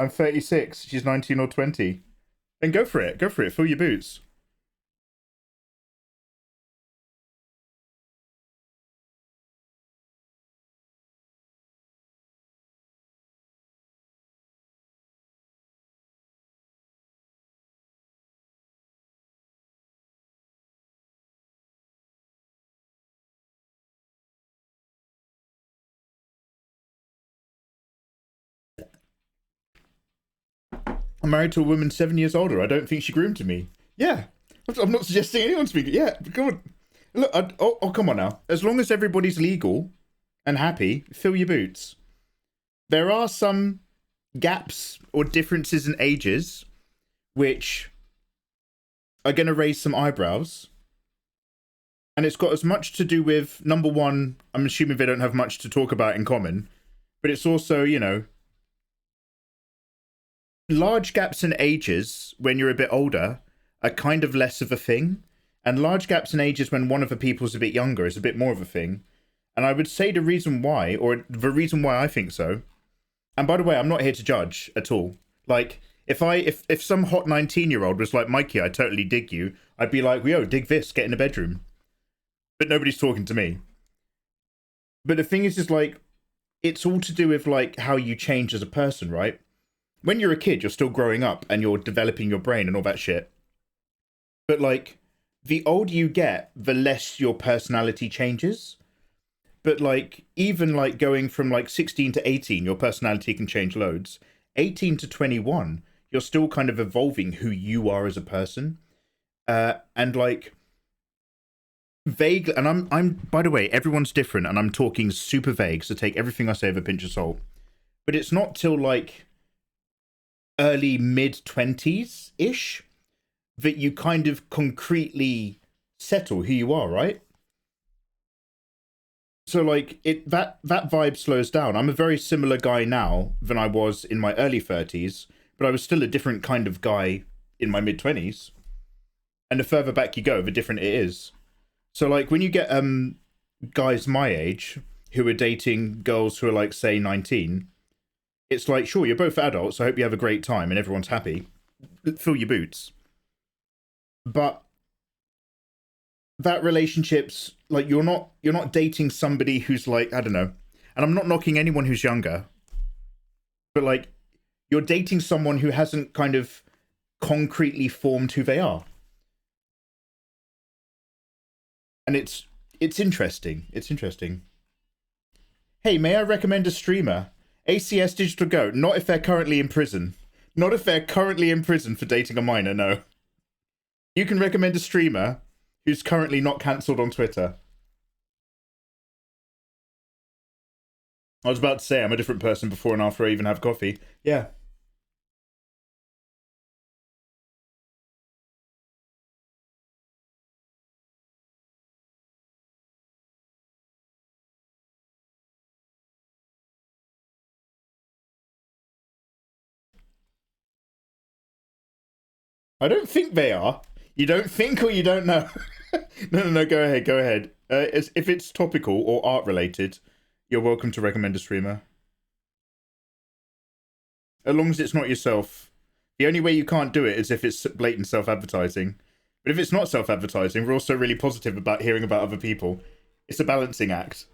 S1: I'm 36. She's 19 or 20. Then go for it. Fill your boots. I'm married to a woman 7 years older. I don't think she groomed me. Yeah. I'm not suggesting anyone speak. Yeah, come on. Look, come on now. As long as everybody's legal and happy, fill your boots. There are some gaps or differences in ages which are going to raise some eyebrows. And it's got as much to do with, number one, I'm assuming they don't have much to talk about in common, but it's also, you know, large gaps in ages when you're a bit older are kind of less of a thing. And large gaps in ages when one of the people's a bit younger is a bit more of a thing. And I would say the reason why, or the reason why I think so, and by the way, I'm not here to judge at all. Like, if some hot 19-year-old was like, Mikey, I totally dig you, I'd be like, yo, dig this, get in the bedroom. But nobody's talking to me. But the thing is like, it's all to do with like how you change as a person, right? When you're a kid, you're still growing up and you're developing your brain and all that shit. But like, the older you get, the less your personality changes. But like, even like going from like 16 to 18, your personality can change loads. 18 to 21, you're still kind of evolving who you are as a person. And like, vague, and I'm by the way, everyone's different and I'm talking super vague, so take everything I say with a pinch of salt. But it's not till like early mid-20s ish that you kind of concretely settle who you are, right? So like that vibe slows down. I'm a very similar guy now than I was in my early 30s, but I was still a different kind of guy in my mid-20s. And the further back you go, the different it is. So like when you get guys my age who are dating girls who are like, say, 19, it's like, sure, you're both adults, I hope you have a great time and everyone's happy. Fill your boots. But that relationship's like, you're not dating somebody who's like, I don't know, and I'm not knocking anyone who's younger, but like, you're dating someone who hasn't kind of concretely formed who they are. And it's interesting. It's interesting. Hey, may I recommend a streamer? ACS Digital Go. Not if they're currently in prison. Not if they're currently in prison for dating a minor, no. You can recommend a streamer who's currently not cancelled on Twitter. I was about to say I'm a different person before and after I even have coffee. Yeah. I don't think they are. You don't think or you don't know? No, go ahead. If it's topical or art related, you're welcome to recommend a streamer. As long as it's not yourself. The only way you can't do it is if it's blatant self-advertising. But if it's not self-advertising, we're also really positive about hearing about other people. It's a balancing act.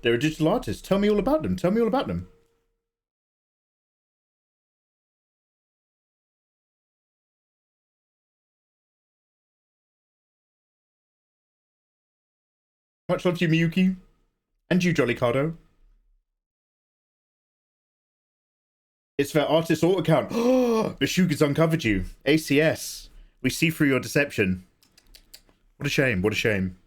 S1: They're a digital artist. Tell me all about them. Much love to you, Miyuki. And you, Jolly Cardo. It's their artist alt account. Oh, Meshuggah's uncovered you. ACS. We see through your deception. What a shame. What a shame.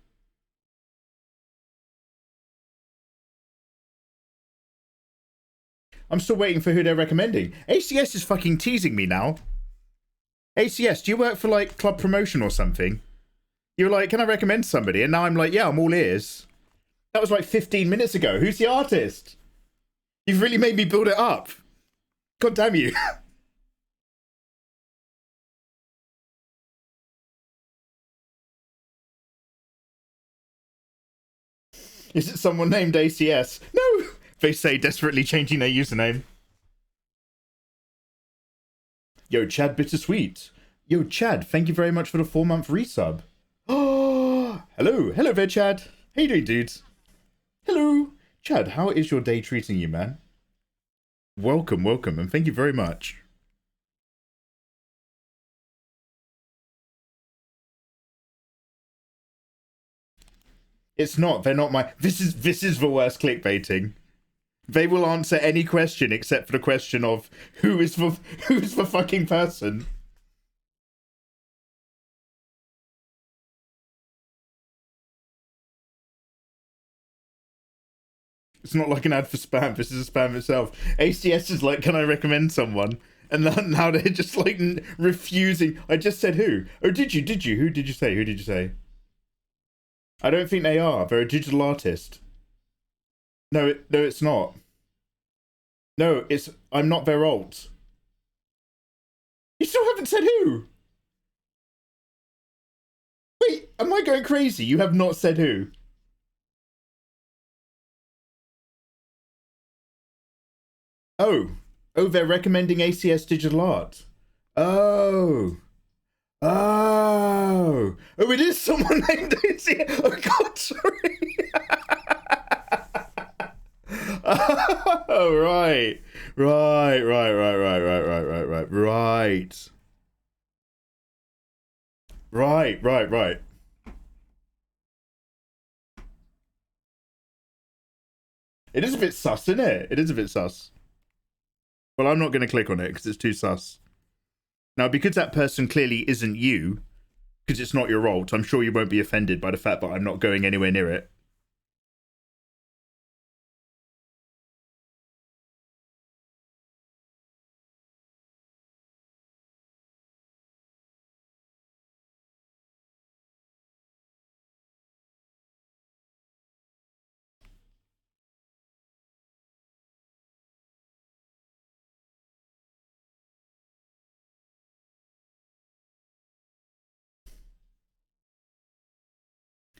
S1: I'm still waiting for who they're recommending. ACS is fucking teasing me now. ACS, do you work for, like, club promotion or something? You're like, can I recommend somebody? And now I'm like, yeah, I'm all ears. That was like 15 minutes ago. Who's the artist? You've really made me build it up. God damn you. Is it someone named ACS? No! They say, desperately changing their username. Yo, Chad Bittersweet. Yo, Chad, thank you very much for the 4-month resub. Oh, hello. Hello there, Chad. How you doing, dudes? Hello. Chad, how is your day treating you, man? Welcome, welcome, and thank you very much. It's not. They're not my... This is the worst clickbaiting. They will answer any question except for the question of who's the fucking person. It's not like an ad for spam. This is a spam itself. ACS is like, can I recommend someone? And now they're just like refusing. I just said who? Oh, did you? Did you? Who did you say? Who did you say? I don't think they are. They're a digital artist. No, no, it's not. No, it's... I'm not their alt. You still haven't said who? Wait, am I going crazy? You have not said who. Oh. Oh, they're recommending ACS digital art. Oh. Oh. Oh, it is someone named ACS. Oh, God, sorry. Oh, right. Right. It is a bit sus, isn't it? It is a bit sus. Well, I'm not going to click on it because it's too sus. Now, because that person clearly isn't you, because it's not your alt, I'm sure you won't be offended by the fact that I'm not going anywhere near it.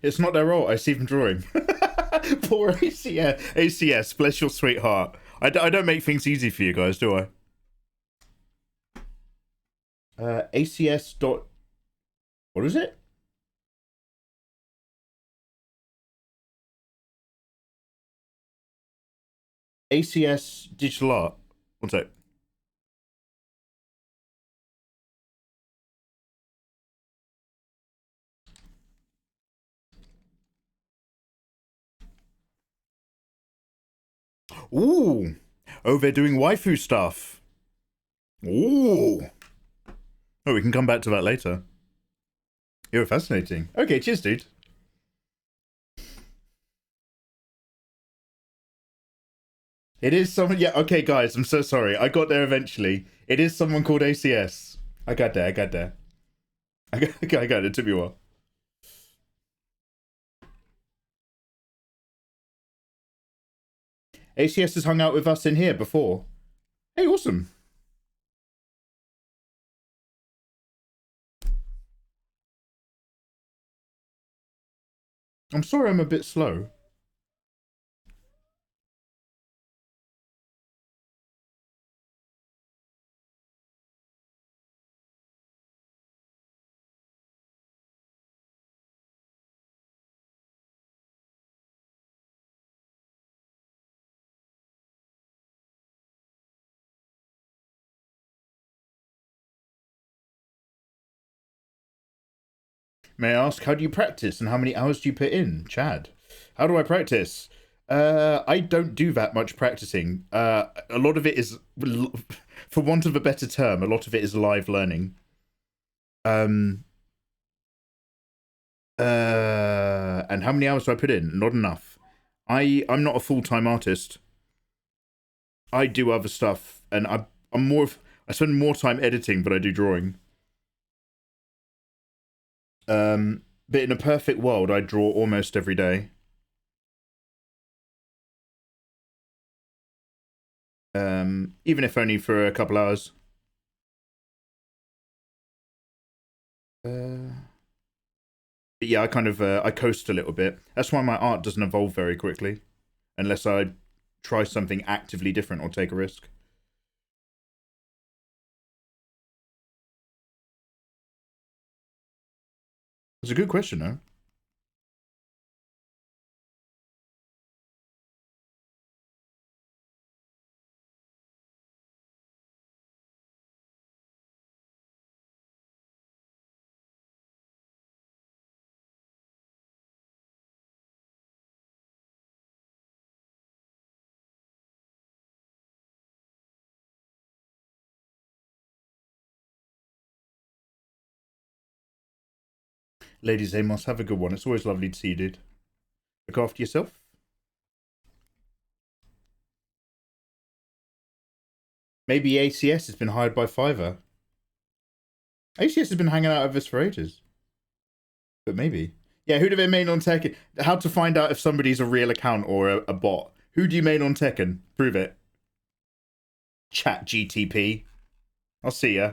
S1: It's not their role. I see them drawing. Poor ACS. ACS, bless your sweetheart. I don't make things easy for you guys, do I? ACS dot... What is it? ACS digital art. One sec. Ooh. Oh, they're doing waifu stuff. Ooh. Oh, we can come back to that later. You're fascinating. Okay, cheers, dude. It is someone... Yeah, okay, guys, I'm so sorry. I got there eventually. It is someone called ACS. I got there. I got it. It took me a while. ACS has hung out with us in here before. Hey, awesome. I'm sorry I'm a bit slow. May I ask, how do you practice and how many hours do you put in, Chad? How do I practice? I don't do that much practicing. A lot of it is, for want of a better term, a lot of it is live learning. And how many hours do I put in? Not enough. I'm not a full-time artist. I do other stuff, and I spend more time editing than I do drawing. But in a perfect world, I draw almost every day. Even if only for a couple hours. But yeah, I kind of I coast a little bit. That's why my art doesn't evolve very quickly, unless I try something actively different or take a risk. It's a good question, though. Ladies Amos, have a good one. It's always lovely to see you, dude. Look after yourself. Maybe ACS has been hired by Fiverr. ACS has been hanging out with us for ages. But maybe. Yeah, who do they main on Tekken? How to find out if somebody's a real account or a bot. Who do you main on Tekken? Prove it. Chat GTP. I'll see ya.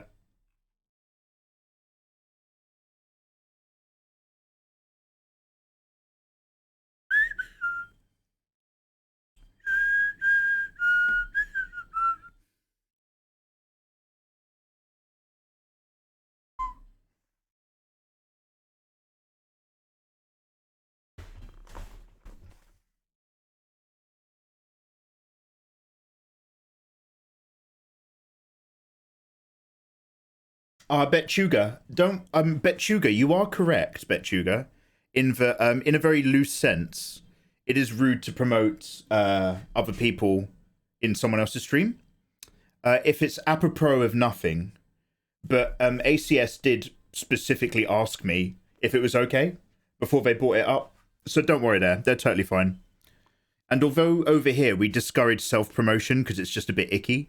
S1: Betchuga, don't Betchuga, you are correct, Betchuga, in a very loose sense. It is rude to promote other people in someone else's stream. If it's apropos of nothing, but ACS did specifically ask me if it was okay before they brought it up. So don't worry there, they're totally fine. And although over here we discourage self-promotion because it's just a bit icky,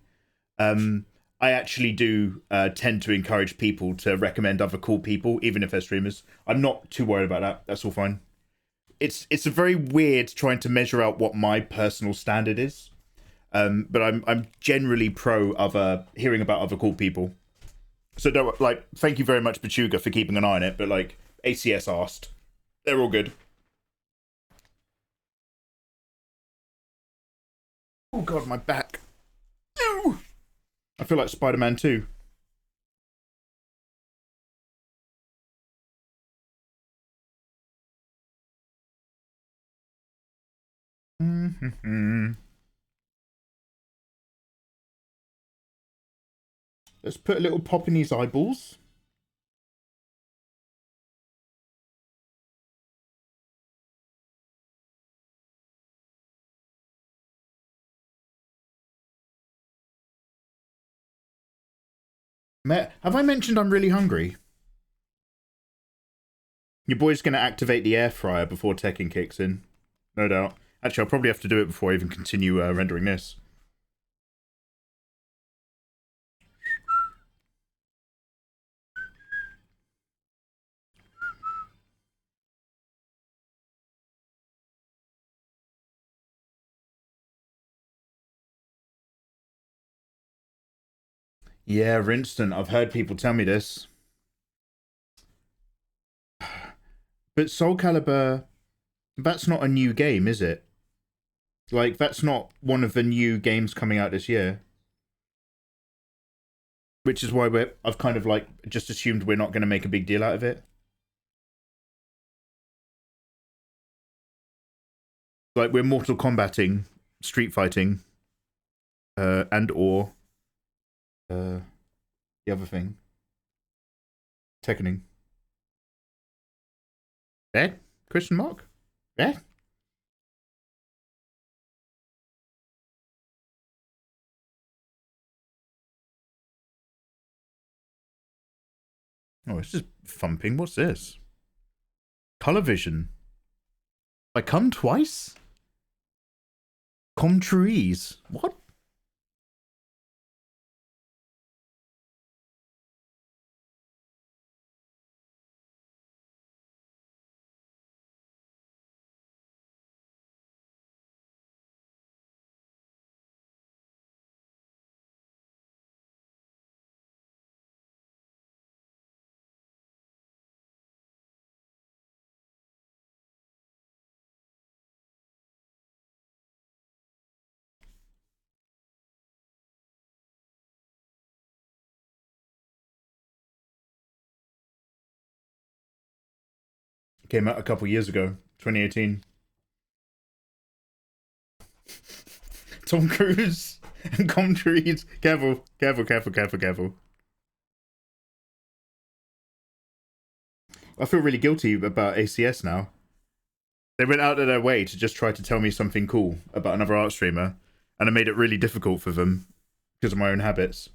S1: I actually do tend to encourage people to recommend other cool people, even if they're streamers. I'm not too worried about that. That's all fine. It's a very weird trying to measure out what my personal standard is. But I'm generally pro other hearing about other cool people. So don't like. Thank you very much, Pachuga, for keeping an eye on it. But like ACS asked, they're all good. Oh god, my back. Ew! I feel like Spider-Man 2. Let's put a little pop in his eyeballs. Have I mentioned I'm really hungry? Your boy's going to activate the air fryer before Tekken kicks in. No doubt. Actually, I'll probably have to do it before I even continue rendering this. Yeah, Rinston. I've heard people tell me this. But Soul Calibur, that's not a new game, is it? Like, that's not one of the new games coming out this year. Which is why I've kind of like just assumed we're not going to make a big deal out of it. Like, we're Mortal Kombating, Street Fighting, and or the other thing. Tekkening. Eh? Question mark? Eh? Oh, it's just thumping. What's this? Color vision. I come twice? trees. What? Came out a couple years ago, 2018. Tom Cruise and trees. Careful, careful, careful, careful, careful. I feel really guilty about ACS now. They went out of their way to just try to tell me something cool about another art streamer, and I made it really difficult for them because of my own habits.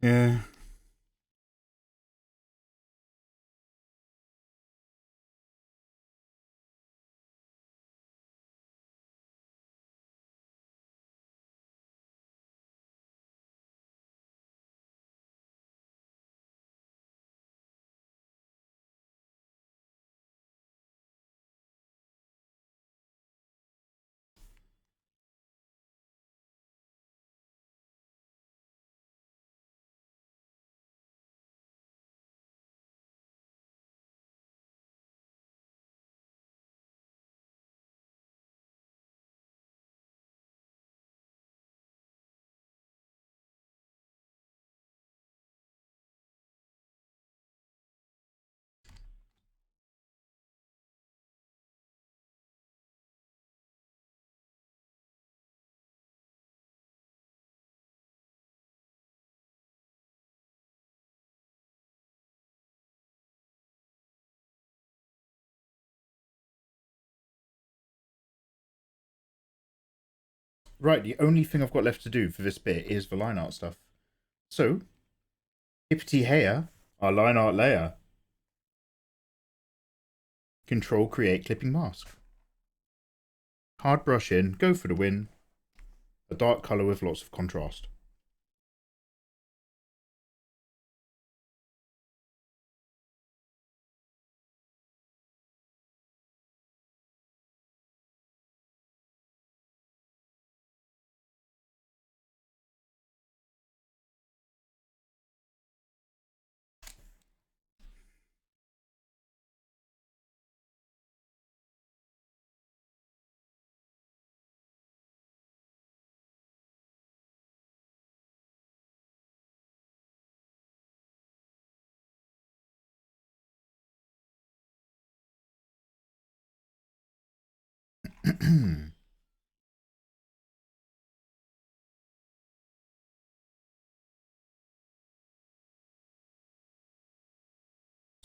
S1: Yeah. Right, the only thing I've got left to do for this bit is the line art stuff. So, hippity hair, our line art layer. Control create clipping mask. Hard brush in, go for the win. A dark colour with lots of contrast.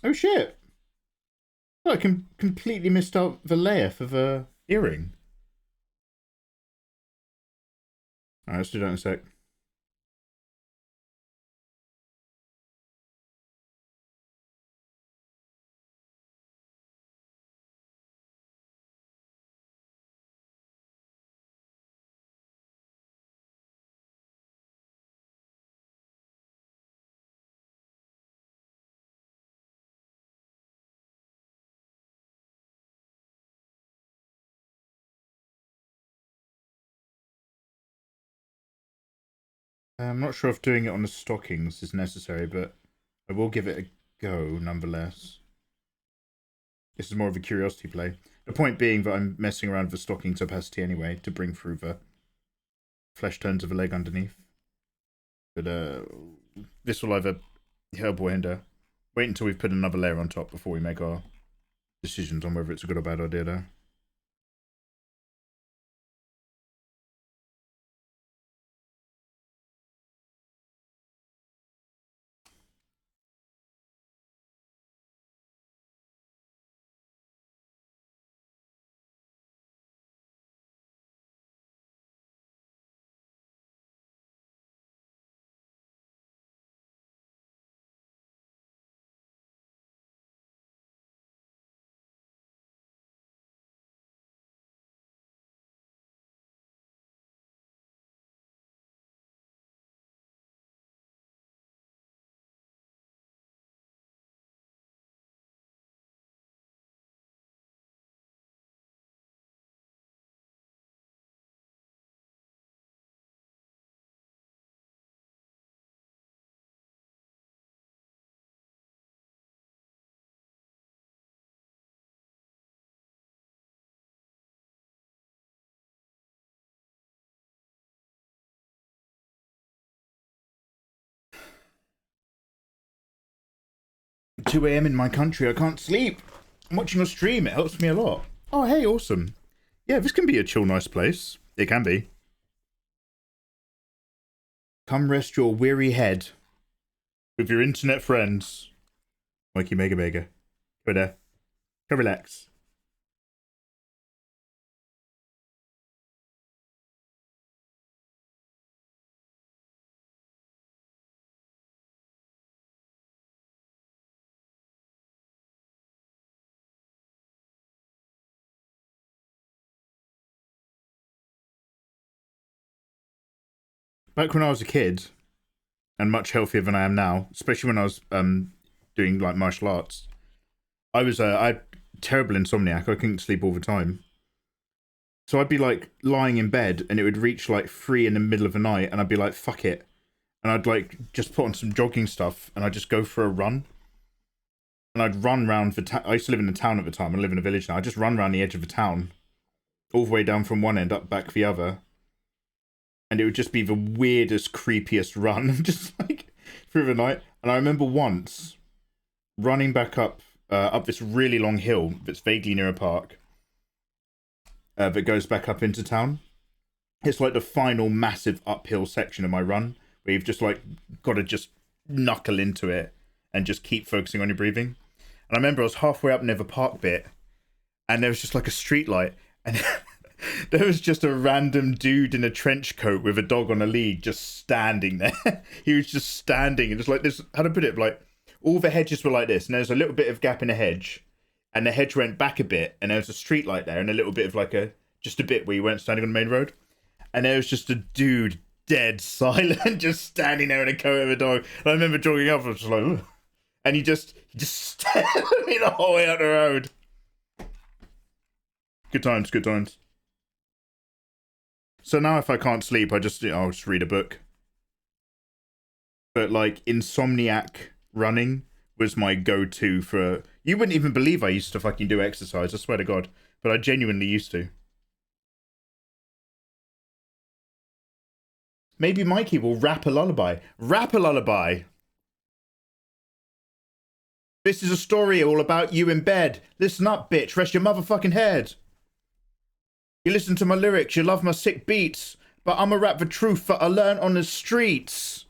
S1: Oh shit! Oh, I completely missed out the layer for the earring. Alright, let's do that in a sec. I'm not sure if doing it on the stockings is necessary, but I will give it a go nonetheless. This is more of a curiosity play. The point being that I'm messing around with the stockings opacity anyway to bring through the flesh tones of a leg underneath. But this will either help or hinder. Wait until we've put another layer on top before we make our decisions on whether it's a good or bad idea though. Two AM in my country, I can't sleep. I'm watching a stream, it helps me a lot. Oh, hey, awesome. Yeah, this can be a chill, nice place. It can be. Come rest your weary head with your internet friends. mikeymegamega. Go there. Go relax. Back when I was a kid, and much healthier than I am now, especially when I was doing like martial arts, I had terrible insomniac. I couldn't sleep all the time. So I'd be like lying in bed and it would reach like 3 in the middle of the night and I'd be like, fuck it. And I'd like just put on some jogging stuff and I'd just go for a run. And I'd run round the I used to live in a town at the time. I live in a village now. I'd just run around the edge of the town, all the way down from one end up back the other. And it would just be the weirdest, creepiest run, just like through the night. And I remember once running back up this really long hill that's vaguely near a park that goes back up into town. It's like the final massive uphill section of my run where you've just like got to just knuckle into it and just keep focusing on your breathing. And I remember I was halfway up near the park bit and there was just like a street light and there was just a random dude in a trench coat with a dog on a lead just standing there. He was just standing and just like this, how to put it, like all the hedges were like this and there's a little bit of gap in the hedge and the hedge went back a bit and there was a street light there and a little bit of like just a bit where you weren't standing on the main road. And there was just a dude dead silent just standing there in a coat of a dog. And I remember jogging up and I was just like, ugh. And he just stared at me the whole way out the road. Good times, good times. So now if I can't sleep, I'll just read a book. But like insomniac running was my go-to for... You wouldn't even believe I used to fucking do exercise, I swear to God. But I genuinely used to. Maybe Mikey will rap a lullaby. Rap a lullaby! This is a story all about you in bed. Listen up, bitch. Rest your motherfucking head. You listen to my lyrics. You love my sick beats. But I'ma rap the truth that I learned on the streets.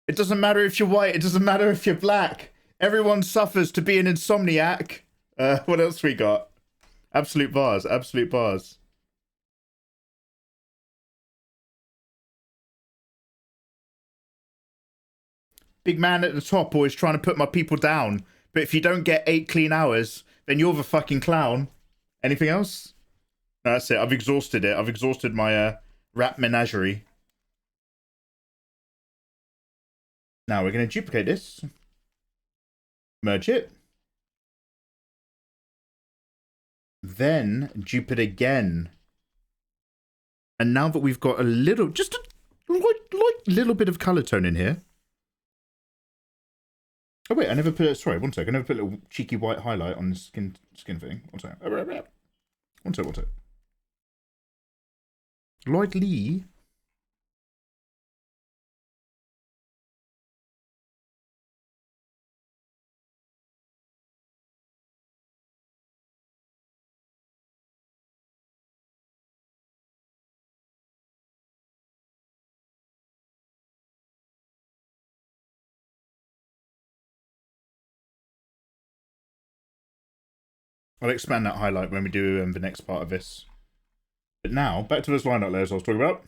S1: It doesn't matter if you're white. It doesn't matter if you're black. Everyone suffers to be an insomniac. What else we got? Absolute bars. Absolute bars. Big man at the top always trying to put my people down. But if you don't get 8 clean hours, then you're the fucking clown. Anything else? No, that's it. I've exhausted it. I've exhausted my rap menagerie. Now we're going to duplicate this. Merge it. Then dupe it again. And now that we've got a little, just a Like little bit of colour tone in here. Oh wait, I never put. Sorry, one sec. I never put a little cheeky white highlight on the skin thing. One sec. One sec. Lightly. I'll expand that highlight when we do the next part of this. But now, back to those line art layers I was talking about.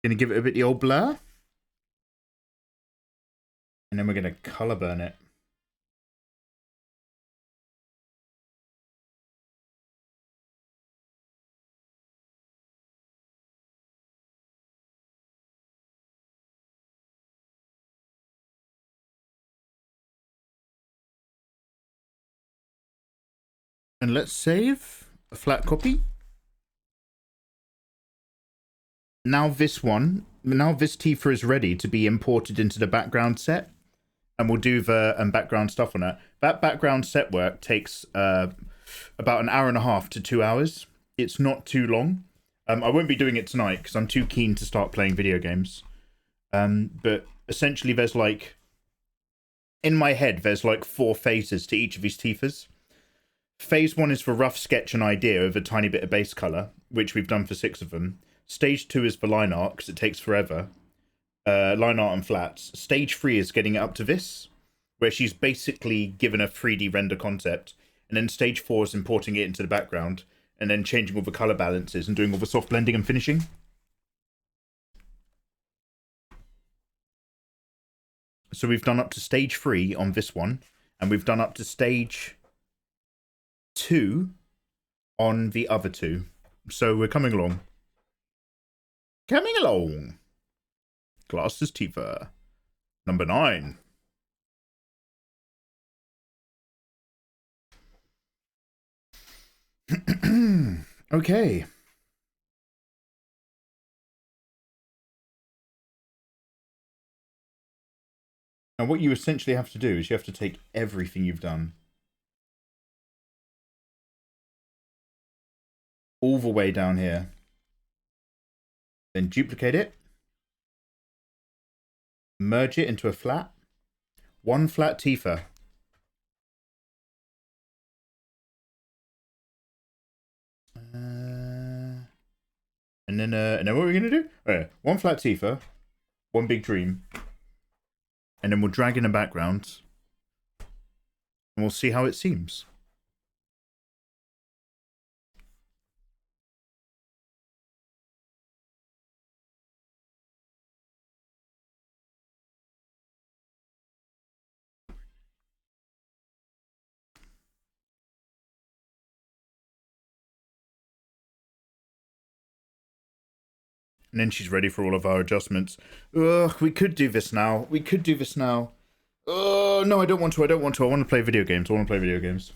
S1: Gonna give it a bit the old blur. And then we're gonna color burn it. And let's save a flat copy. Now this Tifa is ready to be imported into the background set. And we'll do the background stuff on it. That background set work takes about an hour and a half to 2 hours. It's not too long. I won't be doing it tonight because I'm too keen to start playing video games. But essentially there's like, in my head, there's like 4 phases to each of these Tifas. Phase 1 is for rough sketch and idea of a tiny bit of base colour, which we've done for 6 of them. Stage 2 is for line art because it takes forever. Line art and flats. Stage 3 is getting it up to this, where she's basically given a 3D render concept. And then stage 4 is importing it into the background, and then changing all the colour balances and doing all the soft blending and finishing. So we've done up to stage 3 on this one, and we've done up to stage 2 on the other 2. So we're coming along. Coming along. Glasses Tifa. Number 9. Okay. Now what you essentially have to do is you have to take everything you've done all the way down here. Then duplicate it. Merge it into a flat. One flat Tifa. And then what are we going to do? Okay, one flat Tifa. One big dream. And then we'll drag in a background. And we'll see how it seems. And then she's ready for all of our adjustments. Ugh, we could do this now. Oh, no, I don't want to. I want to play video games.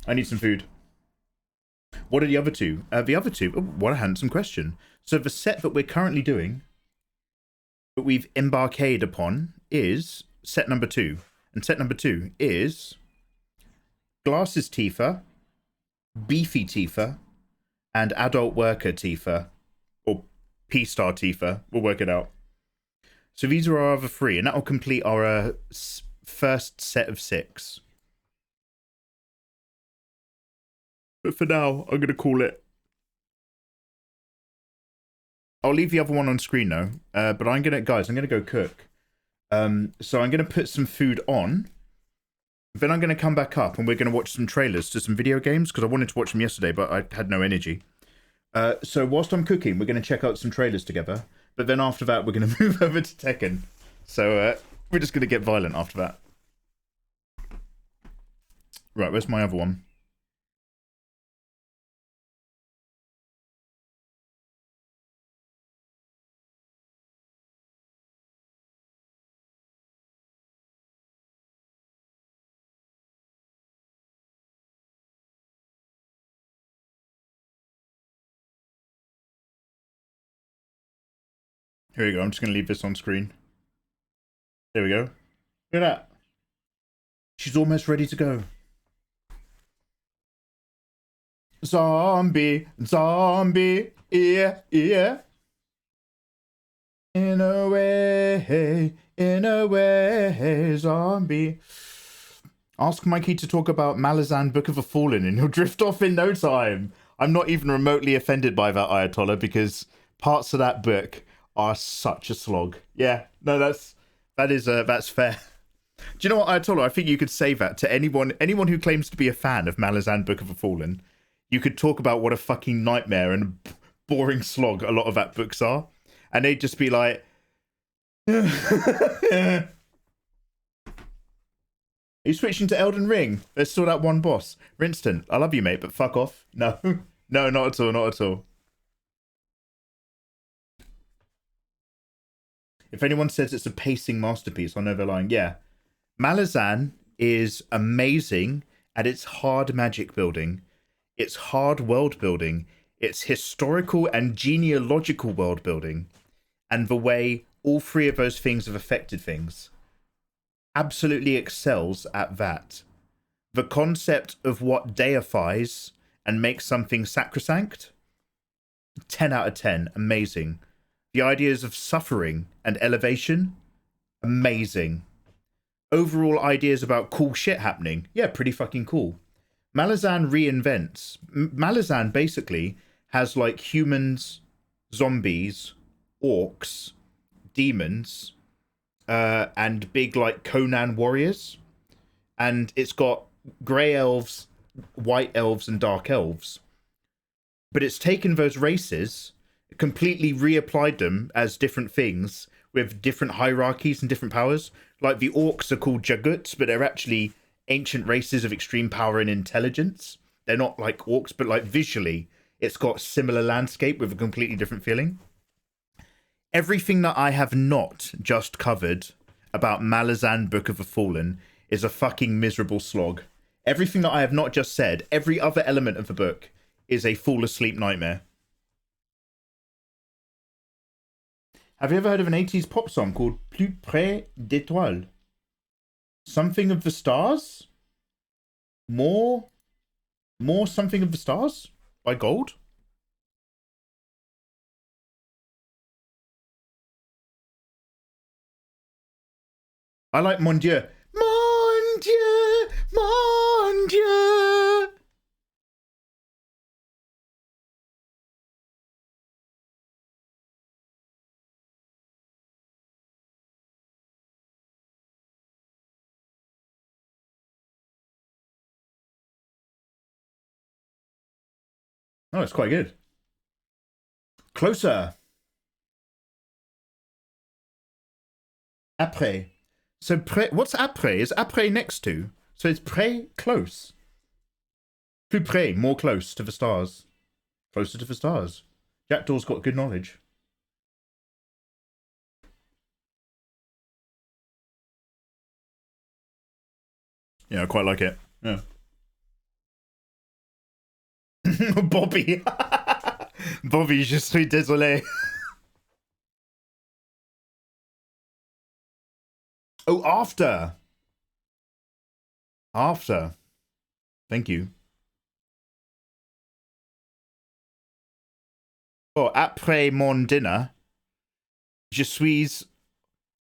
S1: I need some food. What are the other 2? The other 2... Oh, what a handsome question. So the set that we're currently doing, that we've embarked upon, is set number 2. And set number 2 is Glasses Tifa, Beefy Tifa, and Adult Worker Tifa. Or P-Star Tifa. We'll work it out. So these are our other 3, and that will complete our first set of 6. But for now, I'm going to call it. I'll leave the other one on screen though. But I'm going to go cook. So I'm going to put some food on. Then I'm going to come back up and we're going to watch some trailers to some video games because I wanted to watch them yesterday, but I had no energy. So whilst I'm cooking, we're going to check out some trailers together. But then after that, we're going to move over to Tekken. So we're just going to get violent after that. Right, where's my other one? Here we go. I'm just going to leave this on screen. There we go. Look at that. She's almost ready to go. Zombie, zombie, yeah, yeah. In a way, zombie. Ask Mikey to talk about Malazan Book of the Fallen and he'll drift off in no time. I'm not even remotely offended by that, Ayatollah, because parts of that book are such a slog. Yeah, no, that's fair. Do you know what, Ayatollah? I think you could say that to anyone who claims to be a fan of Malazan Book of the Fallen. You could talk about what a fucking nightmare and boring slog a lot of that books are. And they'd just be like... Are you switching to Elden Ring? There's still that one boss. Rinston, I love you, mate, but fuck off. No. No, not at all, not at all. If anyone says it's a pacing masterpiece, I know they're lying. Yeah. Malazan is amazing at its hard magic building, its hard world building, its historical and genealogical world building, and the way all three of those things have affected things. Absolutely excels at that. The concept of what deifies and makes something sacrosanct, 10 out of 10, amazing. The ideas of suffering and elevation, amazing. Overall ideas about cool shit happening, yeah, pretty fucking cool. Malazan reinvents. Malazan basically has like humans, zombies, orcs, demons, and big like Conan warriors. And it's got grey elves, white elves, and dark elves. But it's taken those races, completely reapplied them as different things with different hierarchies and different powers. Like the orcs are called Jaguts, but they're actually ancient races of extreme power and intelligence. They're not like orcs, but like visually, it's got similar landscape with a completely different feeling. Everything that I have not just covered about Malazan Book of the Fallen is a fucking miserable slog. Everything that I have not just said, every other element of the book, is a fall asleep nightmare. Have you ever heard of an 80s pop song called Plus près d'étoiles? Something of the stars? More something of the stars? By Gold? I like Mon Dieu. Mon Dieu! Mon Dieu! Oh, it's quite good. Closer. Après. So, près, what's après? Is après next to? So it's près, close. Plus près, more close to the stars. Closer to the stars. Jackdaw's got good knowledge. Yeah, I quite like it. Yeah. Bobby. Bobby, je suis désolé. Oh, after. After. Thank you. Oh, après mon dinner, je suis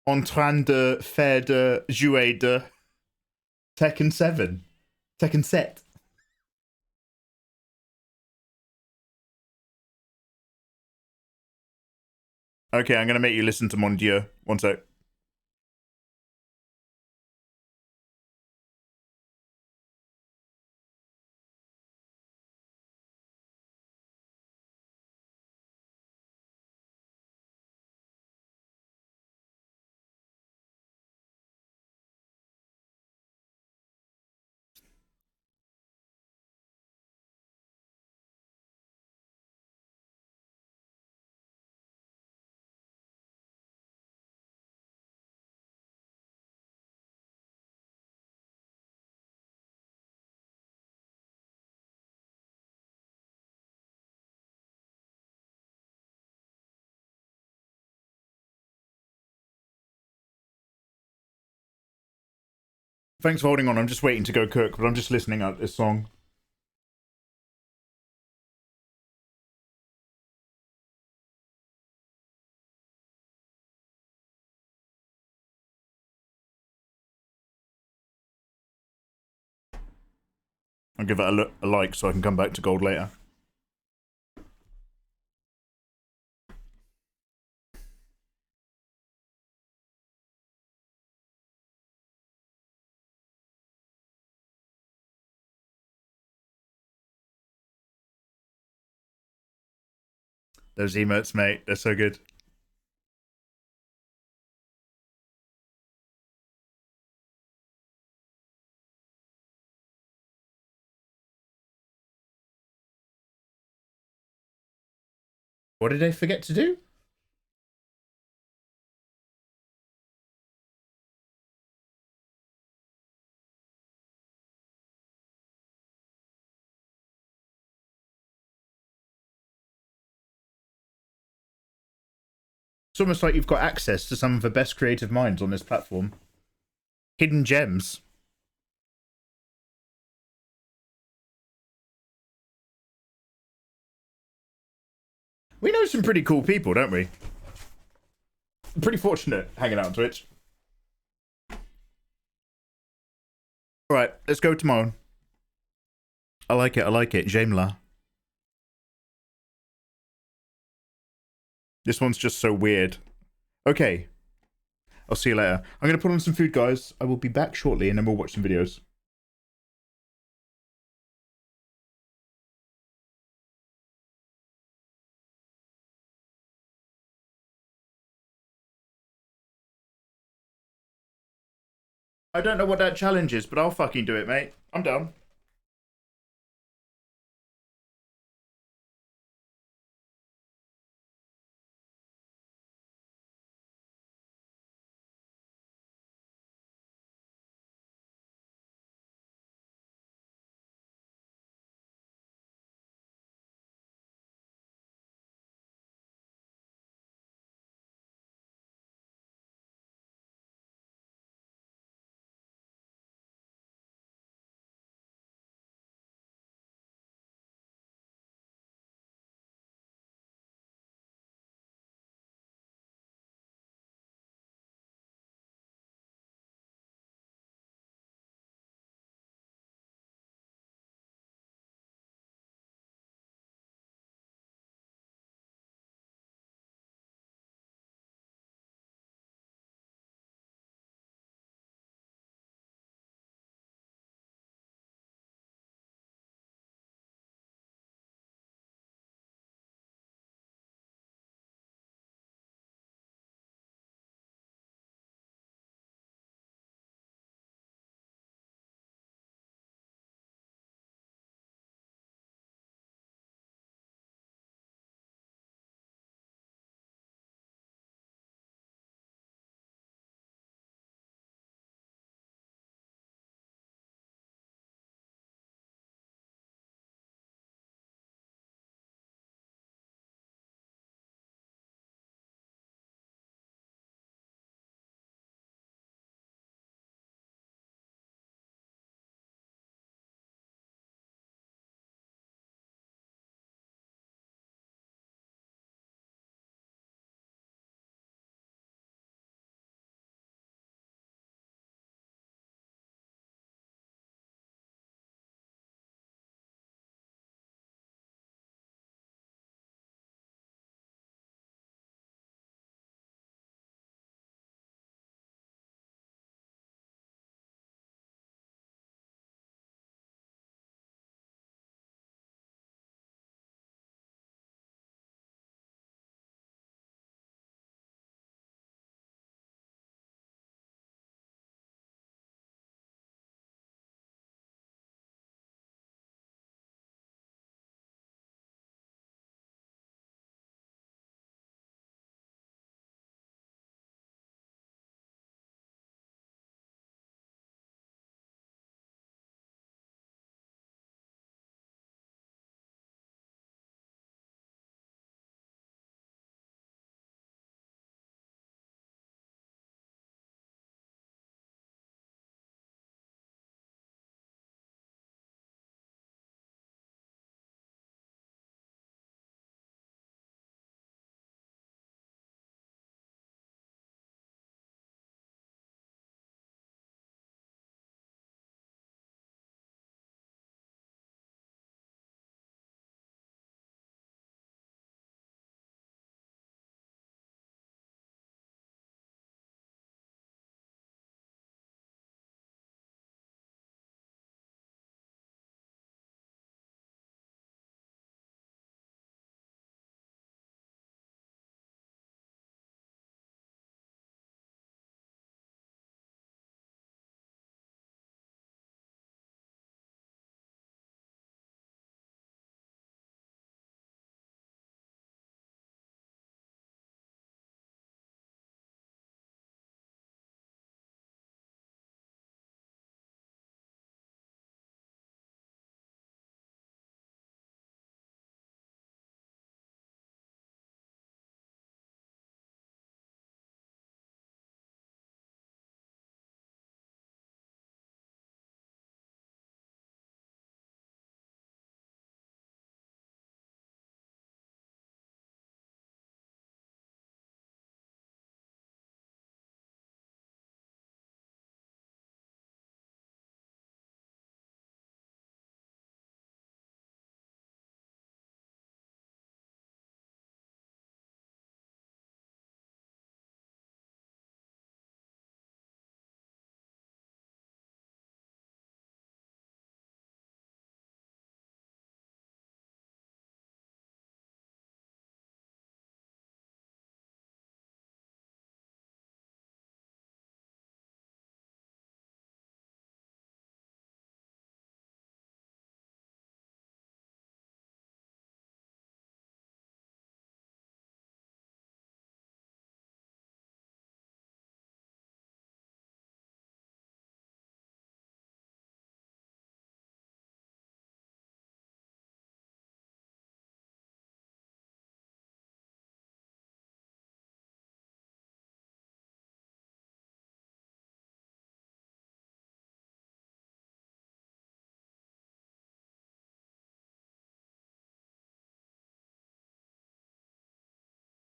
S1: en train de faire de jouer de Tekken 7. Tekken 7. Okay, I'm going to make you listen to Mon Dieu. One sec. Thanks for holding on. I'm just waiting to go cook, but I'm just listening out this song. I'll give it a like so I can come back to gold later. Those emotes, mate, they're so good. What did they forget to do? It's almost like you've got access to some of the best creative minds on this platform. Hidden gems. We know some pretty cool people, don't we? Pretty fortunate hanging out on Twitch. Alright, let's go tomorrow. I like it. J'aime la. This one's just so weird. Okay. I'll see you later. I'm going to put on some food, guys. I will be back shortly, and then we'll watch some videos. I don't know what that challenge is, but I'll fucking do it, mate. I'm down.